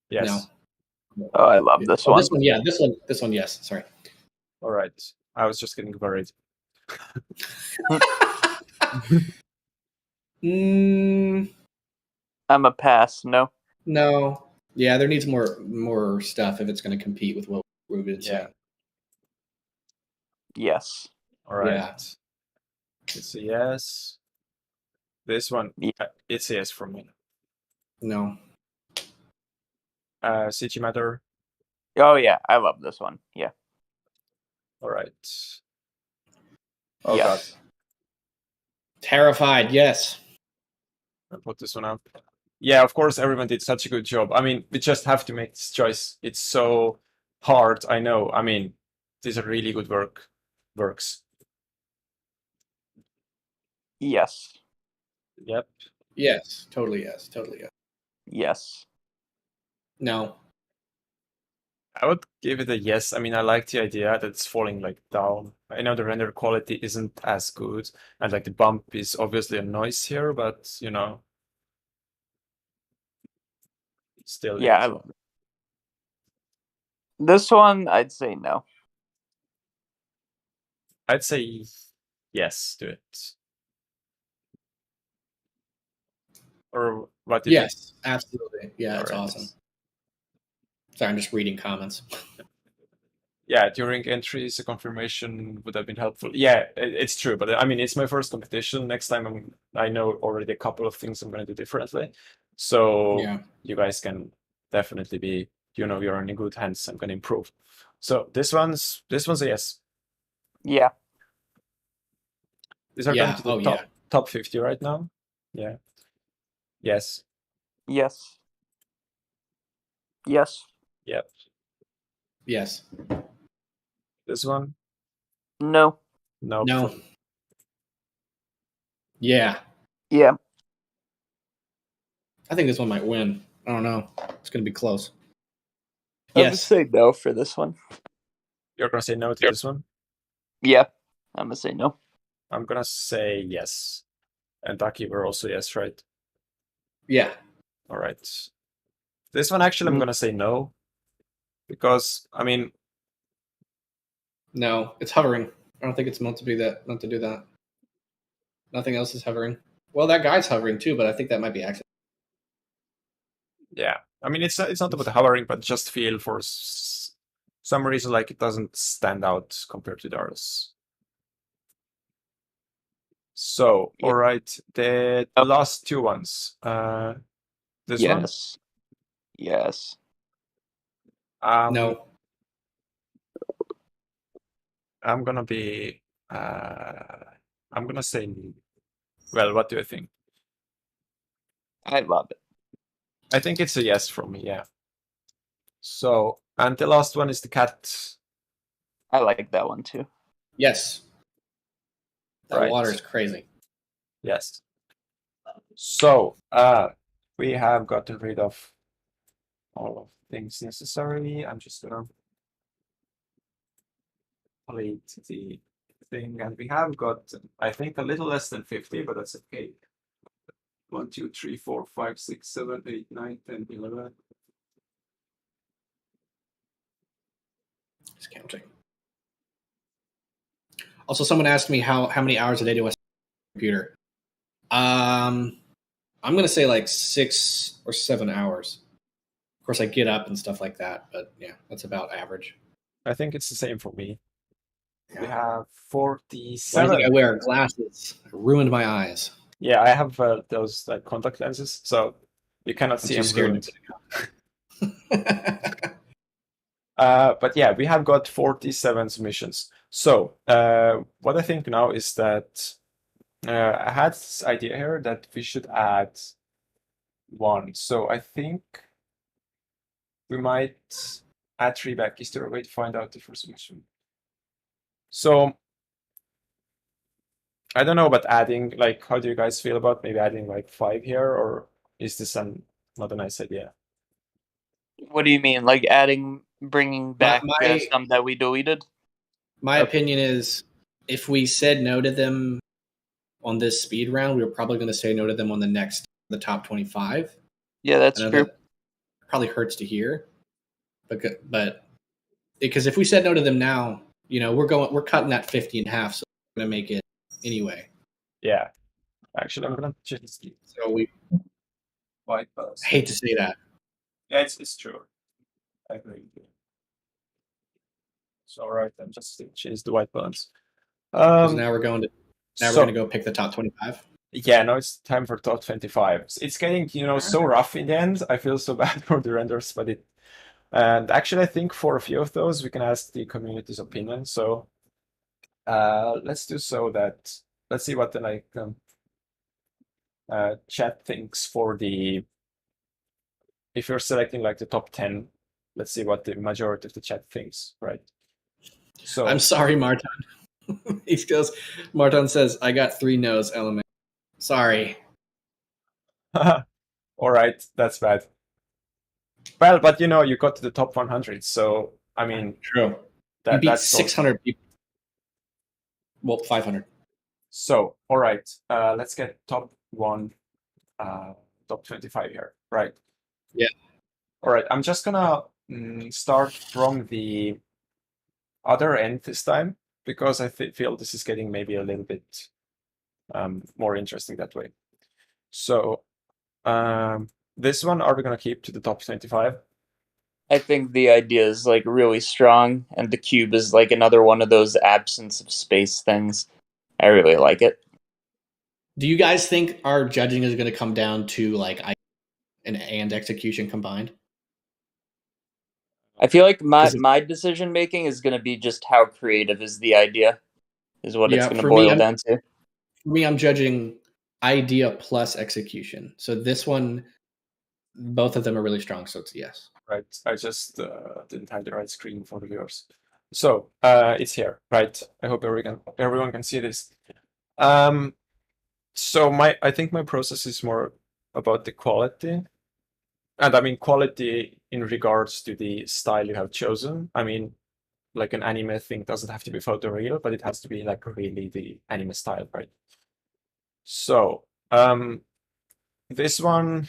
Yes. No. Oh, I love this one. This one, yeah. This one, yes. Sorry. All right. I was just getting worried. I'm a pass. No. No. Yeah, there needs more stuff if it's going to compete with what we've been saying. Yes. All right. Yeah. It's a yes. This one, Yeah. it's a yes for me. No. CG Matter. Oh yeah, I love this one. Yeah. All right. Oh Yes. god. Terrified, yes. I'll put this one up. Yeah, of course, everyone did such a good job. I mean, we just have to make this choice. It's so hard, I know. I mean, these are really good works. Yes. Yep. Yes. Totally yes. Totally yes. Yes. No. I would give it a yes. I mean, I like the idea that it's falling like down. I know the render quality isn't as good, and like the bump is obviously a noise here, but you know, still Yeah, I love it. This one, I'd say no. I'd say yes to it. Or what do you think? Yes, absolutely. Yeah, it's Alright. awesome. Sorry, I'm just reading comments. Yeah, during entries, a confirmation would have been helpful. Yeah, it's true, but I mean, it's my first competition. Next time, I know already a couple of things I'm going to do differently. So Yeah. you guys can definitely be, you know, you're in good hands. I'm going to improve. So this one's a yes. Yeah. These are Yeah. going to the top 50 right now. Yeah. Yes. Yes. Yes. Yep. Yes. This one? No. Nope. No. Yeah. Yeah. I think this one might win. I don't know. It's going to be close. I would Yes. say no for this one. You're going to say no to this one? Yeah. I'm gonna say no. I'm gonna say yes. And Taki, we're also yes, right? Yeah. All right. This one actually I'm gonna say no. Because I mean, no, it's hovering. I don't think it's meant to be that. Meant to do that. Nothing else is hovering. Well, that guy's hovering too, but I think that might be accident. yeah. I mean, it's not about the hovering, but just feel for some reason like it doesn't stand out compared to the others. So, Yeah. all right, the last two ones. This one. Yes. No. I'm gonna be. I'm gonna say. Well, what do you think? I love it. I think it's a yes from me. Yeah. So, and the last one is the cat. I like that one too. Yes. That Right. water is crazy. Yes. So, we have gotten rid of all of things necessary. I'm just gonna plate the thing, and we have got, I think, a little less than 50, but that's okay. 1, 2, 3, 4, 5, 6, 7, 8, 9, 10, 11. Just counting. Also, someone asked me how many hours a day do I spend on the computer. I'm gonna say like 6 or 7 hours. Of course, I get up and stuff like that, but yeah, that's about average. I think it's the same for me. Yeah. We have Why do you 47. think I wear glasses? I ruined my eyes. Yeah, I have those like contact lenses, so you cannot see too them scared ruined. to But yeah, we have got 47 submissions. So what I think now is that I had this idea here that we should add one. So I think we might add 3 back. Is there a way to find out the first submission? So I don't know about adding, like, how do you guys feel about maybe adding like 5 here, or is this not a nice idea? What do you mean? Like bringing back some that we deleted? My opinion is if we said no to them on this speed round, we were probably going to say no to them on the top 25. Yeah, that's true. That probably hurts to hear, but because if we said no to them now, we're cutting that 50 in half, so we're going to make it anyway. Yeah, actually, I'm gonna just so we white balance. I hate to say that. Yeah, it's true. I agree. So all right, then just change the white balance. Because now we're going to go pick the top 25. Yeah, now it's time for top 25. It's getting so rough in the end. I feel so bad for the renders, but and actually I think for a few of those we can ask the community's opinion. So let's do so that let's see what the chat thinks for the if you're selecting like the top 10, let's see what the majority of the chat thinks, right? So I'm sorry, Martin. He goes, Martin says, I got 3 no's, element. Sorry. All right, that's bad. Well, but you got to the top 100, so I mean, true. You beat 600 people. Well, 500. So, all right, let's get top 25 here, right? Yeah. All right, I'm just gonna start from the other end this time because I feel this is getting maybe a little bit more interesting that way. So, this one, are we gonna keep to the top 25? I think the idea is like really strong, and the cube is like another one of those absence of space things. I really like it. Do you guys think our judging is going to come down to like and execution combined? I feel like my decision making is going to be just how creative is the idea, is what it's going to boil down to. For me, I'm judging idea plus execution. So this one, both of them are really strong. So it's a yes. Right. I just didn't have the right screen for the viewers. So it's here, right? I hope everyone can see this. So I think my process is more about the quality. And I mean quality in regards to the style you have chosen. I mean, like an anime thing doesn't have to be photoreal, but it has to be like really the anime style, right? So, this one,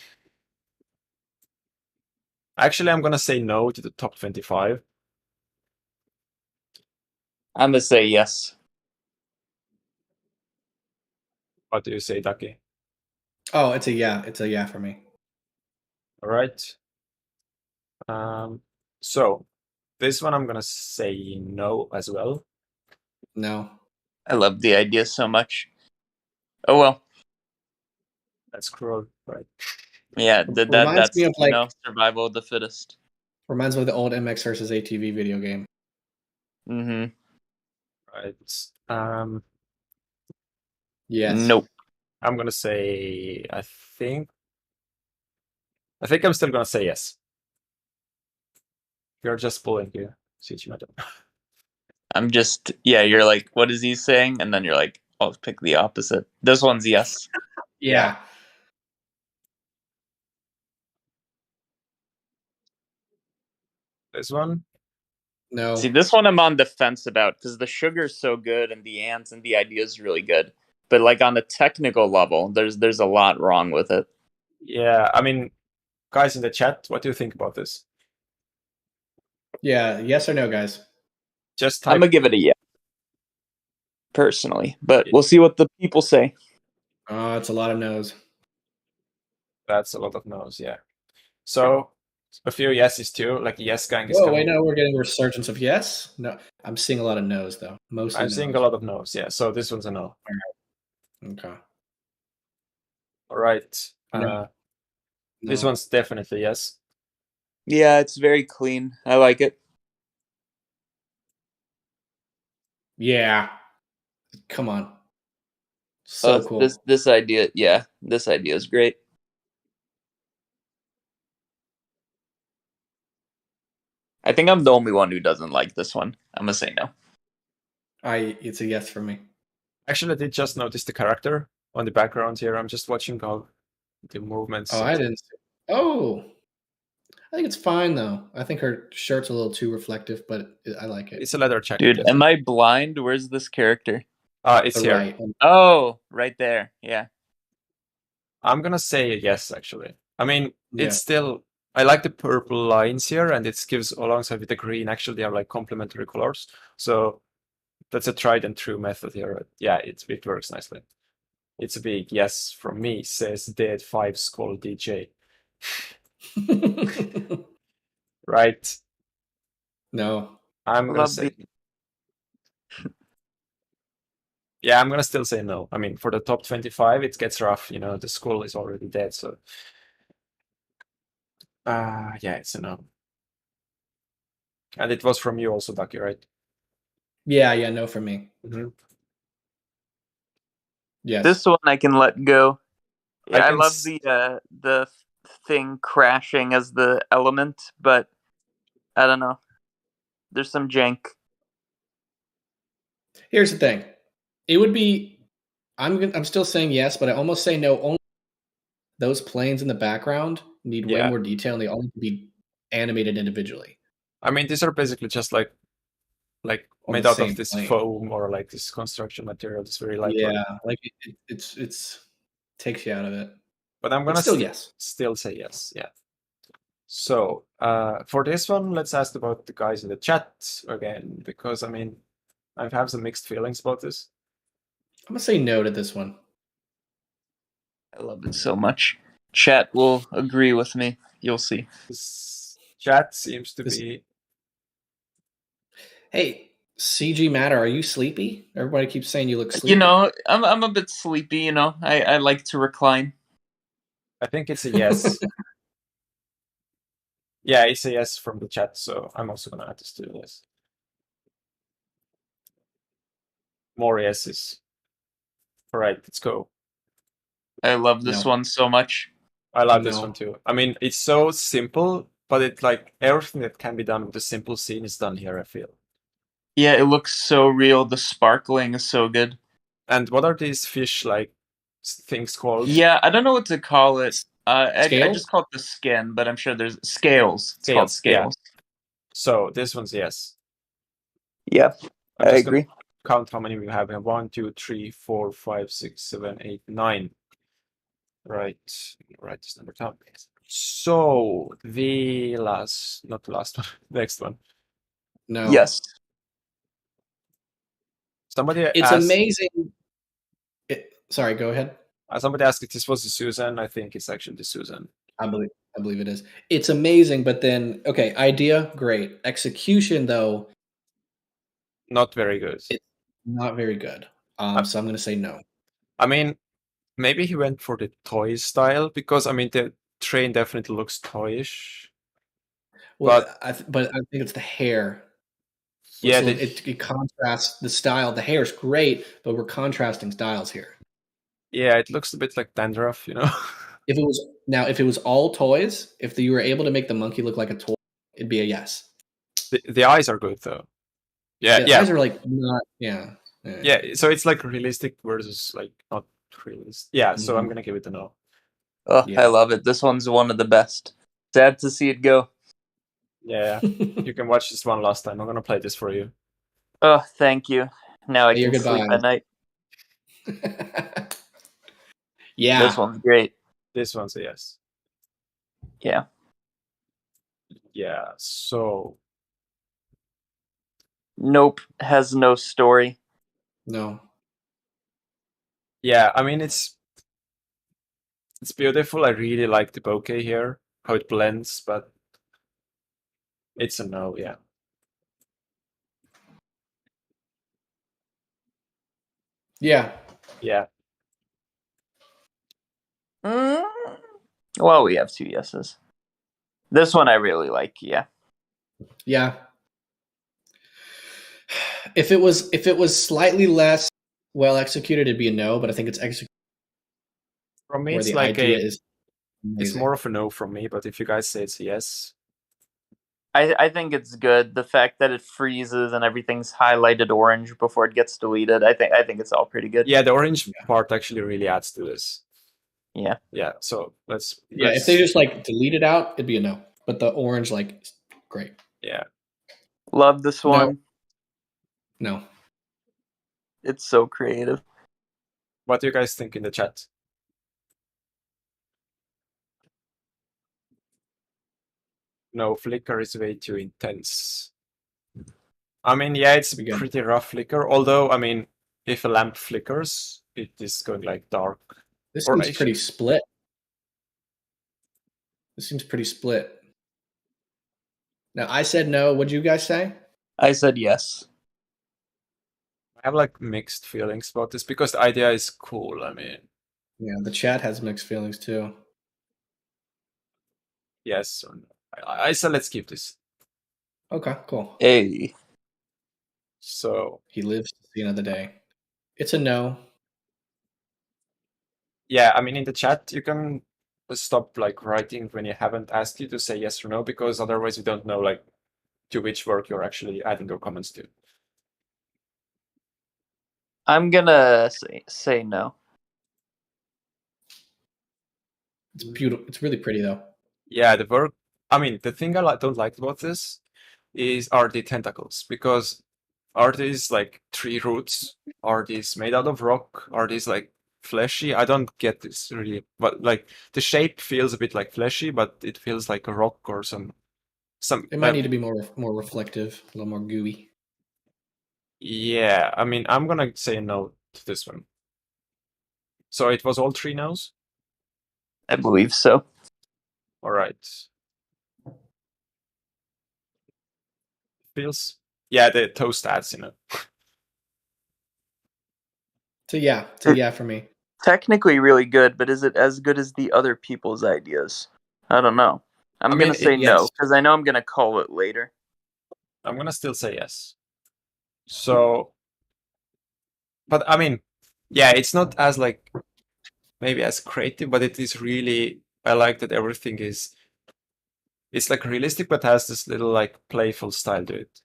actually, I'm gonna say no to the top 25. I'm gonna say yes. What do you say, Ducky? Oh, it's a yeah. It's a yeah for me. All right. So this one I'm gonna say no as well. No. I love the idea so much. Oh well. That's cruel, right? Yeah, Reminds that's me of, you like- know, survival of the fittest. Reminds me of the old MX versus ATV video game. Mm-hmm. Right. Yes. Nope. I'm gonna say I think I'm still gonna say yes. You're just pulling here, Madam. I'm just you're like, what is he saying? And then you're like, I'll pick the opposite. This one's yes. Yeah. This one? No. See, this one I'm on the fence about because the sugar's so good and the ants and the idea is really good. But like on a technical level, there's a lot wrong with it. Yeah, I mean, guys in the chat, what do you think about this? Yeah. Yes or no, guys? Just I'm type. gonna give it a yes, personally, but we'll see what the people say. Oh, it's a lot of no's. That's a lot of no's, yeah. So a few yeses too, like yes gang is Whoa, coming. wait, no, we're getting a resurgence of yes. No, I'm seeing a lot of no's though. Mostly. I'm seeing a lot of no's, yeah. So this one's a no. Okay. All right. No. This No. one's definitely yes. Yeah, it's very clean. I like it. Yeah. Come on. So cool. This idea, this idea is great. I think I'm the only one who doesn't like this one. I'm gonna say no. It's a yes for me. Actually, I did just notice the character on the background here. I'm just watching how the movements. Oh, I didn't. Oh, I think it's fine though. I think her shirt's a little too reflective, but I like it. It's a leather jacket. Dude, yes. am I blind? Where's this character? It's The here. right. Oh, right there. Yeah. I'm gonna say yes, actually. I mean, Yeah. it's still. I like the purple lines here, and it gives alongside with the green. Actually, they are like complementary colors. So that's a tried and true method here. Yeah, it works nicely. It's a big yes from me, says Dead 5 Skull DJ. Right. No. I'm gonna Love say. Yeah, I'm gonna still say no. I mean, for the top 25, it gets rough. You know, the skull is already dead, so. Yeah, it's a no. And it was from you also, Ducky, right? Yeah, no for me. Mm-hmm. Yes. This one I can let go. Yeah, I can love s- the thing crashing as the element, but I don't know. There's some jank. Here's the thing. It would be. I'm still saying yes, but I almost say no. Only those planes in the background need way Yeah. more detail, and they all need to be animated individually. I mean, these are basically just like On made the out same of this plane. foam or like this construction material. It's very lightweight. Yeah, like it's takes you out of it. But I'm But gonna still yes. still say yes. Yeah. So for this one, let's ask about the guys in the chat again, because I mean, I have some mixed feelings about this. I'm gonna say no to this one. I love it so much. Chat will agree with me. You'll see. This chat seems to be. Hey, CG Matter, are you sleepy? Everybody keeps saying you look sleepy. You know, I'm a bit sleepy. You know, I like to recline. I think it's a yes. Yeah, it's a yes from the chat, so I'm also gonna add this to the list. More yeses. All right, let's go. I love this No. one so much. I love this No. one too. I mean, it's so simple, but it like everything that can be done with a simple scene is done here, I feel. Yeah, it looks so real. The sparkling is so good. And what are these fish like things called? Yeah, I don't know what to call it. I Scales? just call it the skin, but I'm sure there's scales. It's called Scales, yeah. scales. So this one's yes. Yeah, I'm I just gonna agree. count how many we have. We have 1, 2, 3, 4, 5, 6, 7, 8, 9. Right. Write this number down. So the last, not the last one, next one. No. Yes. Somebody It's asked. amazing. Sorry, go ahead. Somebody asked if this was the Susan. I think it's actually the Susan. I believe it is. It's amazing, but then okay, idea great. Execution though, Not very good. it's not very good. So I'm gonna say no. I mean, maybe he went for the toy style because I mean the train definitely looks toyish. Well, But I think it's the hair. yeah, So it contrasts the style. The hair is great, but we're contrasting styles here. yeah, it looks a bit like dandruff, you know. If it was all toys, if you were able to make the monkey look like a toy, it'd be a yes. The eyes are good though. Yeah, The yeah, eyes are like not yeah. So it's like realistic versus like not realistic. Yeah, so I'm gonna give it a no. Oh, Yeah. I love it. This one's one of the best. Sad to see it go. Yeah, you can watch this one last time. I'm gonna play this for you. Oh, thank you. Now I Say your can sleep at night. Yeah. This one's great. This one's a yes. Yeah. Yeah, so Nope. Has no story. No. yeah, I mean it's beautiful. I really like the bokeh here, how it blends, but it's a no, yeah. Yeah. Yeah. Well, we have 2 yeses. This one I really like, yeah. Yeah. If it was slightly less well executed, it'd be a no, but I think it's executed From me where it's the like idea a is it's amazing. more of a no from me, but if you guys say it's a yes. I think it's good. The fact that it freezes and everything's highlighted orange before it gets deleted. I think it's all pretty good. Yeah, the orange part actually really adds to this. Yeah. Yeah, so Yeah, if they just like delete it out, it'd be a no. But the orange, like, great. Yeah. Love this one. No. It's so creative. What do you guys think in the chat? No, flicker is way too intense. I mean, yeah, it's a pretty rough flicker. Although, I mean, if a lamp flickers, it is going like dark. This seems pretty split. This seems pretty split. Now, I said no. What'd you guys say? I said yes. I have like mixed feelings about this because the idea is cool. I mean, yeah, the chat has mixed feelings too. Yes or no? I said let's keep this. Okay, cool. Hey. So he lives to see another day. It's a no. Yeah, I mean, in the chat you can stop like writing when you haven't asked you to say yes or no, because otherwise you don't know like to which work you're actually adding your comments to. I'm gonna say no. It's beautiful. It's really pretty though. Yeah, the work. I mean, the thing I don't like about this are the tentacles, because are these like tree roots? Are these made out of rock? Are these like fleshy? I don't get this really, but like the shape feels a bit like fleshy, but it feels like a rock or some. It might need to be more reflective, a little more gooey. Yeah, I mean, I'm gonna say no to this one. So it was all 3 no's? I believe so. All right. Feels, yeah, the toast adds, you know. So yeah for me. Technically really good, but is it as good as the other people's ideas? I don't know. I'm gonna say no, because I know I'm gonna call it later. I'm gonna still say yes. So, but I mean, yeah, it's not as like maybe as creative, but it is really, I like that everything is, it's like realistic, but has this little like playful style to it.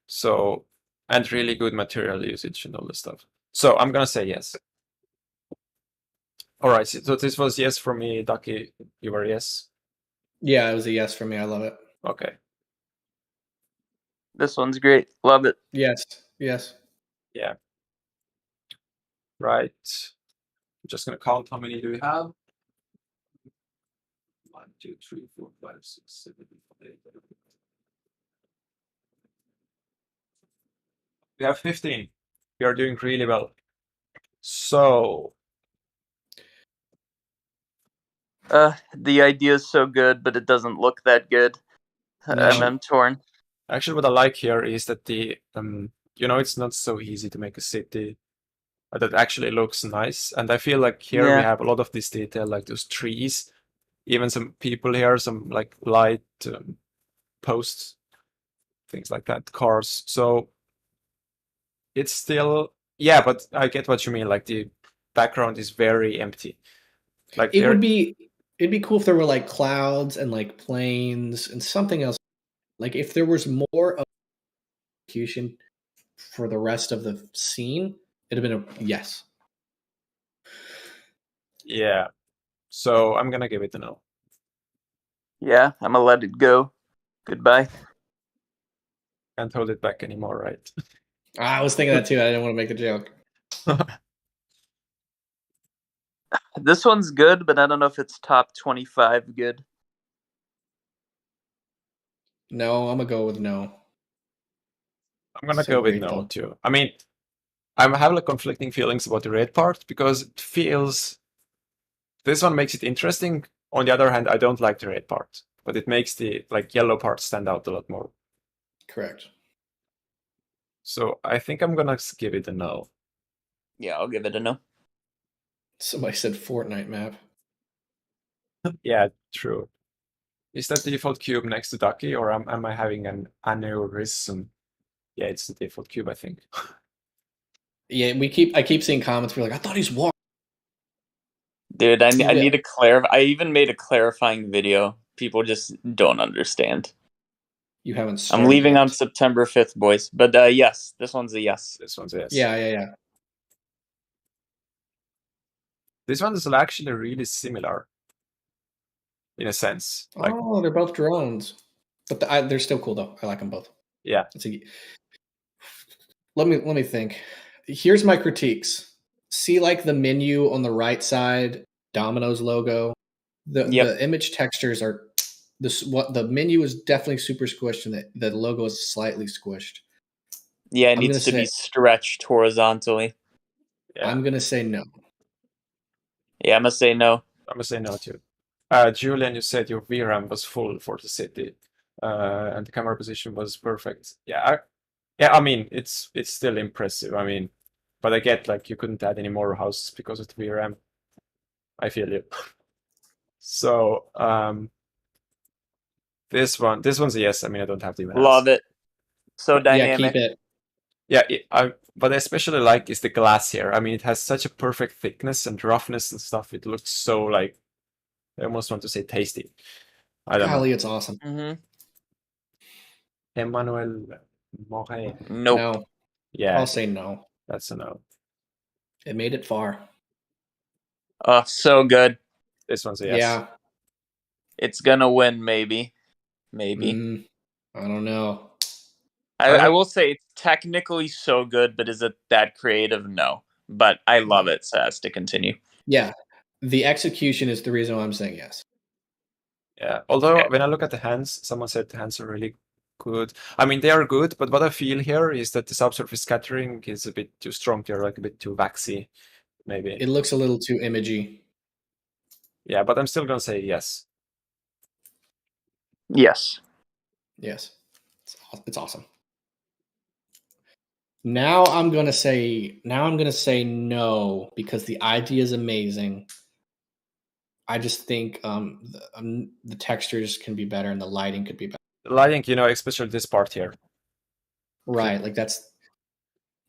So, and really good material usage and all this stuff. So I'm gonna say yes. All right, so this was yes for me, Ducky. You were yes? Yeah, it was a yes for me. I love it. Okay. This one's great. Love it. Yes. Yes. Yeah. Right. I'm just gonna count how many do we have. 1, 2, 3, 4, 5, 6, 7, 8. We have 15. We are doing really well. So the idea is so good, but it doesn't look that good. No. I'm torn. actually, what I like here is that the it's not so easy to make a city that actually looks nice. And I feel like here we Yeah. have a lot of this detail, like those trees, even some people here, some like light posts, things like that, cars. So it's still, yeah, but I get what you mean. Like the background is very empty. Like it'd be cool if there were like clouds and like planes and something else. Like if there was more of execution for the rest of the scene, it'd have been a yes. Yeah. So I'm gonna give it a no. Yeah, I'm gonna let it go. Goodbye. Can't hold it back anymore, right? I was thinking that too. I didn't want to make the joke. This one's good, but I don't know if it's top 25 good. No, I'm gonna go with no. I'm gonna So go with grateful. no too. I mean, I'm having like conflicting feelings about the red part because it feels this one makes it interesting. On the other hand, I don't like the red part, but it makes the like yellow part stand out a lot more. Correct. So I think I'm gonna give it a no. Yeah, I'll give it a no. Somebody said Fortnite map. Yeah, true. Is that the default cube next to Ducky, or am I having an aneurysm? Yeah, it's the default cube, I think. Yeah, I keep seeing comments where like, I thought he's walking. Dude, I need to clarify. I even made a clarifying video. People just don't understand. You haven't started I'm leaving yet. on September 5th, boys. But yes, this one's a yes. This one's a yes. Yeah. This one is actually really similar, in a sense. Like, oh, they're both drones, but they're still cool though. I like them both. yeah. Let me think. Here's my critiques. See, like the menu on the right side, Domino's logo. The image textures are the menu is definitely super squished, and the logo is slightly squished. Yeah, it needs to be stretched horizontally. Yeah. I'm gonna say no. Yeah, I'm gonna say no. I'm gonna say no too. Julian, you said your VRAM was full for the city, and the camera position was perfect. Yeah, I mean it's still impressive. I mean, but I get like you couldn't add any more houses because of the VRAM. I feel you. So this one's a yes. I mean, I don't have to even Love ask. it. So dynamic. Yeah, keep it. Yeah, but I especially like is the glass here. I mean, it has such a perfect thickness and roughness and stuff. It looks so like, I almost want to say tasty. I don't know. It's awesome. Mm-hmm. Emmanuel Moret. Nope. No. Yeah, I'll say no. that's a no. It made it far. Oh, so good. This one's a yes. Yeah. It's gonna win, maybe. I don't know. I will say it's technically so good, but is it that creative? No. But I love it, so it has to continue. Yeah. The execution is the reason why I'm saying yes. Yeah. Although when I look at the hands, someone said the hands are really good. I mean, they are good, but what I feel here is that the subsurface scattering is a bit too strong. They're like a bit too waxy, maybe. It looks a little too imagey. Yeah, but I'm still gonna say yes. Yes. Yes. It's awesome. Now I'm gonna say no because the idea is amazing. I just think the textures can be better and the lighting could be better. The lighting, especially this part here. Right, like that's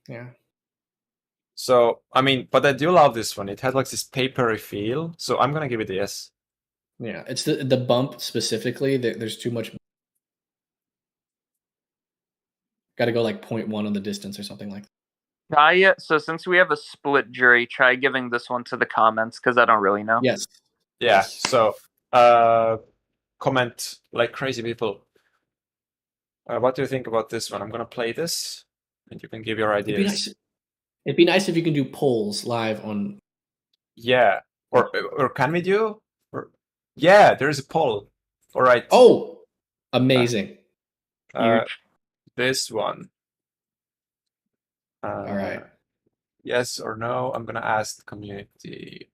yeah. So I mean, but I do love this one. It had like this papery feel. So I'm gonna give it a yes. Yeah, it's the bump specifically. There's too much. Got to go like 0.1 on the distance or something like that. Try it. So since we have a split jury, try giving this one to the comments because I don't really know. Yes. Yeah. Yes. So comment like crazy people. What do you think about this one? I'm gonna play this, and you can give your ideas. It'd be nice if you can do polls live on. Yeah, or can we do? Or yeah, there is a poll. All right. Oh, amazing! This one. All right. Yes or no? I'm gonna ask the community.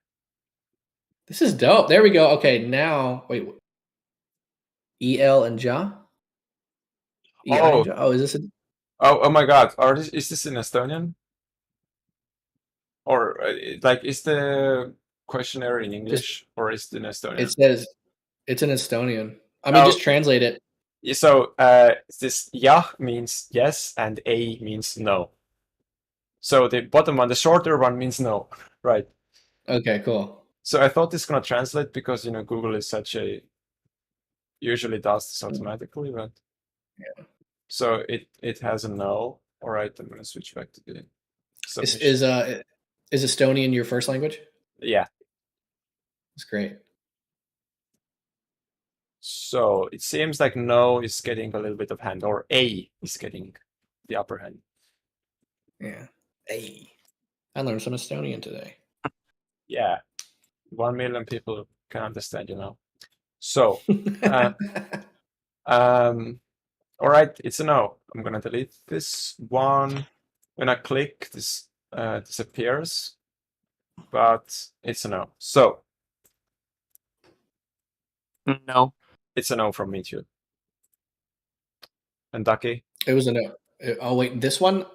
This is dope. There we go. Okay, now wait. El and Ja. Oh. Oh, is this? Oh my God! Is this in Estonian? Or like, is the questionnaire in English or is it in Estonian? It says it's in Estonian. I mean, just translate it. So this "jah" means yes and "ei" means no. So the bottom one, the shorter one, means no, right? Okay, cool. So I thought this is gonna translate because Google is usually does this automatically, but yeah. So it has a no. All right, I'm gonna switch back to the submission. Is Estonian your first language? Yeah. That's great. So it seems like no is getting a little bit of hand, or A is getting the upper hand. Yeah. A. I learned some Estonian today. Yeah. 1 million people can understand, So, all right, it's a no. I'm gonna delete this one. When I click, this disappears, but it's a no. So, no. It's a no from me too. And Ducky? It was a no. Oh wait, this one?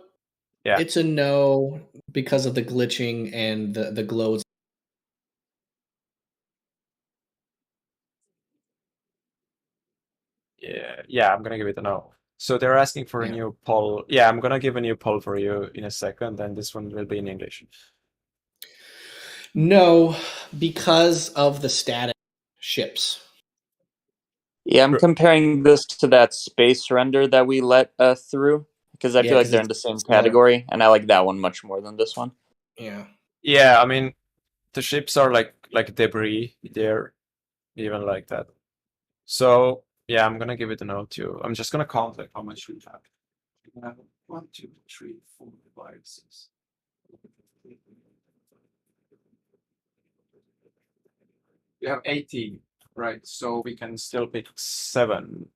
Yeah. It's a no because of the glitching and the glows. Yeah, I'm gonna give it a no. So they're asking for a new poll. Yeah, I'm gonna give a new poll for you in a second, and this one will be in English. No, because of the static ships. Yeah, I'm comparing this to that space render that we let through because I feel like they're in the same category, and I like that one much more than this one. Yeah. Yeah, I mean, the ships are like debris. They're even like that. So yeah, I'm gonna give it a no too. I'm just gonna count like how much we have. We have 1, 2, 3, 4, 5, 6. We have 18, right? So we can still pick 7.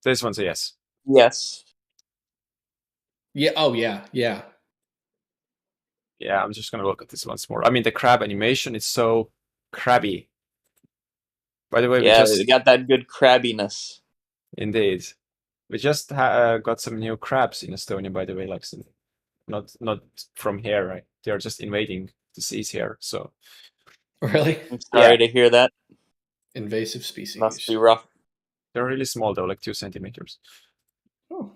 This one's a yes. Yes. Yeah. Oh yeah. Yeah. Yeah, I'm just gonna look at this once more. I mean, the crab animation is so crabby. By the way, we just got that good crabbiness. Indeed, we just got some new crabs in Estonia. By the way, like not from here, right? They are just invading the seas here. So really, I'm sorry to hear that. Invasive species must be rough. They're really small though, like 2 centimeters. Oh,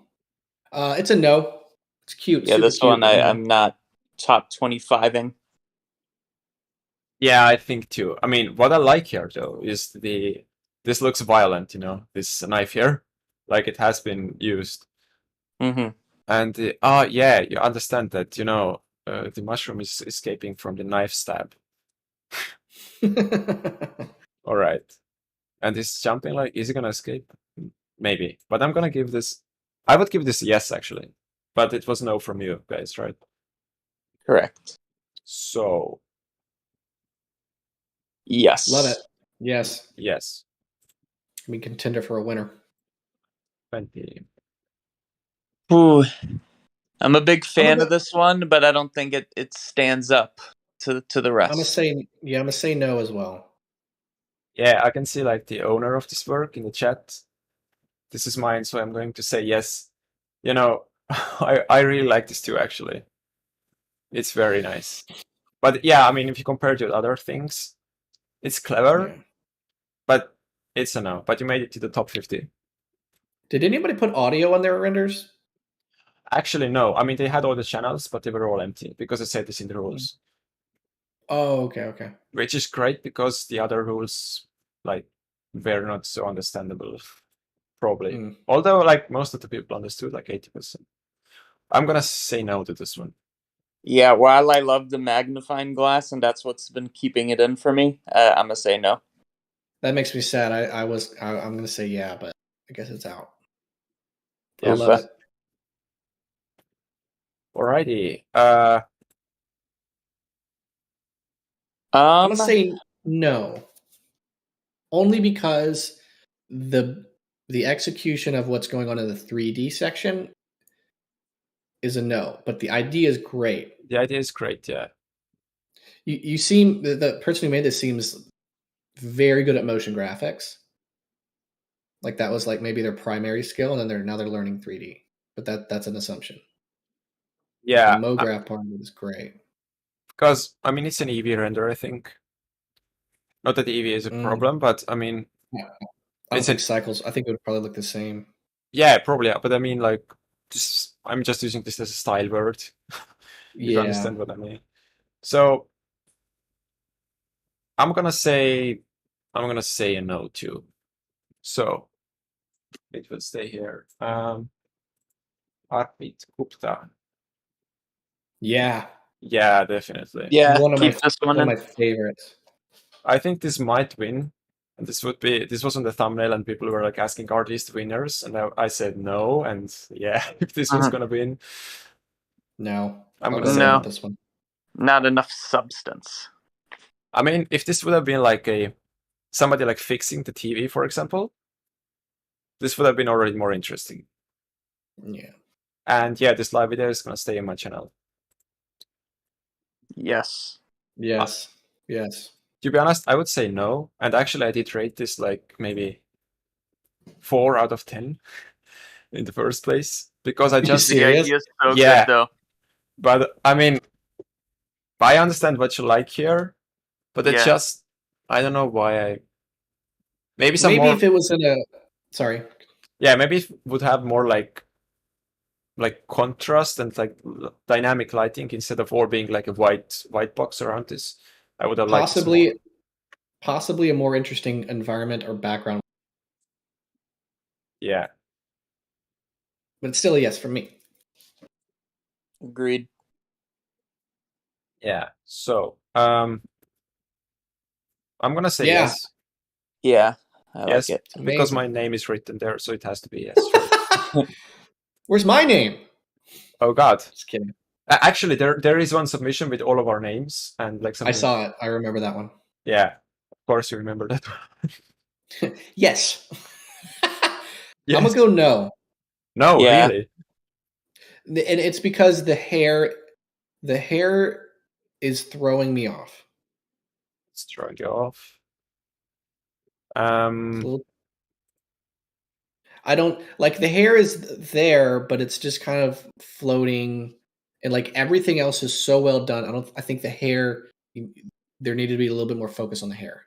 it's a no. It's cute. Yeah, this cute, one I'm not top 25ing. Yeah, I think too. I mean, what I like here though is this looks violent, this knife here, like it has been used. Mm-hmm. And yeah, you understand that, the mushroom is escaping from the knife stab. All right. And this jumping, like, is he gonna escape? Maybe. But I'm gonna give this. I would give this a yes, actually. But it was no from you guys, right? Correct. So. Yes. Love it. Yes. Yes. I mean, contender for a winner. 20. Ooh. I'm a big fan of this one, but I don't think it stands up to the rest. I'm gonna say no as well. Yeah, I can see like the owner of this work in the chat. This is mine, so I'm going to say yes. I really like this too, actually. It's very nice. But yeah, I mean, if you compare it to other things, it's clever, but it's a no. But you made it to the top 50. Did anybody put audio on their renders? Actually, no. I mean, they had all the channels, but they were all empty because I said this in the rules. Oh, okay. Which is great because the other rules, like, were not so understandable, probably. Although, like, most of the people understood, like 80%. I'm gonna say no to this one. Yeah, while I love the magnifying glass, and that's what's been keeping it in for me, I'm gonna say no. That makes me sad. I'm gonna say yeah, but guess it's out. Yeah, I love it. Alrighty. I'm gonna say no. Only because the execution of what's going on in the 3D section is a no, but the idea is great. The idea is great, yeah. You seem the person who made this seems very good at motion graphics. Like that was like maybe their primary skill, and then they're learning 3D. But that's an assumption. Yeah. The MoGraph part of it is great. Because I mean it's an EV render, I think. Not that the EV is a problem, but I mean I don't think cycles. I think it would probably look the same. Yeah, probably. But I mean, like, I'm just using this as a style word. If you understand what I mean. So I'm gonna say a no too. So it will stay here. Arpit Gupta. Yeah. Yeah, definitely. Yeah, one of my favorites. I think this might win. And this was on the thumbnail, and people were like asking, are these winners? And I said no. And yeah, if this was gonna win, no, I'm gonna say this one. Not enough substance. I mean, if this would have been like somebody like fixing the TV, for example, this would have been already more interesting. Yeah. And yeah, this live video is gonna stay in my channel. Yes. Yes. Yes. To be honest, I would say no. And actually, I did rate this like maybe 4 out of 10 in the first place because I just the idea is so yeah, good though. But I mean, I understand what you like here, but it's just I don't know why maybe if it was in a sorry. Yeah, maybe it would have more like contrast and like dynamic lighting instead of all being like a white box around this. I would have possibly a more interesting environment or background. Yeah. But it's still a yes from me. Agreed. Yeah. So I'm gonna say yes. Yeah, I like it. Because my name is written there, so it has to be yes. Right? Where's my name? Oh God! Just kidding. Actually, there is one submission with all of our names and like something. I saw it. I remember that one. Yeah, of course you remember that one. Yes. I'm gonna go no. No, really. And it's because the hair is throwing me off. It's throwing you off. I don't like the hair is there, but it's just kind of floating, and like everything else is so well done. I think the hair, there needed to be a little bit more focus on the hair.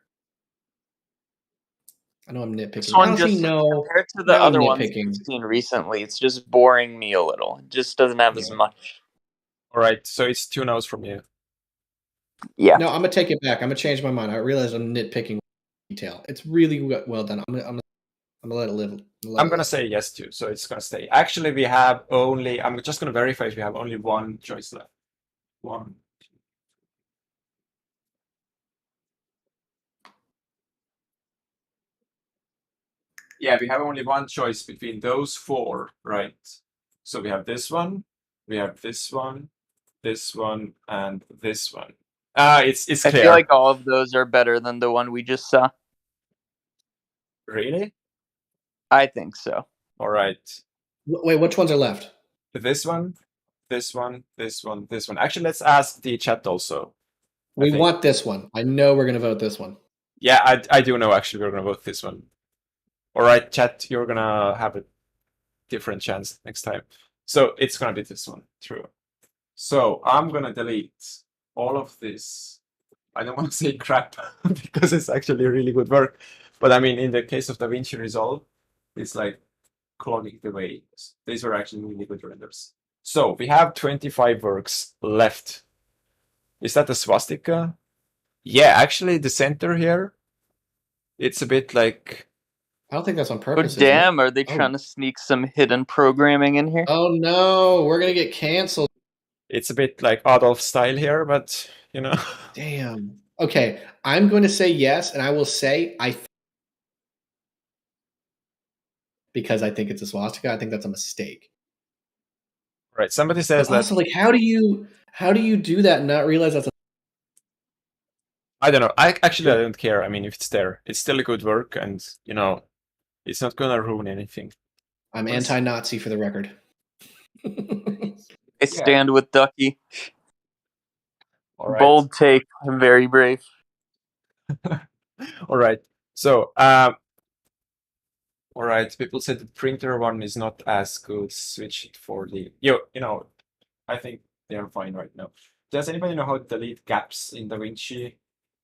I know I'm nitpicking. This one Honestly, just no. Compared to the other ones we've seen recently, it's just boring me a little. It just doesn't have as much. All right, so it's 2 no's from you. Yeah. No, I'm gonna take it back. I'm gonna change my mind. I realize I'm nitpicking detail. It's really well done. I'm gonna let it live. I'm gonna say yes too, so it's gonna stay. Actually, we have only. I'm just gonna verify if we have only one choice left. One. Yeah, we have only one choice between those 4, right? So we have this one, we have this one, and this one. It's clear. I feel like all of those are better than the one we just saw. Really? I think so. All right. Wait, which ones are left? This one, this one, this one, this one. Actually, let's ask the chat also. We want this one. I know we're gonna vote this one. Yeah, I do know actually we're gonna vote this one. All right, chat, you're gonna have a different chance next time. So it's gonna be this one, true. So I'm gonna delete all of this. I don't want to say crap because it's actually really good work. But I mean, in the case of DaVinci Resolve, it's like clogging the way. These were actually really good renders. So we have 25 works left. Is that a swastika? Yeah, actually the center here, it's a bit like... I don't think that's on purpose. Oh, damn, are they trying to sneak some hidden programming in here? Oh no, we're gonna get canceled. It's a bit like Adolf style here, but you know. Damn. Okay, I'm going to say yes, and I will say because I think it's a swastika. I think that's a mistake. Right. Somebody says but also, like, how do you do that and not realize that's I don't know. I don't care. I mean, if it's there, it's still a good work, and it's not gonna ruin anything. I'm anti-Nazi for the record. I stand with Ducky. All right. Bold take. I'm very brave. All right. So, all right. People said the printer one is not as good. Switch it for the I think they are fine right now. Does anybody know how to delete gaps in DaVinci?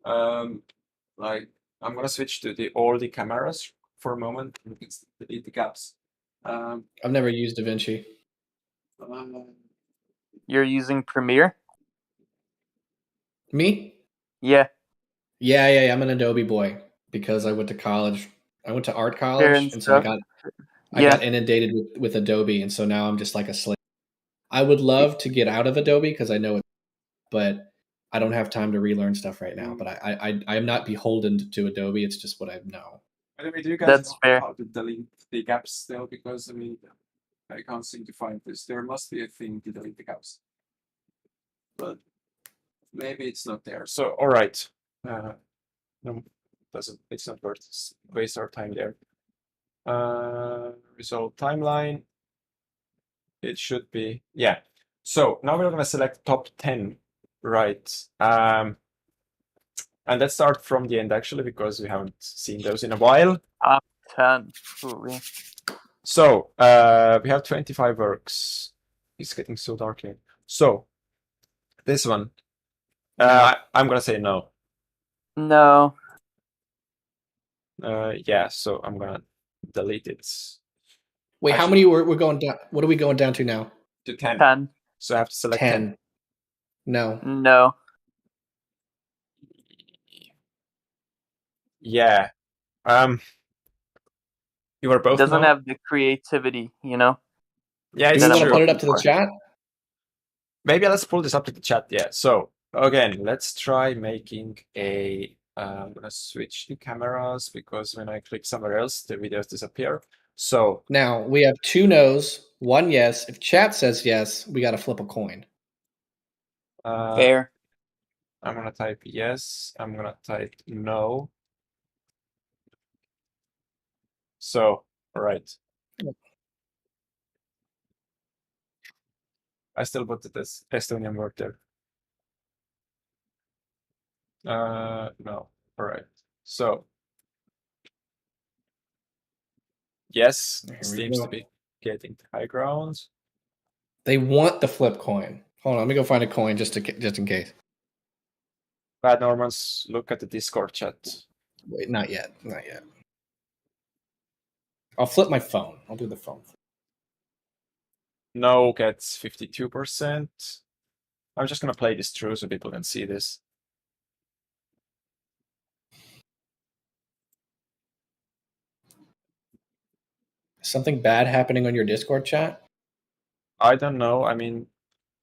Like, I'm gonna switch to all the cameras for a moment. You can delete the gaps. I've never used DaVinci. You're using Premiere? Me? Yeah. Yeah. I'm an Adobe boy because I went to college. I went to art college, and so I got inundated with Adobe, and so now I'm just like a slave. I would love to get out of Adobe because I know it, but I don't have time to relearn stuff right now. But I am not beholden to Adobe. It's just what I know. Anyway, do you guys That's know fair. how to delete the gaps still? Because I mean, I can't seem to find this. There must be a thing to delete the gaps, but maybe it's not there. So, all right, no, it's not worth to waste our time there. Resolve timeline. It should be, yeah. So now we're gonna select top 10, right? And let's start from the end actually, because we haven't seen those in a while. Top 10. Absolutely. So we have 25 works. It's getting so dark here. So this one, I'm gonna say no. No. Yeah, so I'm gonna delete it. Wait, how many we're going down? What are we going down to now? To 10. 10. So I have to select 10. No. No. Yeah. You are both. Doesn't have the creativity, Yeah, do it's we want to true. put it up to the chat? Maybe let's pull this up to the chat. Yeah. So again, let's try making a. I'm gonna switch the cameras because when I click somewhere else, the videos disappear. So now we have 2 no's, 1 yes. If chat says yes, we got to flip a coin. Fair. I'm gonna type yes. I'm gonna type no. So, all right. I still put this Estonian word there. No. All right. So, yes, seems to be getting high ground. They want the flip coin. Hold on, let me go find a coin just in case. Bad Normans, look at the Discord chat. Wait, not yet. I'll flip my phone. I'll do the phone. No gets 52%. I'm just gonna play this through so people can see this. Something bad happening on your Discord chat? I don't know. I mean,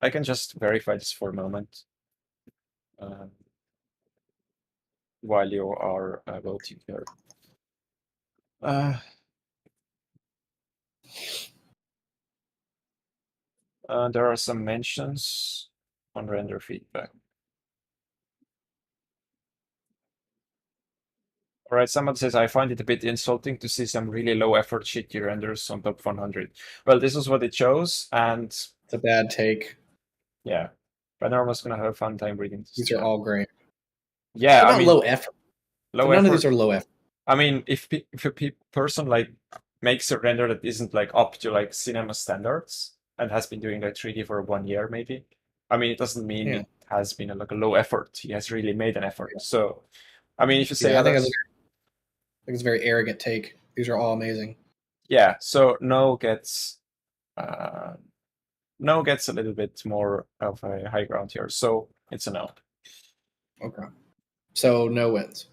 I can just verify this for a moment while you are voting here. There are some mentions on render feedback. All right, someone says, I find it a bit insulting to see some really low effort shitty renders on top 100. Well, this is what it shows, and it's a bad take. Yeah, but I was gonna have a fun time reading this. These are all great. Yeah, I mean, low effort. None of these are low effort. I mean, if a person like makes a render that isn't like up to like cinema standards and has been doing like 3D for 1 year, maybe. I mean, it doesn't mean it has been like a low effort. He has really made an effort. So, I mean, if you say I think it's a very arrogant take. These are all amazing. Yeah. So no gets a little bit more of a high ground here. So it's a no. Okay. So no wins.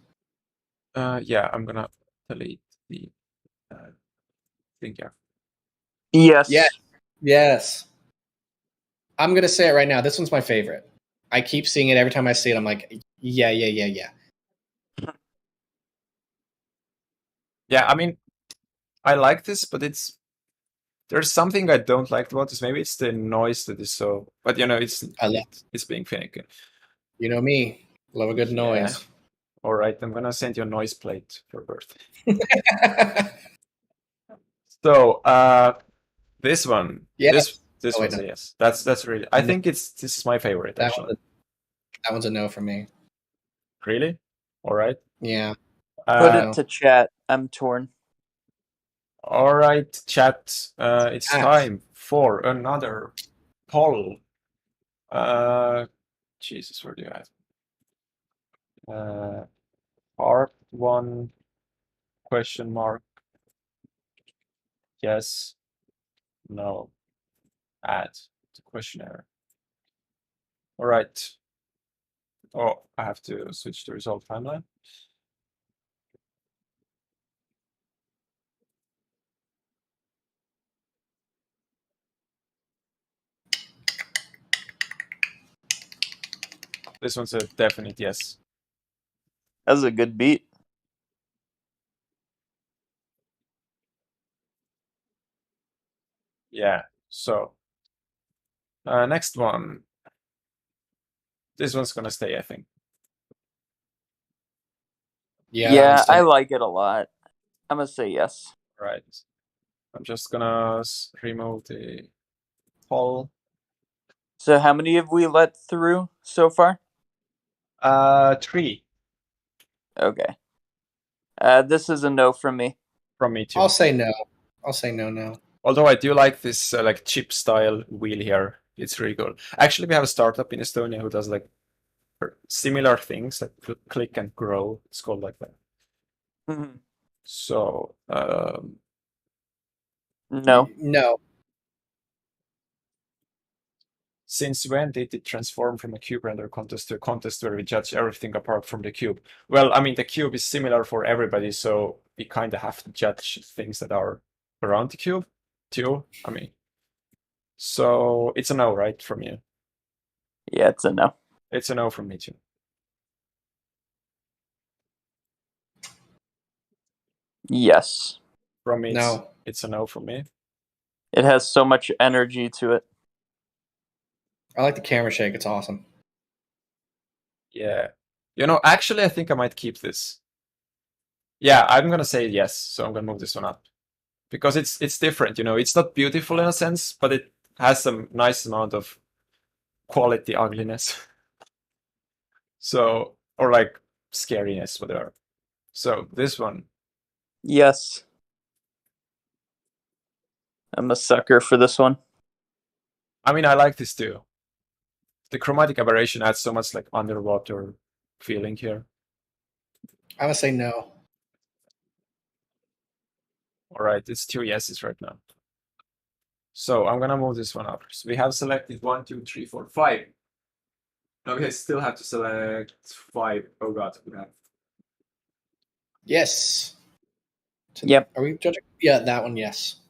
Yeah, I'm gonna delete the thing here. Yes. Yes. I'm gonna say it right now. This one's my favorite. I keep seeing it every time I see it. I'm like, yeah. Yeah, I mean, I like this, but there's something I don't like about this. Maybe it's the noise that is so, but it's being finicky. You know me, love a good noise. All right, I'm gonna send you a noise plate for birthday. So this one, Yes. this Oh, wait, one's no. a yes. That's really. I No. think this is my favorite That actually. one's a no for me. Really? All right. Yeah. Put Uh, it to chat. I'm torn. all right, chat. It's Ah. time for another poll. Jesus, where do you have? Part 1 question mark. Yes. No. Add to questionnaire. All right. Oh, I have to switch the result timeline. This one's a definite yes. That was a good beat. Yeah. So next one. This one's gonna stay, I think. Yeah, I like it a lot. I'm gonna say yes. Right. I'm just gonna remove the poll. So how many have we let through so far? 3 Okay. This is a no from me. from me too. I'll say no. I'll say no now. Although I do like this like chip style wheel here. It's really good. Actually, we have a startup in Estonia who does like similar things like click and grow. It's called like that. Mhm. So No. No. since when did it transform from a cube render contest to a contest where we judge everything apart from the cube? Well, I mean, the cube is similar for everybody, so we kind of have to judge things that are around the cube too. I mean, so it's a no, right, from you? Yeah, it's a no. It's a no from me too. Yes. From me, No. it's a no from me. It has so much energy to it. I like the camera shake. It's awesome. Yeah. Actually, I think I might keep this. Yeah, I'm gonna say yes, so I'm gonna move this one up. Because it's different, it's not beautiful in a sense, but it has some nice amount of quality ugliness. So, or like scariness, whatever. So this one, Yes. I'm a sucker for this one. I mean, I like this too. The chromatic aberration adds so much like underwater feeling here. I'm gonna say no. All right, it's 2 yeses right now. So I'm gonna move this one up. So we have selected 1, 2, 3, 4, 5. Now we still have to select 5. Oh god, we have. Yes. Yep. Are we judging? Yeah, that one. Yes.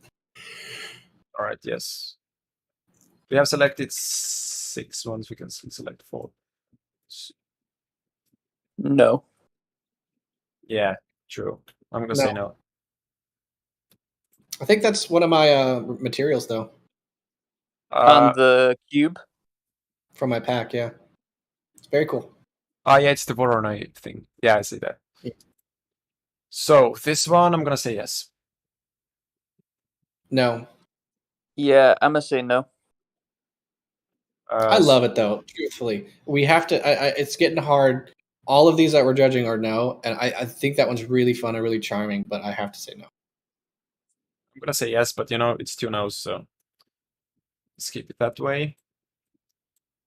All right, yes. We have selected 6 ones. We can still select 4. No. Yeah, true. I'm gonna say no. I think that's one of my materials though. On the cube? From my pack, yeah. It's very cool. Yeah, it's the Voronoi thing. Yeah, I see that. Yeah. So this one, I'm gonna say yes. No. Yeah, I'm gonna say no. I love it though. Truthfully, we have to. It's getting hard. All of these that we're judging are no, and I think that one's really fun and really charming. But I have to say no. I'm gonna say yes, but it's 2 no's, so let's keep it that way.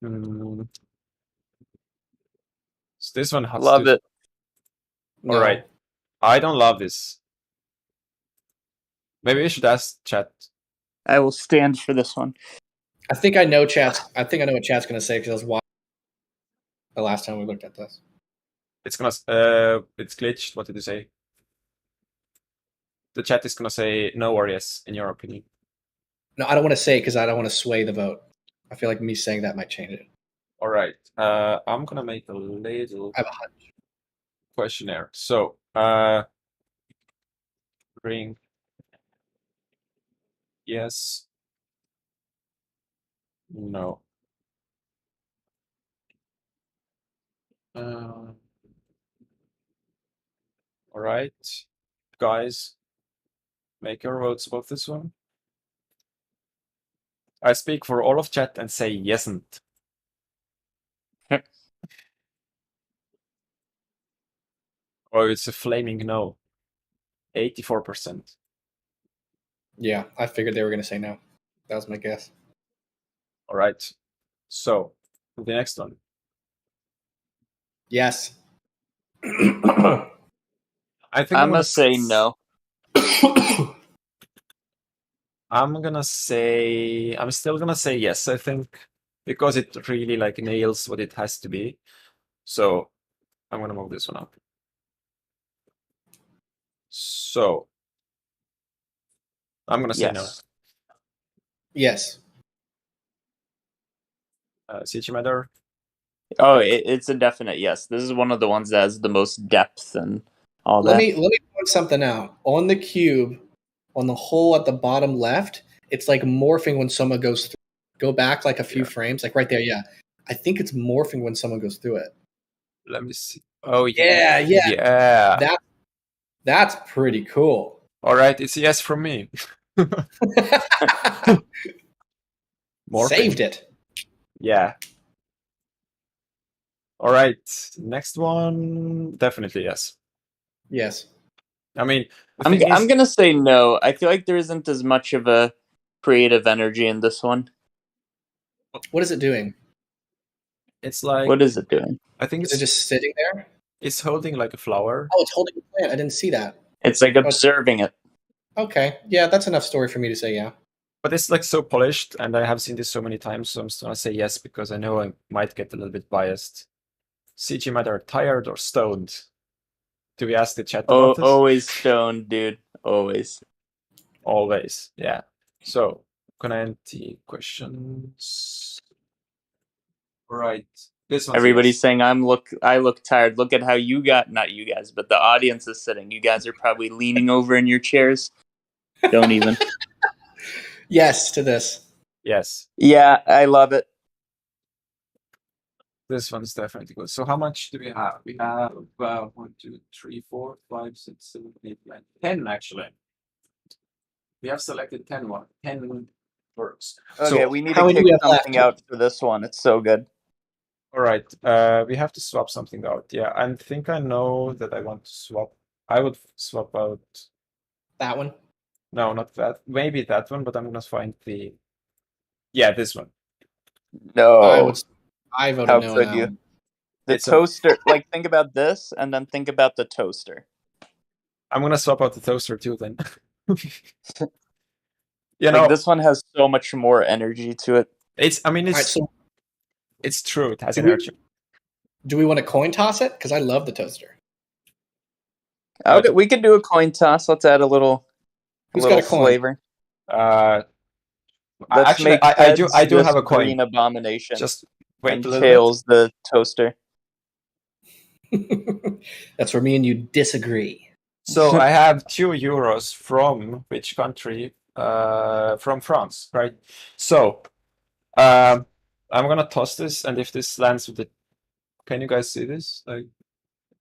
So this one has Love it. All right, I don't love this. Maybe we should ask chat. I will stand for this one. I think I know chat's. I think I know what chat's gonna say because I was watching the last time we looked at this. It's glitched. What did you say? The chat is gonna say no or yes, in your opinion. No, I don't want to say because I don't want to sway the vote. I feel like me saying that might change it. All right, I'm gonna make a little I have a hunch. questionnaire. So, bring Yes. No. All right, guys, make your votes about this one. I speak for all of chat and say yesn't. Or it's a flaming no. 84%. Yeah, I figured they were going to say no. That was my guess. All right. So, the next one. Yes. I think I'm gonna say no. I'm still gonna say yes, I think, because it really like nails what it has to be. So I'm gonna move this one up. So I'm gonna say no. Yes. Yes. CG Matter. Oh, it's a definite yes. This is one of the ones that has the most depth and all Let that. me point something out. On the cube, on the hole at the bottom left, it's like morphing when someone goes through. Go back like a few frames, like right there. Yeah, I think it's morphing when someone goes through it. Let me see. Oh Yeah, yeah. yeah. That's pretty cool. All right, it's a yes from me. Saved it. Yeah. All right, next one. Definitely yes. Yes. I mean, I'm gonna say no. I feel like there isn't as much of a creative energy in this one. What is it doing? It's like, what is it doing? I think Is it just sitting there? It's holding like a flower. Oh, it's holding a plant. I didn't see that. It's like observing it. Okay. Yeah, that's enough story for me to say yeah. But it's like so polished, and I have seen this so many times, so I'm still gonna say yes because I know I might get a little bit biased. CG Matter tired or stoned? Do we ask the chat about this? Always stoned, dude. Always. Always, yeah. So, gonna end the questions. Right. This one's Everybody's yes. saying I look tired. Look at how you got, not you guys, but the audience is sitting. You guys are probably leaning over in your chairs. Don't even. Yes to this. Yes. Yeah, I love it. This one's definitely good. So how much do we have? We have 1, 2, 3, 4, 5, 6, 7, 8, 9, 10 actually. We have selected 10 works. Okay, So we need how to many do kick we have something left? out for this one. It's so good. all right, we have to swap something out. Yeah, I think I know that I want to swap. I would swap out. That one? No, not that. Maybe that one, but I'm gonna find the. Yeah, this one. No. I voted How no on could that you? one. The It's toaster, like think about this and then think about the toaster. I'm gonna swap out the toaster too then. You Like know, this one has so much more energy to it. it's. I mean, All right, it's. so It's true. It has do we, energy. do we want to coin toss it? Because I love the toaster. Okay, we could do a coin toss. Let's add a little Who's got a coin? flavor. Let's actually, make I do this have a coin. green abomination. Just wait and a little bit. tails the toaster. That's where me and you disagree. So I have €2 from which country? From France, right? So I'm gonna toss this, and if this lands with the, can you guys see this? Like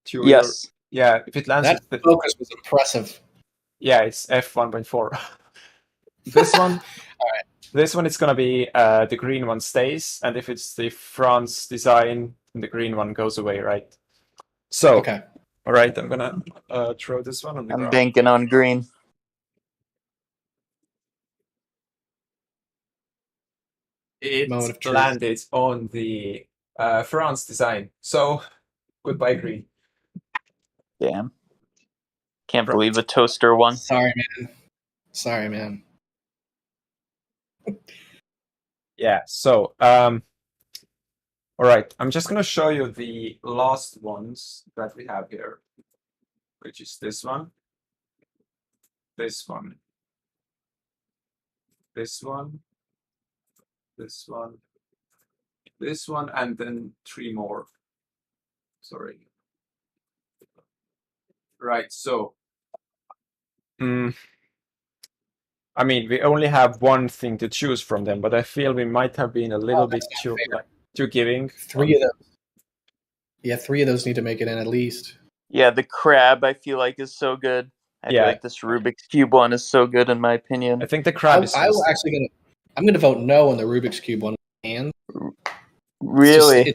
€2. Yes. Yeah, if it lands That with the, focus was impressive. yeah, it's F1.4. This one, All right. This one, it's gonna be the green one stays, and if it's the France design, the green one goes away, right? So, Okay. all right, I'm gonna throw this one on the I'm ground. banking on green. It Moment of truth. landed on the France design. So, goodbye, green. Damn. Can't believe a toaster won. Sorry, man. Yeah. So, all right, I'm just gonna show you the last ones that we have here, which is this one, this one, this one, this one, this one, and then 3 more. Sorry. Right. So, I I mean, we only have one thing to choose from them, but I feel we might have been a little bit too giving. 3 of those. Yeah, 3 of those need to make it in at least. Yeah, the crab I feel like is so good. I feel like this Rubik's Cube one is so good in my opinion. I think the crab is. I'm gonna vote no on the Rubik's Cube one. And really,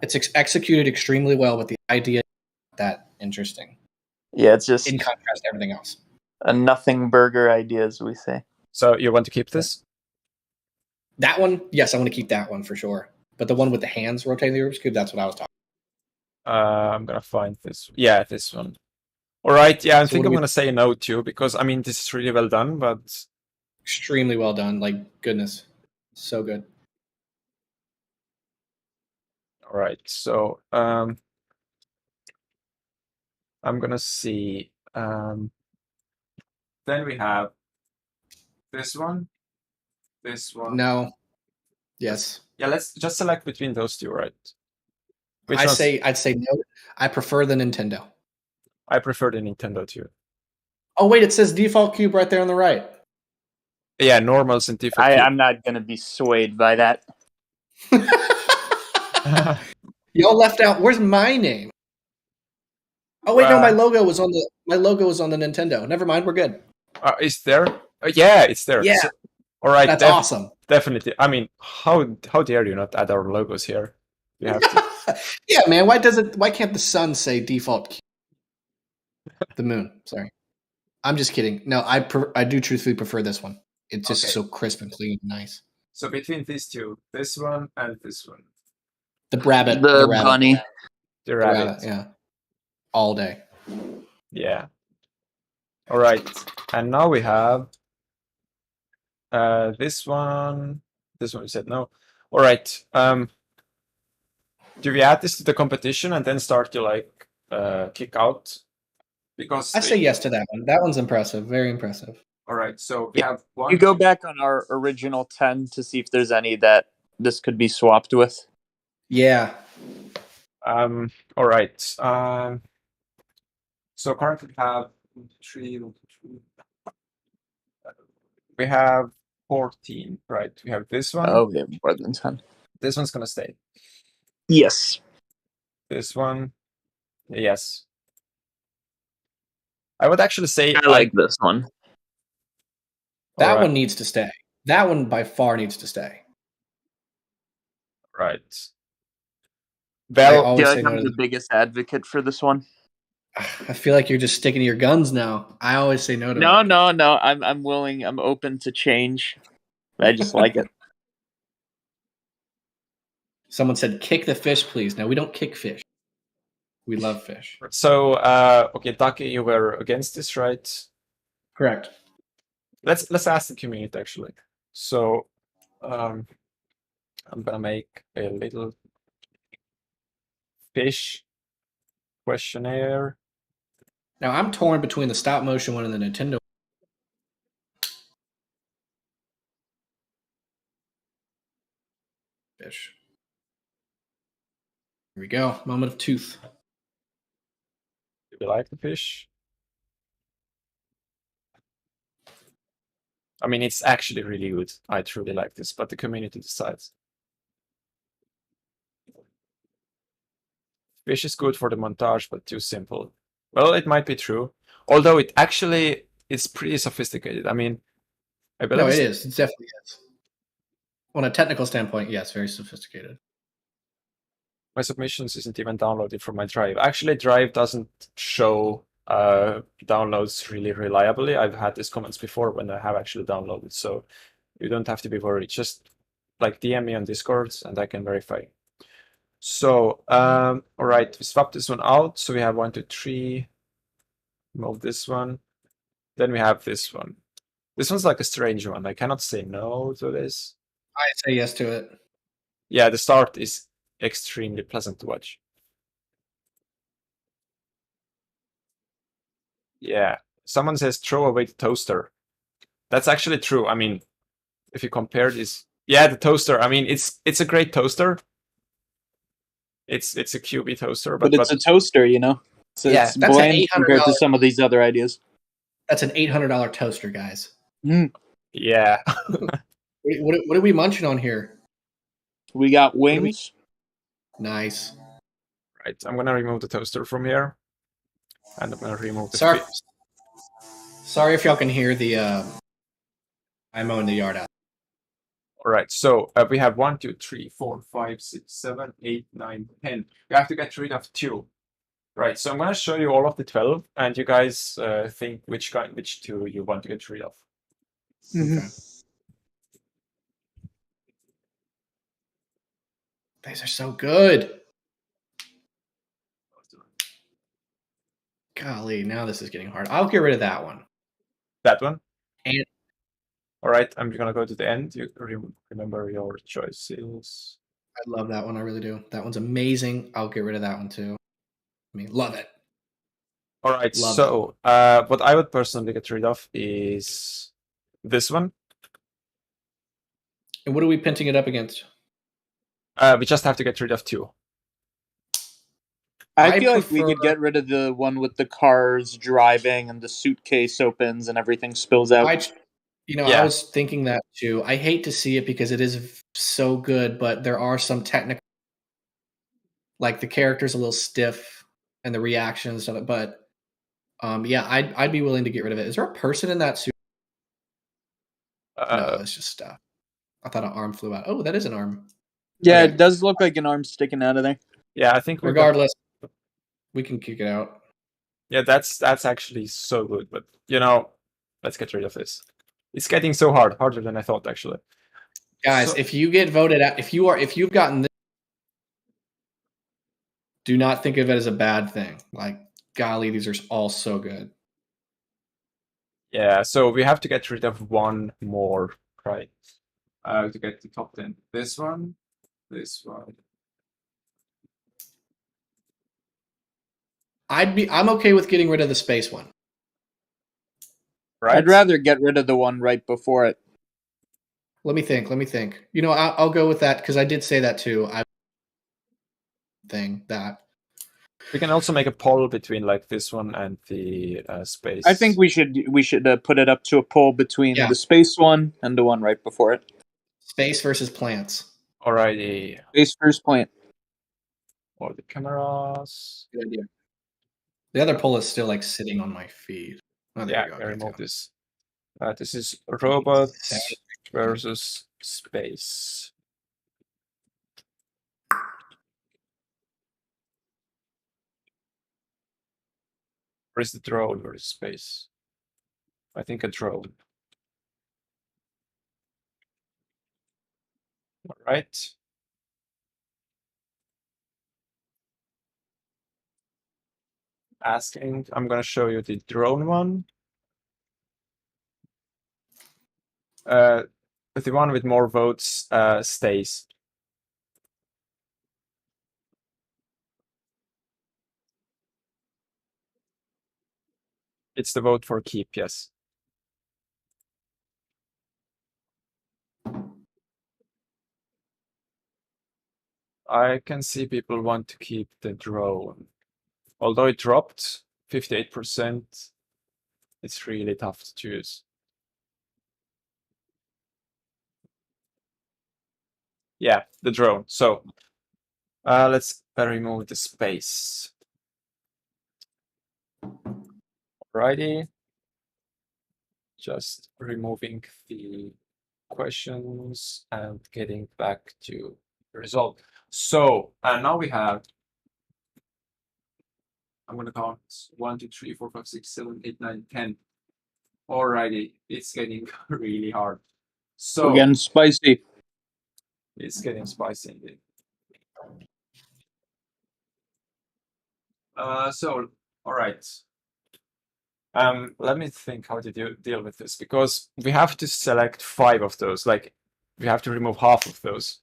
it's executed extremely well, with the idea that interesting. Yeah, it's just in contrast to everything else. A nothing burger idea, as we say. So you want to keep this? That one, yes, I want to keep that one for sure. But the one with the hands rotating the Rubik's Cube, that's what I was talking. I'm gonna find this. Yeah, this one. All right. Yeah, I think I'm gonna say no too, because I mean this is really well done, but extremely well done. Like goodness, so good. All right. So I'm gonna see. Then we have this one. This one. No. Yes. Yeah. Let's just select between those two, right? I'd say no. I prefer the Nintendo. I prefer the Nintendo too. Oh wait, it says default cube right there on the right. Yeah, normals and default cube. I'm not gonna be swayed by that. Y'all left out. Where's my name? Oh wait, no, my logo was on the Nintendo. Never mind, we're good. Is there? Yeah, it's there. Yeah. So, all right, that's awesome. Definitely. I mean, how dare you not add our logos here? You have to. Yeah, man. Why can't the sun say default cube? The moon. Sorry, I'm just kidding. No, I do truthfully prefer this one. It's just so crisp and clean and nice. So between these two, this one and this one. The rabbit. The bunny. The rabbit. Yeah. All day. Yeah. All right. And now we have this one. This one we said no. All right. Do we add this to the competition and then start to kick out? Because I say yes to that one. That one's impressive. Very impressive. All right. So we have one. You go back on our original 10 to see if there's any that this could be swapped with. Yeah. All right. So currently we have 3. We have 14, right? We have this one. Oh, we have more than 10. This one's gonna stay. Yes. This one, yes. I would actually say I like this one. That one needs to stay. That one by far needs to stay. Right. Well, I feel like I'm the biggest advocate for this one. I feel like you're just sticking to your guns now. I always say no to it. No. I'm willing. I'm open to change. I just like it. Someone said, "Kick the fish, please." No, we don't kick fish. We love fish. So, okay, Taki, you were against this, right? Correct. Let's ask the community actually. So, I'm gonna make a little fish questionnaire. Now I'm torn between the stop motion one and the Nintendo. Fish. Here we go. Moment of truth. Do you like the fish? I mean, it's actually really good. I truly like this, but the community decides. Fish is good for the montage, but too simple. Well, it might be true. Although it actually is pretty sophisticated. I mean, I believe it is. It definitely is. On a technical standpoint, yes, very sophisticated. My submissions isn't even downloaded from my Drive. Actually, Drive doesn't show downloads really reliably. I've had these comments before when I have actually downloaded, so you don't have to be worried. Just DM me on Discord and I can verify. So, all right, we swap this one out. So we have 1, 2, 3. Move this one. Then we have this one. This one's like a strange one. I cannot say no to this. I say yes to it. Yeah, the start is extremely pleasant to watch. Yeah, someone says throw away the toaster. That's actually true. I mean, if you compare this, yeah, the toaster. I mean, it's a great toaster. It's a QB toaster, but it's a toaster, you know. So yeah, it's bland compared to some of these other ideas. That's an $800 toaster, guys. Yeah. What are we munching on here? We got wings. Nice. Right. I'm gonna remove the toaster from here, and I'm gonna remove the Sorry, fish. sorry if y'all can hear the I'm mowing the yard out. All right. So we have 1, 2, 3, 4, 5, 6, 7, 8, 9, 10. We have to get rid of 2. Right. So I'm gonna show you all of the 12, and you guys think which 2 you want to get rid of. Okay. These are so good. Golly, now this is getting hard. I'll get rid of that one. That one. And all right. I'm gonna go to the end. You remember your choices. I love that one. I really do. That one's amazing. I'll get rid of that one too. I mean, love it. All right. Love so what I would personally get rid of is this one. And what are we pinting it up against? We just have to get rid of 2. I feel like we could get rid of the one with the cars driving and the suitcase opens and everything spills out. I was thinking that too. I hate to see it because it is so good, but there are some technical, like the character's a little stiff and the reactions of it. But yeah, I'd be willing to get rid of it. Is there a person in that suit? No, it's just stuff. I thought an arm flew out. Oh, that is an arm. Yeah, Okay. It does look like an arm sticking out of there. Yeah, I think regardless, we can kick it out. Yeah, that's actually so good. But let's get rid of this. It's getting so harder than I thought, actually. Guys, if you get voted out, if you've gotten this, do not think of it as a bad thing. Like, golly, these are all so good. Yeah, so we have to get rid of one more, right? To get the top 10. This one. I'm okay with getting rid of the space one. Right? I'd rather get rid of the one right before it. Let me think. I'll go with that because I did say that too. We can also make a poll between like this one and the space. I think we should put it up to a poll between the space one and the one right before it. Space versus plants. Alrighty. Space versus plant. Or the cameras. Good idea. The other poll is still like sitting on my feed. Oh, there you go. I remove this. This is robots versus space. Or is the drone versus space? I think a drone. All right. Asking, I'm going to show you the drone one. The one with more votes stays. It's the vote for keep, yes. I can see people want to keep the drone. Although it dropped 58%, it's really tough to choose. Yeah, the drone. So let's remove the space. Alrighty. Just removing the questions and getting back to the result. So now we have, I'm going to count 1, 2, 3, 4, 5, 6, 7, 8, 9, 10. Alrighty, it's getting really hard. So we're getting spicy. It's getting spicy indeed. So, all right. Let me think how to deal with this, because we have to select 5 of those. Like, we have to remove half of those.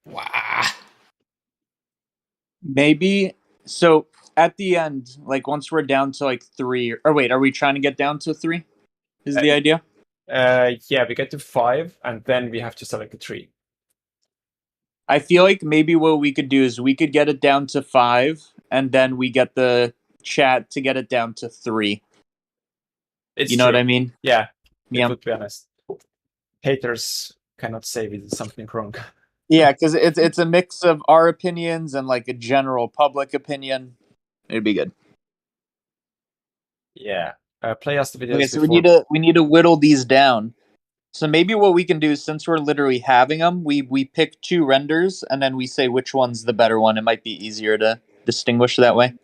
Wow. Maybe. So at the end, like once we're down to like 3, or wait, are we trying to get down to 3? Is the idea? Yeah, we get to 5, and then we have to select a 3. I feel like maybe what we could do is we could get it down to 5, and then we get the chat to get it down to 3. You know what I mean? Yeah. Yeah. would be honest. Haters cannot say we did something wrong. Yeah, because it's a mix of our opinions and like a general public opinion. It'd be good. Yeah. Play us the videos Okay, so before. we need to whittle these down. So maybe what we can do is, since we're literally having them, we pick 2 renders and then we say which one's the better one. It might be easier to distinguish that way.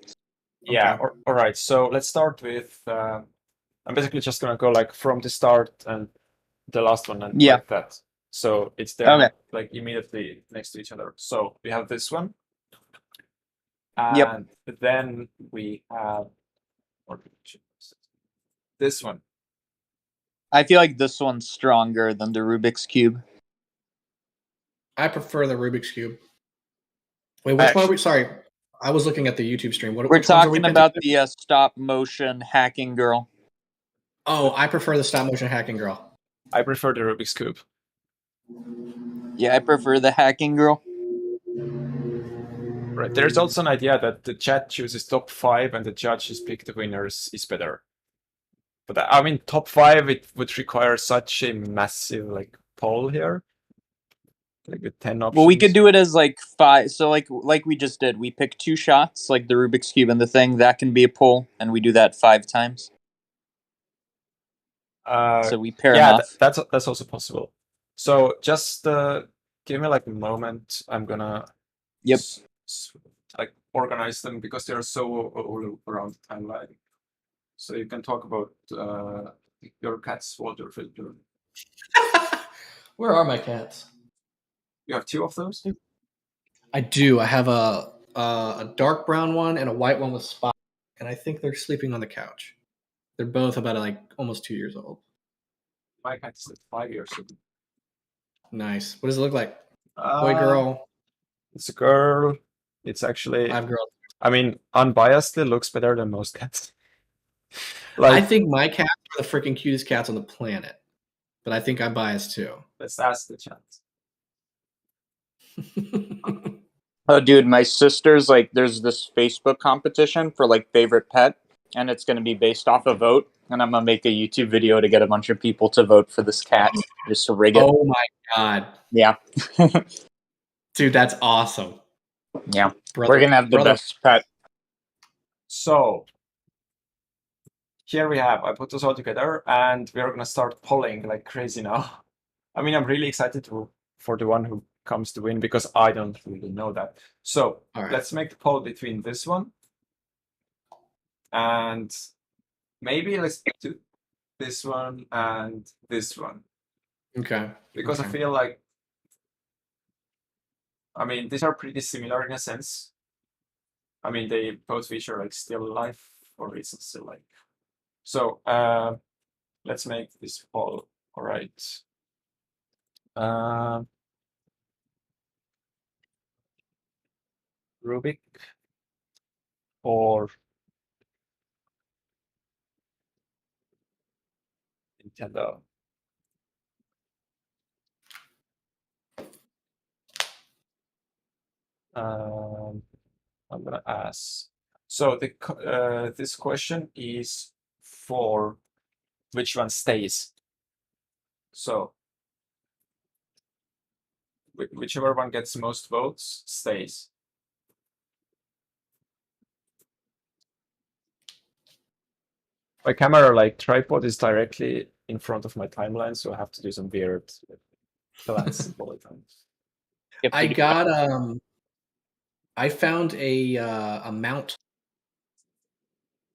Yeah. Okay. All right. So let's start with. I'm basically just gonna go like from the start and the last one and Yeah. like that. So it's there Okay. like immediately next to each other. So we have this one. Yep. And then we have this one. I feel like this one's stronger than the Rubik's Cube. I prefer the Rubik's Cube. Wait, which one are we? Sorry, I was looking at the YouTube stream. We're which ones are we talking picking? about the stop motion hacking girl. Oh, I prefer the stop motion hacking girl. I prefer the Rubik's Cube. Yeah, I prefer the hacking girl. Right. There's also an idea that the chat chooses top 5 and the judges pick the winners is better. But I mean, top 5, it would require such a massive like poll here. Like with 10 options. Well, we could do it as like 5. So like we just did. We pick 2 shots, like the Rubik's Cube and the thing. That can be a poll, and we do that 5 times. So we pair them off. That's also possible. So just give me like a moment. I'm gonna like organize them because they're so all around the timeline. So you can talk about your cat's water filter. Where are my cats? You have 2 of those? I do. I have a dark brown one and a white one with spots, and I think they're sleeping on the couch. They're both about like almost 2 years old. My cat's like 5 years old. Nice. What does it look like? Boy, girl? It's a girl. It's actually. 5 girls. I mean, unbiasedly looks better than most cats. Like, I think my cats are the freaking cutest cats on the planet, but I think I'm biased too. Let's ask the chat. Oh, dude, my sister's like, there's this Facebook competition for like favorite pet, and it's going to be based off a vote. And I'm gonna make a YouTube video to get a bunch of people to vote for this cat, just to rig it. Oh my god! Yeah, dude, that's awesome. Yeah, we're gonna have the best pet. So here we have. I put this all together, and we're gonna start polling like crazy now. I mean, I'm really excited for the one who comes to win because I don't really know that. So let's make the poll between this one and maybe let's do this one and this one. Okay. Because I feel like, I mean, these are pretty similar in a sense. I mean, they both feature like still life or recent still life. So let's make this poll. All right. Rubik or Nintendo? I'm gonna ask. So the this question is for which one stays. So whichever one gets most votes stays. My camera like tripod is directly in front of my timeline, so I have to do some weird balance bullet times. I got I found a mount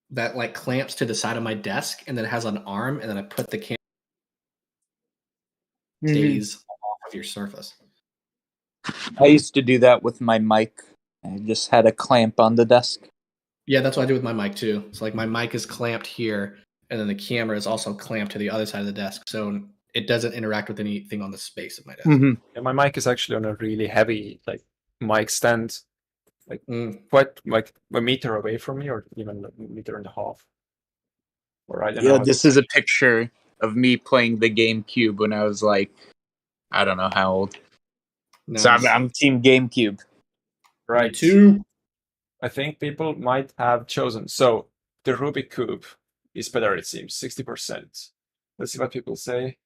that like clamps to the side of my desk, and then it has an arm, and then I put the camera stays off of your surface. I used to do that with my mic. I just had a clamp on the desk. Yeah, that's what I do with my mic too. So like my mic is clamped here, and then the camera is also clamped to the other side of the desk, so it doesn't interact with anything on the space of my desk. Yeah, my mic is actually on a really heavy like mic stand, like quite like a meter away from me, or even a meter and a half. Or I don't know. This is a picture of me playing the GameCube when I was like, I don't know how old. Nice. So I'm Team GameCube. Right. Too. I think people might have chosen. So the Rubik Cube is better, it seems, 60%. Let's see what people say.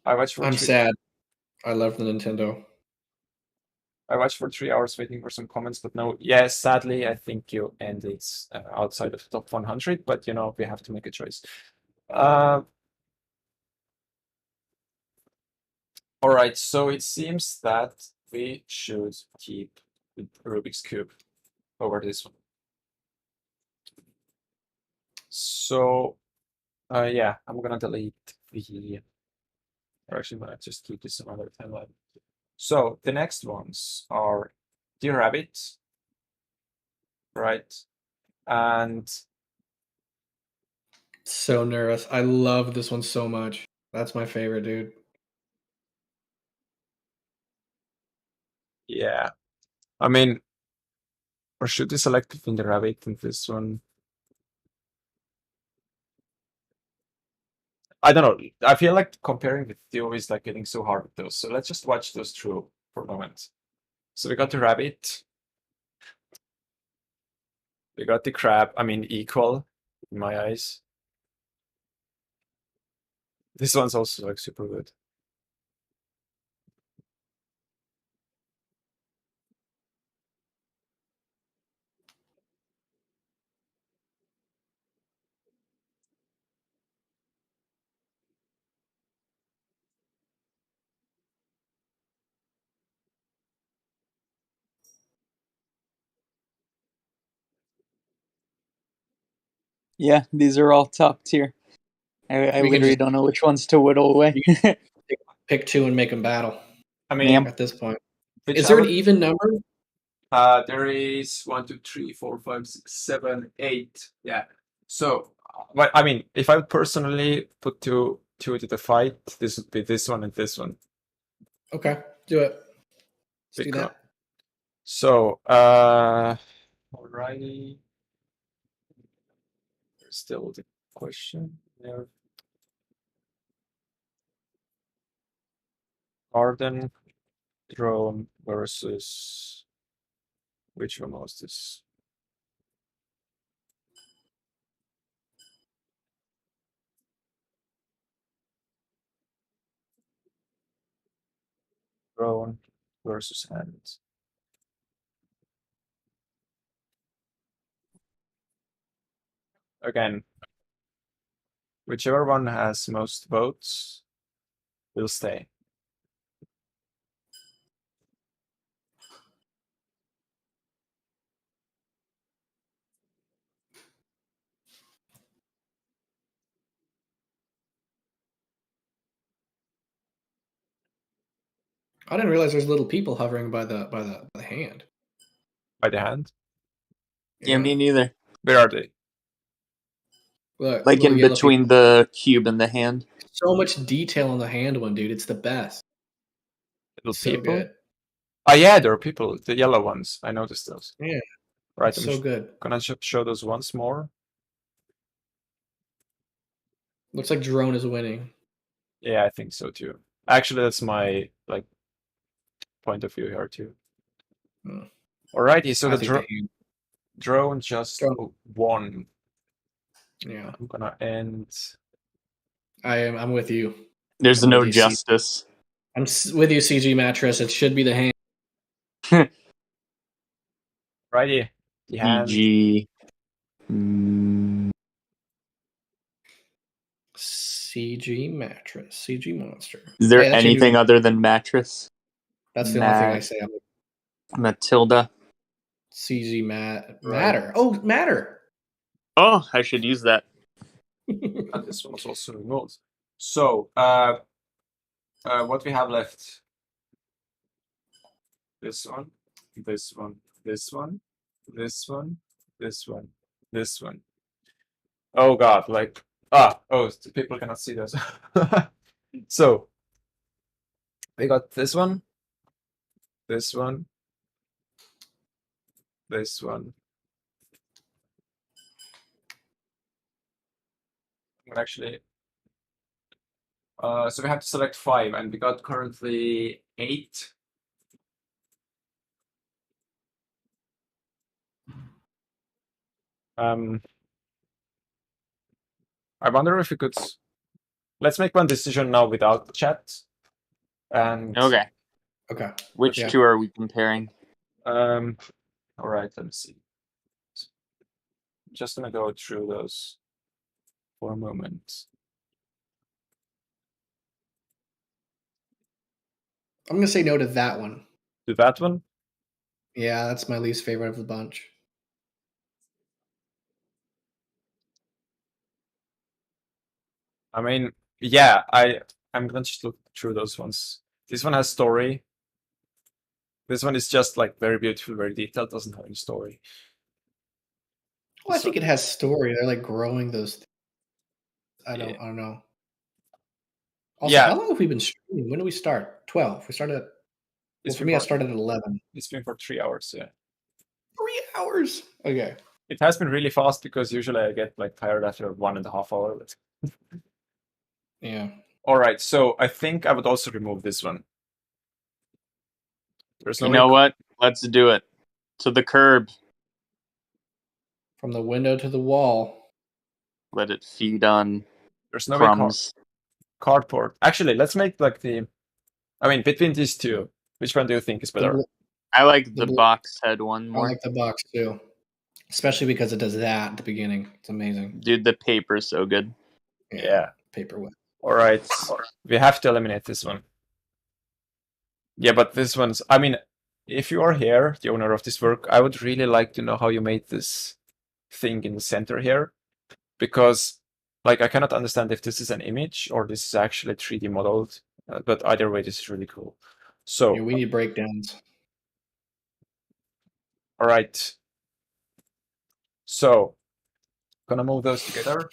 I watched for I'm 3 sad. I love the Nintendo. I watched for 3 hours waiting for some comments, but no. Yes, sadly, I think you ended outside of the top 100, but you know, we have to make a choice. All right, so it seems that we should keep the Rubik's Cube over this one. So, yeah, I'm gonna delete the. Or actually, I'm gonna just keep this another timeline. So the next ones are Dear Rabbit, right? And So nervous. I love this one so much. That's my favorite, dude. yeah, I mean, or should we select between the rabbit and this one? I don't know. I feel like comparing the two is like getting so hard with those. So let's just watch those through for a moment. So we got the rabbit. We got the crab. I mean, equal in my eyes. This one's also like super good. Yeah, these are all top tier. I We can literally just- don't know which ones to whittle away. Pick two and make them battle. I mean, At this point, which is there an other- even number? There is 1, 2, 3, 4, 5, 6, 7, 8. Yeah. So, but I mean, if I would personally put two into the fight, this would be this one and this one. Okay, do it. Let's do Because- that. So, alrighty. There's still the question there. Garden drone versus which one was this? Drone versus hand. Again, whichever one has most votes will stay. I didn't realize there's little people hovering by the hand. By the hand? Yeah, me neither. Where are they? Look, Like little in yellow between people. the cube and the hand. So much detail on the hand one, dude. It's the best. Little So people? good. Oh yeah, there are people. The yellow ones. I noticed those. Yeah. Right. It's so good. Gonna show those once more. Looks like drone is winning. Yeah, I think so too. Actually, that's my like point of view here too. Hmm. Alrighty, so I the think the hand- drone just Drone. won. Yeah, I'm gonna end. I'm with you. There's I'm no with you, C- justice. with you, CG mattress. It should be the hand. Righty, the hand. EG. CG mattress. CG monster. Is there Hey, that's your new- anything other than mattress? That's the only thing I say. I'm like, Matilda. CG matter. Right. Oh, matter. Oh, I should use that. And this one was also removed. So, what we have left? This one, this one, this one, this one, this one, this one. Oh God! Like people cannot see this. So we got this one, this one, this one. Actually, so we have to select 5, and we got currently 8. I wonder if we could. Let's make one decision now without the chat. And Okay. Okay. Which Yeah. two are we comparing? all right, let me see. Just gonna go through those for a moment. I'm gonna say no to that one. To that one? Yeah, that's my least favorite of the bunch. I mean, yeah, I'm gonna just look through those ones. This one has story. This one is just like very beautiful, very detailed, doesn't have any story. Well, I think it has story. They're like growing those. I Yeah. don't know. Also, Yeah. how long have we been streaming? When do we start? 12. We started at. Well, It's for been me, I for- started at 11. It's been for 3 hours, yeah. 3 hours. Okay. It has been really fast because usually I get like tired after 1.5 hours. Yeah. All right, so I think I would also remove this one. There's no You know what? Let's do it. To the curb. From the window to the wall. Let it feed on There's no crumbs. cardboard. Actually, let's make like the. I mean, between these two, which one do you think is better? I like the blue- box head one I more. like the box too, especially because it does that at the beginning. It's amazing. Dude, the paper's so good. Yeah. Paper wet. All right, we have to eliminate this one. Yeah, but this one's. I mean, if you are here, the owner of this work, I would really like to know how you made this thing in the center here, because like I cannot understand if this is an image or this is actually 3D modeled. But either way, this is really cool. So Yeah, we need breakdowns. all right. So gonna move those together.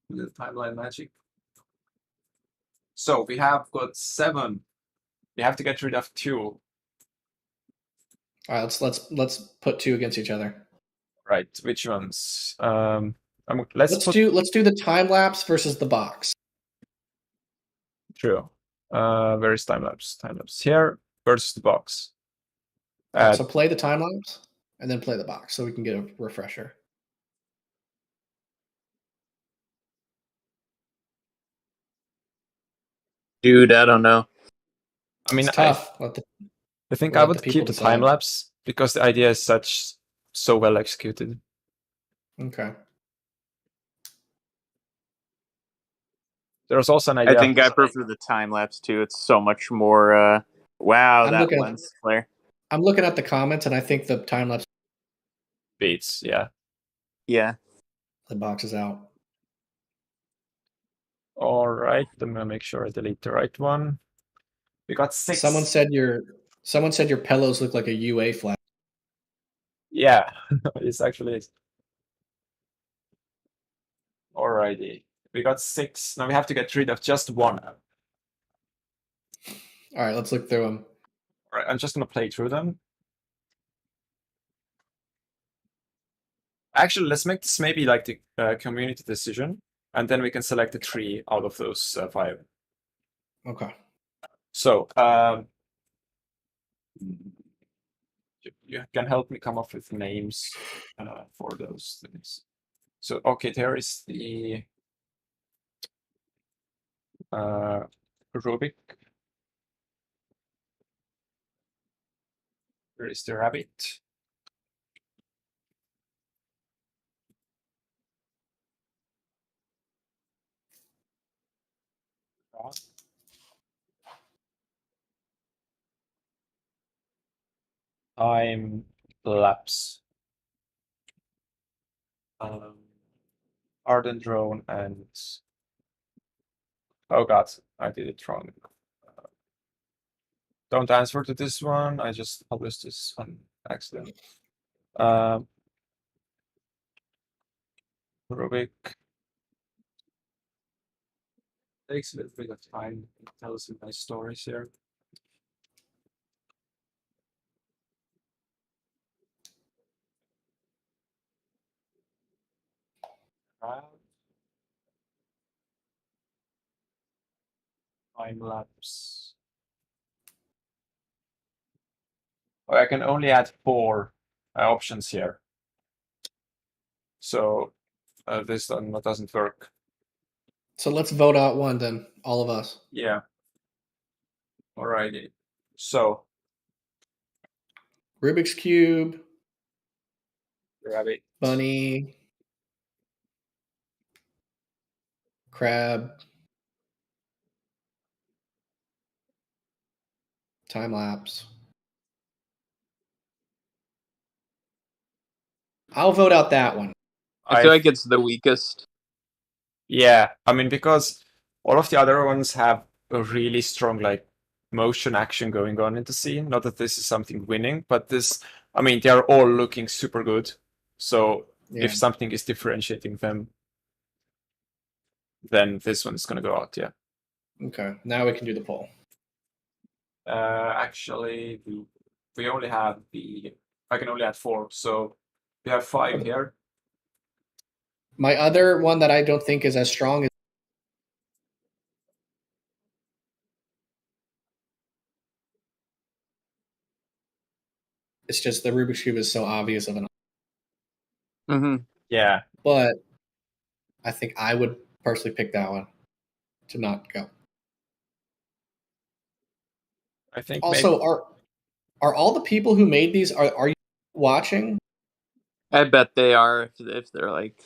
The timeline magic. So we have got 7. We have to get rid of 2. All right, let's put 2 against each other. Right, which ones? Let's do the time lapse versus the box. True. Where is time lapse? Time lapse here versus the box. So play the time lapse and then play the box so we can get a refresher. Dude, I don't know. I mean, It's tough. I think we'll I let would the people keep the time decide. lapse because the idea is so well executed. Okay. There's also an idea. I think I prefer the time lapse too. It's so much more. Wow, I'm that looking at- lens flare. I'm looking at the comments and I think the time lapse Beats, yeah. Yeah. the box is out. All right, I'm gonna make sure I delete the right one. We got 6. Someone said your pillows look like a UA flag. Yeah, it's actually. Alrighty, we got 6. Now we have to get rid of just 1. All right, let's look through them. All right, I'm just gonna play through them. Actually, let's make this maybe like the community decision, and then we can select the 3 out of those 5. Okay. So, you can help me come up with names for those things. So, okay, there is the Rubik. There is the rabbit. Time lapse. Ardent drone and oh god, I did it wrong. Don't answer to this one. I just published this on accident. Rubik takes a little bit of time to tell some nice stories here. Time lapse. Oh, I can only add 4 options here. So this one doesn't work. So let's vote out one then, all of us. Yeah. Alrighty. So Rubik's Cube, rabbit. bunny, crab, time lapse. I'll vote out that one. I feel like it's the weakest. Yeah, I mean, because all of the other ones have a really strong like motion action going on in the scene. Not that this is something winning, but this, I mean, they are all looking super good. So Yeah. if something is differentiating them, then this one is gonna go out. Yeah. Okay, now we can do the poll. Actually, we only have I can only add 4, so we have 5 here. My other one that I don't think is as strong is it's just the Rubik's Cube is so obvious of an. Yeah. But I think I would personally pick that one to not go. I think Also, are all the people who made these are you watching? I bet they are if they're like.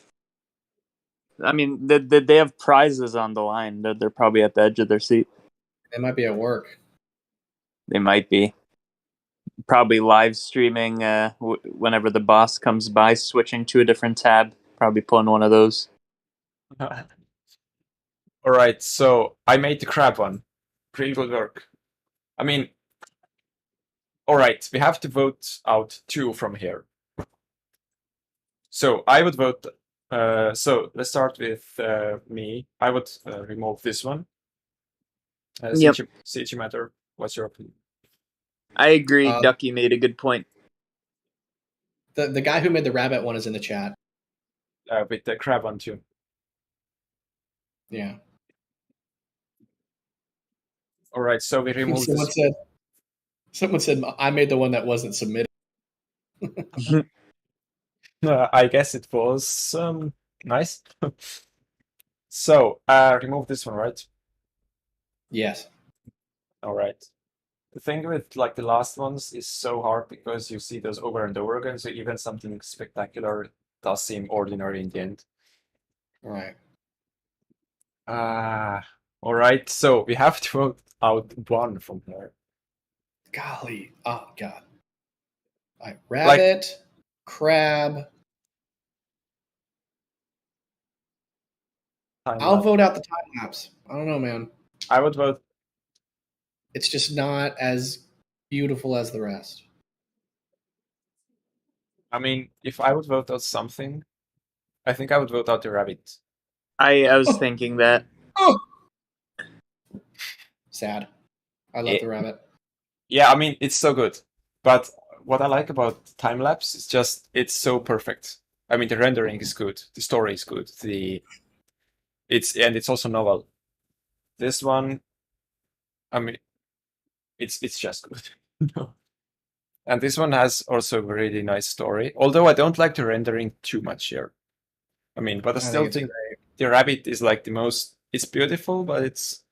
I mean, they have prizes on the line. They're probably at the edge of their seat. They might be at work. They might be. Probably live streaming whenever the boss comes by, switching to a different tab. Probably pulling one of those. All right, so I made the crab one. Pretty good work. I mean, all right, we have to vote out 2 from here. So I would vote. So let's start with me. I would remove this one. Yep. CG Matter, what's your opinion? I agree. Ducky made a good point. The guy who made the rabbit one is in the chat. With the crab one too. Yeah. All right, so we remove Someone said I made the one that wasn't submitted. I guess it was nice. So remove this one, right? Yes. All right. The thing with like the last ones is so hard because you see those over and over again. So even something spectacular does seem ordinary in the end. All right. All right. So we have to vote out 1 from here. Golly. Oh God. All right. Rabbit, crab. I'll vote out the time lapse. I don't know, man. I would vote. It's just not as beautiful as the rest. I mean, if I would vote out something, I think I would vote out the rabbit. I was thinking that. Oh. Sad. I love the rabbit. Yeah, I mean, it's so good. But what I like about time lapse is just it's so perfect. I mean, the rendering is good, the story is good, it's also novel. This one, I mean, it's just good. And this one has also a really nice story. Although I don't like the rendering too much here. I mean, but I still think the rabbit is like the most. It's beautiful, but it's.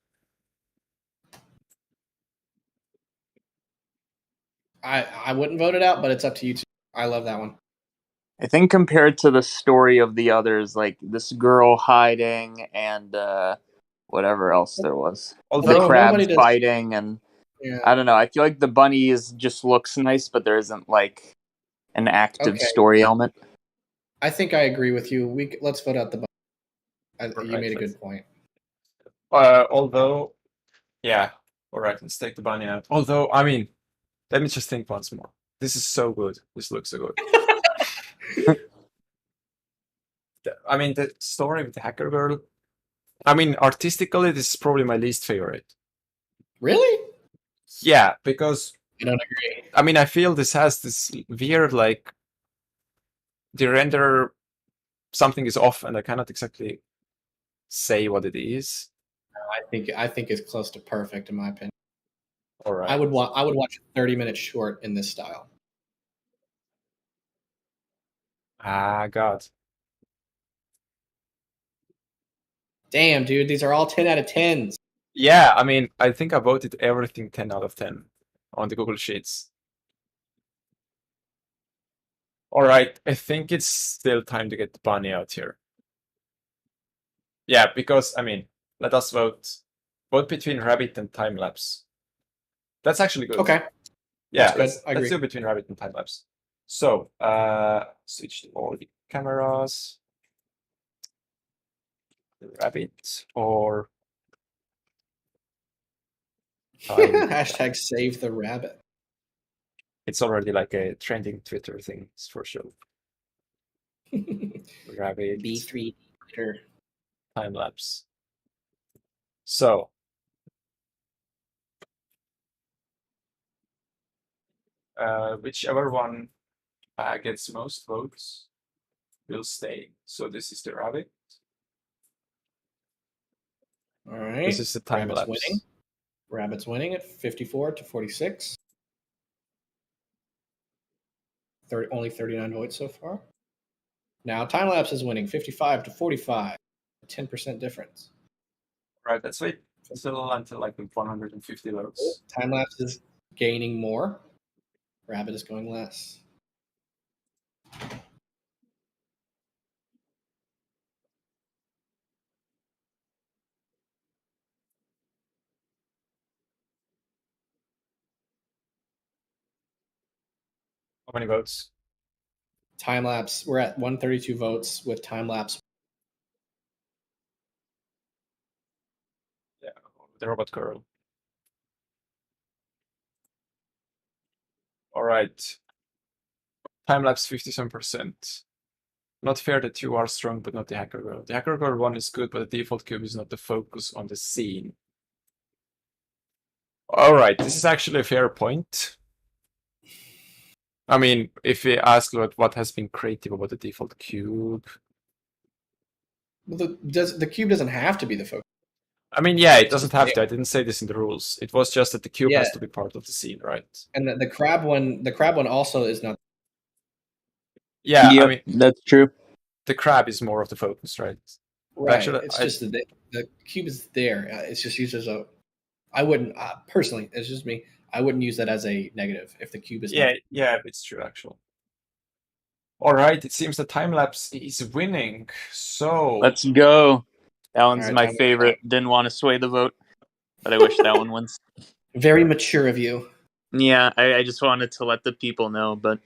I wouldn't vote it out, but it's up to you two. I love that one. I think compared to the story of the others, like this girl hiding and whatever else there was, Although the crabs fighting and yeah. I don't know. I feel like the bunny just looks nice, but there isn't like an active story element. I think I agree with you. Let's vote out the bunny. You made a good point. Although, yeah, all right, let's take the bunny out. Although, I mean, let me just think once more. This is so good. This looks so good. I mean, the story with the hacker girl. I mean, artistically, this is probably my least favorite. Really? Yeah, because I don't agree. I mean, I feel this has this weird like the render something is off, and I cannot exactly say what it is. I think it's close to perfect in my opinion. All right. I would watch a 30-minute short in this style. God. Damn, dude, these are all 10 out of 10s. Yeah, I mean, I think I voted everything 10 out of 10 on the Google Sheets. All right, I think it's still time to get the bunny out here. Yeah, because, I mean, let us vote. Vote between rabbit and time lapse. That's actually good. Okay. Yeah, That's good. I agree. let's do between rabbit and time lapse. So, switch to all the cameras. The rabbit or time. Hashtag save the rabbit. It's already like a trending Twitter thing, for sure. Rabbit. B3 Twitter. Time lapse. So, whichever one gets most votes will stay. So this is the rabbit. All right. This is the time Rabbit's lapse. winning. Rabbit's winning at 54 to 46. Only 39 votes so far. Now time lapse is winning 55 to 45. 10% difference. Right, let's wait still until like 150 votes. Time lapse is gaining more. Rabbit is going less. How many votes? Time lapse, we're at 132 votes with time lapse. Yeah, the robot girl. All right. Time lapse 57%. Not fair that you are strong, but not the hacker girl. The hacker girl one is good, but the default cube is not the focus on the scene. All right, this is actually a fair point. I mean, if we ask what has been creative about the default cube. Well, the cube doesn't have to be the focus. I mean, yeah, it doesn't have to. I didn't say this in the rules. It was just that the cube Yeah. has to be part of the scene, right? And the crab one also is not. Yeah, Yep, I mean, that's true. the crab is more of the focus, right? Right. Actually, It's just the cube is there. It's just used as a. I wouldn't personally. It's just me. I wouldn't use that as a negative if the cube is. Yeah, it's true actually. All right, it seems the time lapse is winning. So Let's go. That one's right, my time favorite. Didn't want to sway the vote, but I wish that one wins. Very mature of you. Yeah, I just wanted to let the people know, but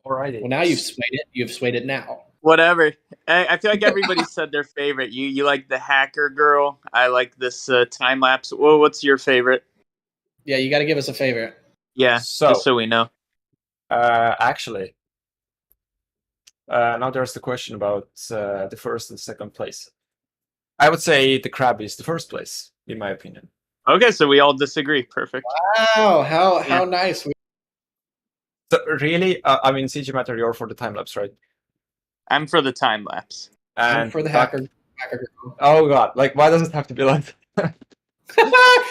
all right. Well, now you've swayed it. You've swayed it now. whatever. I feel like everybody said their favorite. You like the hacker girl. I like this time lapse. Well, what's your favorite? Yeah, you got to give us a favorite. Yeah, So, just so we know. Actually, now there's the question about the first and second place. I would say the crab is the first place, in my opinion. Okay, so we all disagree. Perfect. Wow, how nice. So really, I mean, CG Matter, you're for the time lapse, right? I'm for the time lapse. And for the hacker. Oh god, like why does it have to be like that?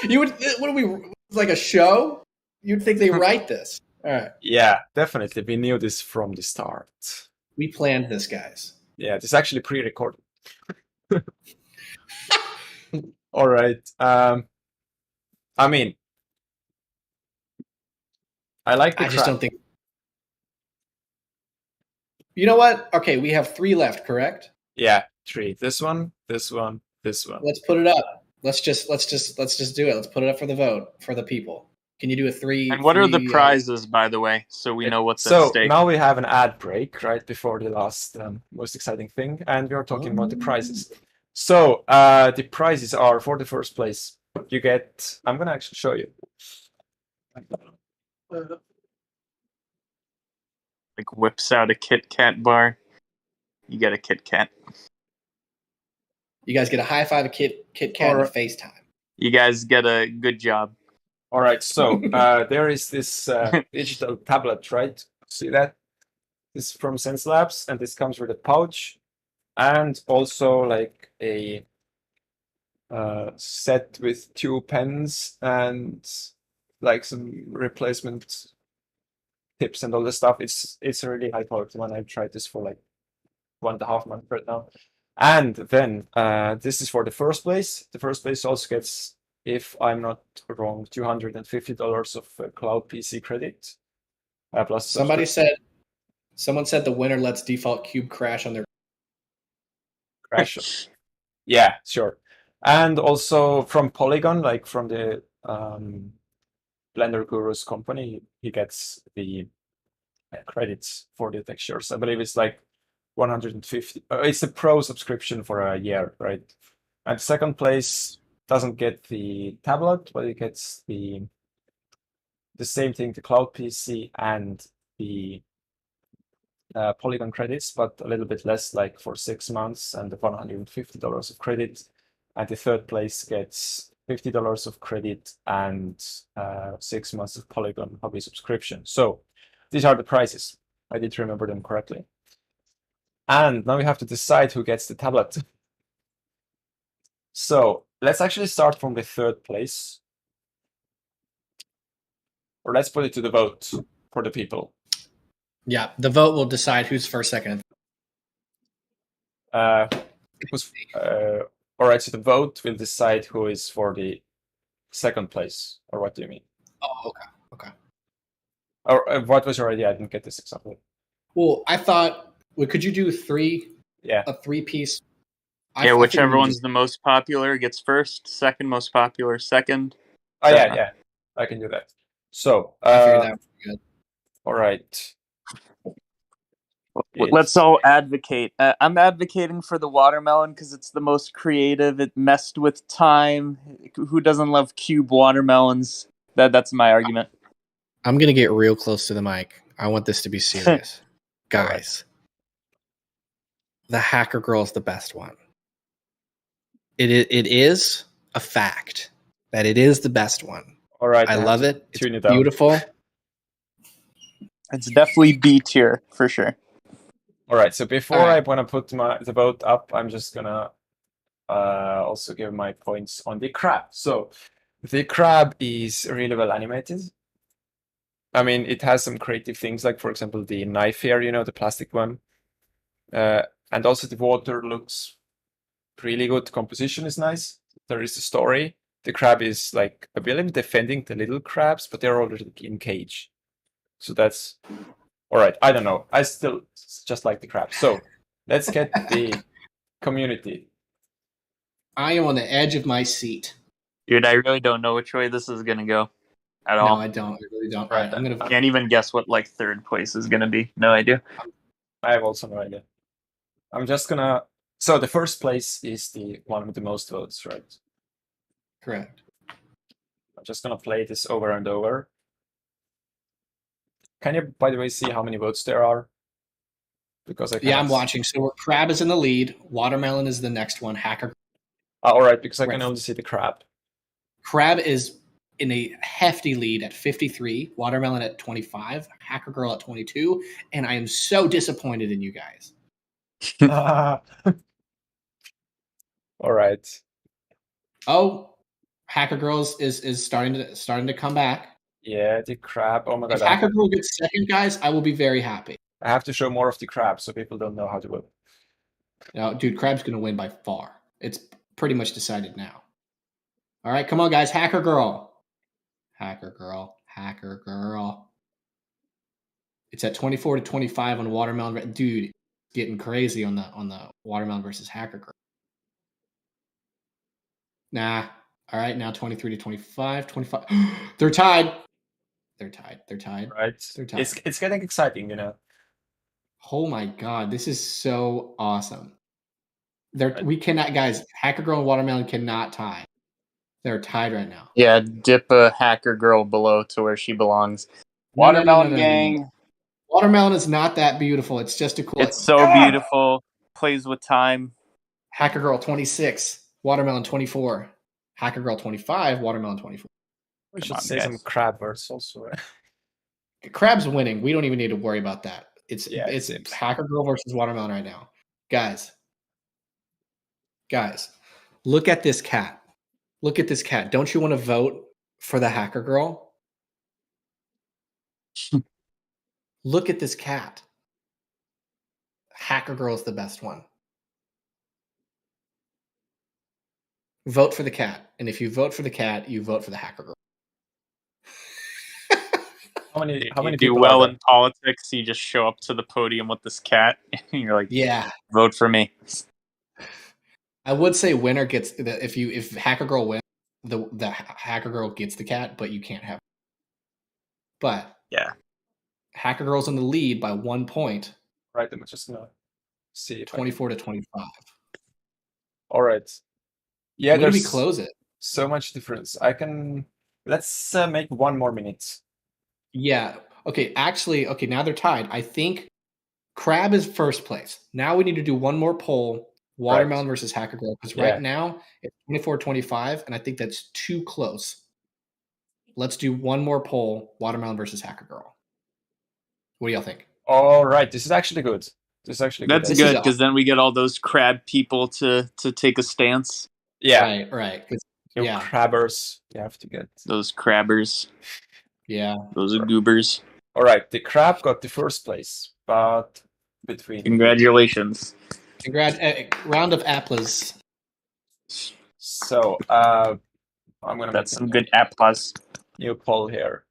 You would. What are we? Like a show? You'd think they write this. All right. Yeah, definitely. We knew this from the start. We planned this, guys. Yeah, this is actually pre-recorded. All right. I mean, I like the I just don't think. You know what? Okay, we have 3 left, correct? Yeah, 3. This one, this one, this one. Let's put it up. Let's just do it. Let's put it up for the vote for the people. Can you do a 3? And what are the prizes, by the way, so we know what's at stake? So now we have an ad break right before the last most exciting thing, and we are talking about the prizes. So the prizes are for the first place. You get. I'm gonna actually show you. Like whips out a Kit Kat bar. You get a Kit Kat. You guys get a high five, a Kit Kat, and a FaceTime. You guys get a good job. All right, so there is this digital tablet, right? See that? This is from Sense Labs, and this comes with a pouch, and also like a set with 2 pens and like some replacement tips and all this stuff. It's a really high quality one. I've tried this for like 1.5 months right now. And then this is for the first place. The first place also gets, if I'm not wrong, $250 of cloud PC credit. Plus Someone said the winner lets default cube crash on their crash. Yeah, sure. And also from Polygon, like from the Blender Guru's company, he gets the credits for the textures. I believe it's like 150. It's a pro subscription for a year, right? And second place doesn't get the tablet, but it gets the same thing, the cloud PC and the Polygon credits, but a little bit less, like for 6 months and $150 of credit. And the third place gets $50 of credit and 6 months of Polygon hobby subscription. So these are the prices. I did remember them correctly. And now we have to decide who gets the tablet. So let's actually start from the third place. Or let's put it to the vote for the people. Yeah, the vote will decide who's first, second. All right, so the vote will decide who is for the second place, or what do you mean? Oh, okay. Or what was your idea? I didn't get this exactly. Well, I thought, could you do three? Yeah. A three-piece. Yeah, whichever one's the most popular gets first, second most popular second. Oh, yeah. I can do that. So, I figured that was good. All right. Let's all advocate. I'm advocating for the watermelon because it's the most creative. It messed with time. Who doesn't love cube watermelons? That's my argument. I'm gonna get real close to the mic. I want this to be serious, guys. The Hacker Girl is the best one. It is a fact that it is the best one. All right. I love it. It's tune it beautiful. down. It's definitely B tier for sure. All right. So before I want to put the vote up, I'm just gonna also give my points on the crab. So the crab is really well animated. I mean, it has some creative things, like for example the knife here, the plastic one, and also the water looks really good. The composition is nice. There is a story. The crab is like, I believe, defending the little crabs, but they're already in cage. So that's all right. I don't know. I still just like the crab. So let's get the community. I am on the edge of my seat. Dude, I really don't know which way this is gonna go at all. No, I don't. I really don't. Right, I can't even guess what like third place is gonna be. No idea. I have also no idea. I'm just gonna. So the first place is the one with the most votes, right? Correct. I'm just gonna play this over and over. Can you, by the way, see how many votes there are? Because I'm watching. So crab is in the lead. Watermelon is the next one. Hacker. All right, because I can only see the crab. Crab is in a hefty lead at 53. Watermelon at 25. Hacker Girl at 22. And I am so disappointed in you guys. All right. Oh, Hacker Girls is starting to come back. Yeah, the crab. Oh my god! If Hacker Girl gets second, guys, I will be very happy. I have to show more of the crab so people don't know how to vote. No, dude, crab's gonna win by far. It's pretty much decided now. All right, come on, guys. Hacker Girl. Hacker Girl. Hacker Girl. It's at 24-25 on Watermelon. Dude, getting crazy on the Watermelon versus Hacker Girl. Nah. All right, now 23-25. 25. They're tied. They're tied. Right. They're tied. It's getting exciting, Oh my god, this is so awesome. We cannot, guys. Hacker Girl and Watermelon cannot tie. They're tied right now. Yeah, dip a Hacker Girl below to where she belongs. Watermelon gang. Watermelon is not that beautiful. It's just a cool. It's so beautiful. Plays with time. Hacker Girl 26. Watermelon 24. Hacker Girl 25. Watermelon 24. We should say some crab words also. Crab's winning. We don't even need to worry about that. It's it Hacker Girl versus Watermelon right now. Guys, look at this cat. Look at this cat. Don't you want to vote for the Hacker Girl? Look at this cat. Hacker Girl is the best one. vote for the cat. And if you vote for the cat, you vote for the hacker girl. How many You do people well are there? in politics. You just show up to the podium with this cat, and you're like, Yeah. vote for me. I would say winner gets if hacker girl wins, the hacker girl gets the cat, but you can't have it. But Yeah. hacker girl's in the lead by 1 point. Right, I'm just gonna see if 24 to 25. All right. Yeah, When do we there's close it? so much difference. Let's make 1 more minute. Yeah. Okay. Actually, okay. Now they're tied. I think Crab is first place. Now we need to do one more poll: Watermelon versus Hacker Girl. Because right now it's 24-25, and I think that's too close. Let's do one more poll: Watermelon versus Hacker Girl. What do y'all think? All right, this is actually good. That's good because then we get all those crab people to take a stance. Yeah. Right. You crabbers, you have to get those crabbers. Yeah. Those are goobers. All right, the crab got the first place, but between. Congratulations. Round of apples. So I'm gonna. That's some good apples. New poll here.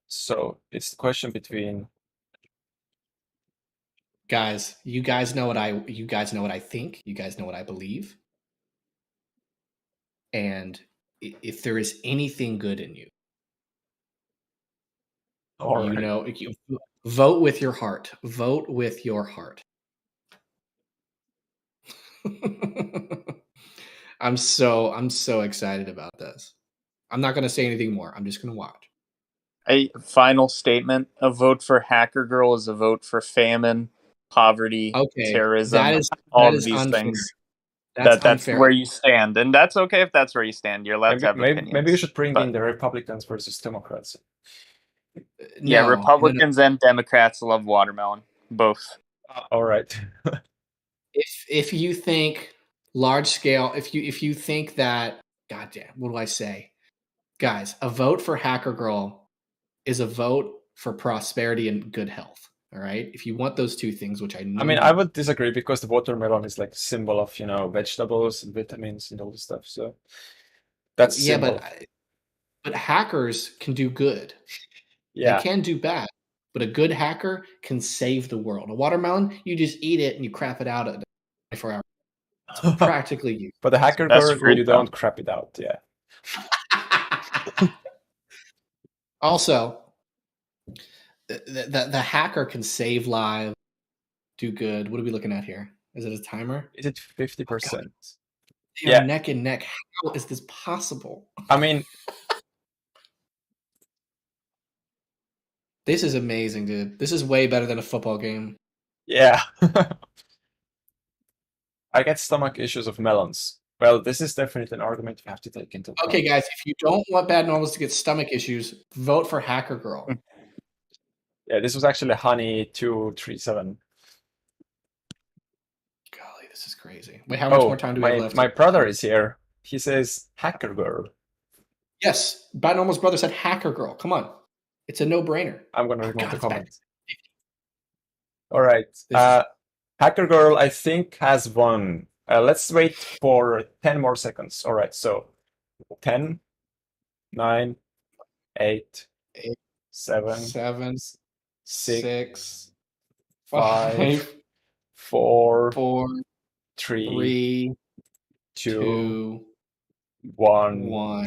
So it's the question between. Guys, you guys know what I think. You guys know what I believe. And if there is anything good in you, vote with your heart. Vote with your heart. I'm so excited about this. I'm not going to say anything more. I'm just going to watch. A final statement: a vote for Hacker Girl is a vote for famine, poverty, terrorism, all of these unfair. things. That's unfair. Where you stand, and that's okay if that's where you stand. You're allowed to have opinions. Maybe you should bring in the Republicans versus Democrats. Yeah, Republicans and Democrats love watermelon, both. All right. if you think large scale, if you think that, goddamn, what do I say, guys? A vote for Hacker Girl is a vote for prosperity and good health. All right. If you want those two things, which I know. I mean, I would disagree because the watermelon is like symbol of vegetables and vitamins and all this stuff. So that's symbol. But hackers can do good. Yeah. They can do bad, but a good hacker can save the world. A watermelon, you just eat it and you crap it out at 24 hours. It's practically you. But the hacker girl, you don't crap it out. Yeah. Also, the hacker can save lives, do good. What are we looking at here? Is it a timer? Is it 50%? Yeah, neck and neck. How is this possible? I mean, this is amazing, dude. This is way better than a football game. Yeah. I get stomach issues of melons. Well, this is definitely an argument you have to take into account. Okay, guys, if you don't want bad normals to get stomach issues, vote for Hacker Girl. Yeah, this was actually Honey 237. Golly, this is crazy. Wait, how much more time do we have left? My brother is here. He says Hacker Girl. Yes, Bad Normal's brother said Hacker Girl. Come on. It's a no-brainer. I'm going to remove the comment. All right. Hacker Girl, I think, has won. Let's wait for 10 more seconds. All right, so 10, 9, 8, 7, 6, 5, 4, 3, 2, 1.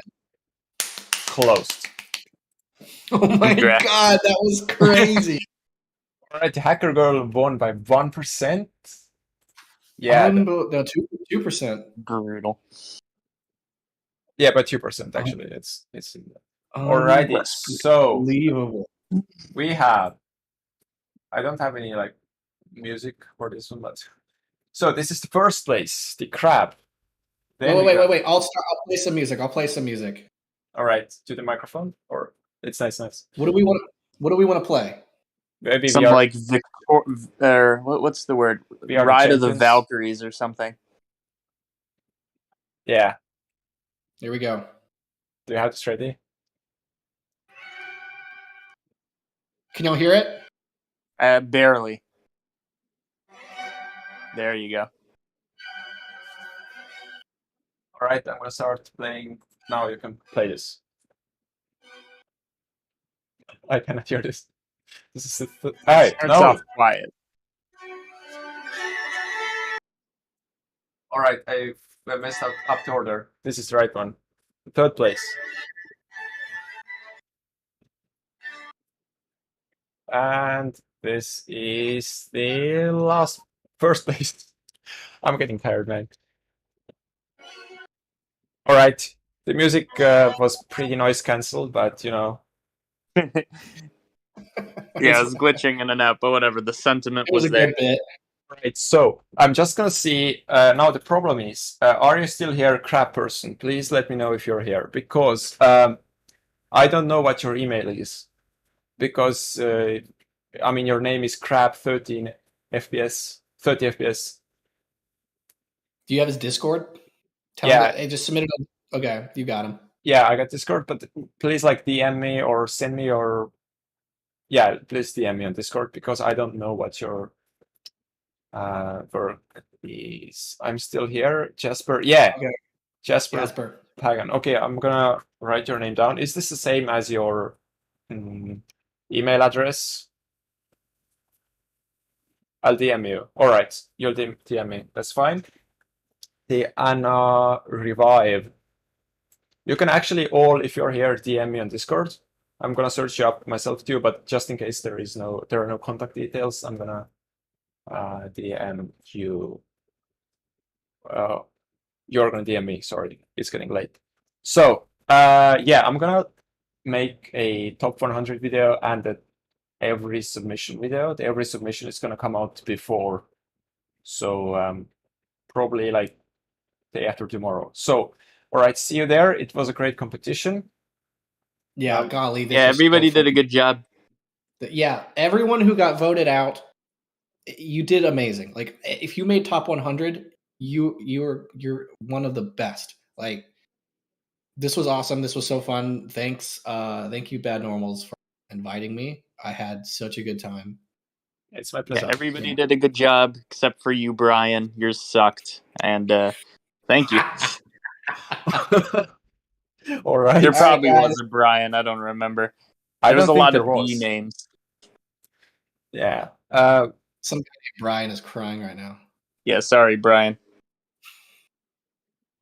Closed. Oh my God, that was crazy. All right, Hacker Girl won by 1%. Yeah. No, 2%. Brutal. Yeah, by 2% actually. It's alrighty. So unbelievable. We have. I don't have any like music for this one, but so this is the first place, the crab. Then wait. I'll play some music. All right, to the microphone, or it's nice. What do we want to play? Maybe some like what's the word? Ride of the Valkyries or something. Yeah. Here we go. Do you have this ready? Can y'all hear it? Barely. There you go. All right, I'm gonna start playing. Now you can play this. I cannot hear this. This is the hey, Starts no. off quiet. All right, I messed up the order. This is the right one. Third place. And this is the first place. I'm getting tired, man. All right, the music was pretty noise cancelled, but you know. Yeah, it was glitching in and out, but whatever. The sentiment It was a there. good bit. Right, so I'm just gonna see. Now the problem is, are you still here, crap person? Please let me know if you're here, because I don't know what your email is. Because I mean, your name is crap 13 FPS, 30 FPS. Do you have his Discord? Tell Yeah. him that, hey, just submit it. Okay, you got him. Yeah, I got Discord, but please like DM me or send me your. Yeah, please DM me on Discord because I don't know what your work is. I'm still here, Jasper. Yeah, Okay. Jasper Pagan. Okay, I'm gonna write your name down. Is this the same as your email address? I'll DM you. All right, you'll DM me. That's fine. The Anna Revive. You can actually all, if you're here, DM me on Discord. I'm gonna search you up myself too, but just in case there are no contact details, I'm gonna DM you. You're gonna DM me. Sorry, it's getting late. So yeah, I'm gonna make a top 100 video and every submission video. Every submission is gonna come out before, so probably like day after tomorrow. So all right, see you there. It was a great competition. Yeah, golly. Yeah, everybody did a good job. Yeah, everyone who got voted out, you did amazing. Like, if you made top 100, you're one of the best. Like, this was awesome. This was so fun. Thanks. Thank you, Bad Normals, for inviting me. I had such a good time. It's my pleasure. Yeah, everybody did a good job except for you, Brian. Yours sucked. And thank you. All right. There probably was a Brian. I don't remember. There was a lot of B names. Yeah. Some guy named Brian is crying right now. Yeah, sorry, Brian.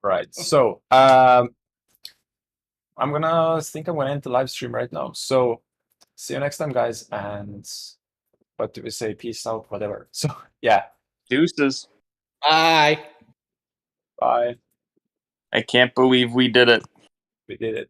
Right. So I'm gonna end the live stream right now. So see you next time, guys. And what do we say? Peace out, whatever. So yeah. Deuces. Bye. Bye. I can't believe we did it. We did it.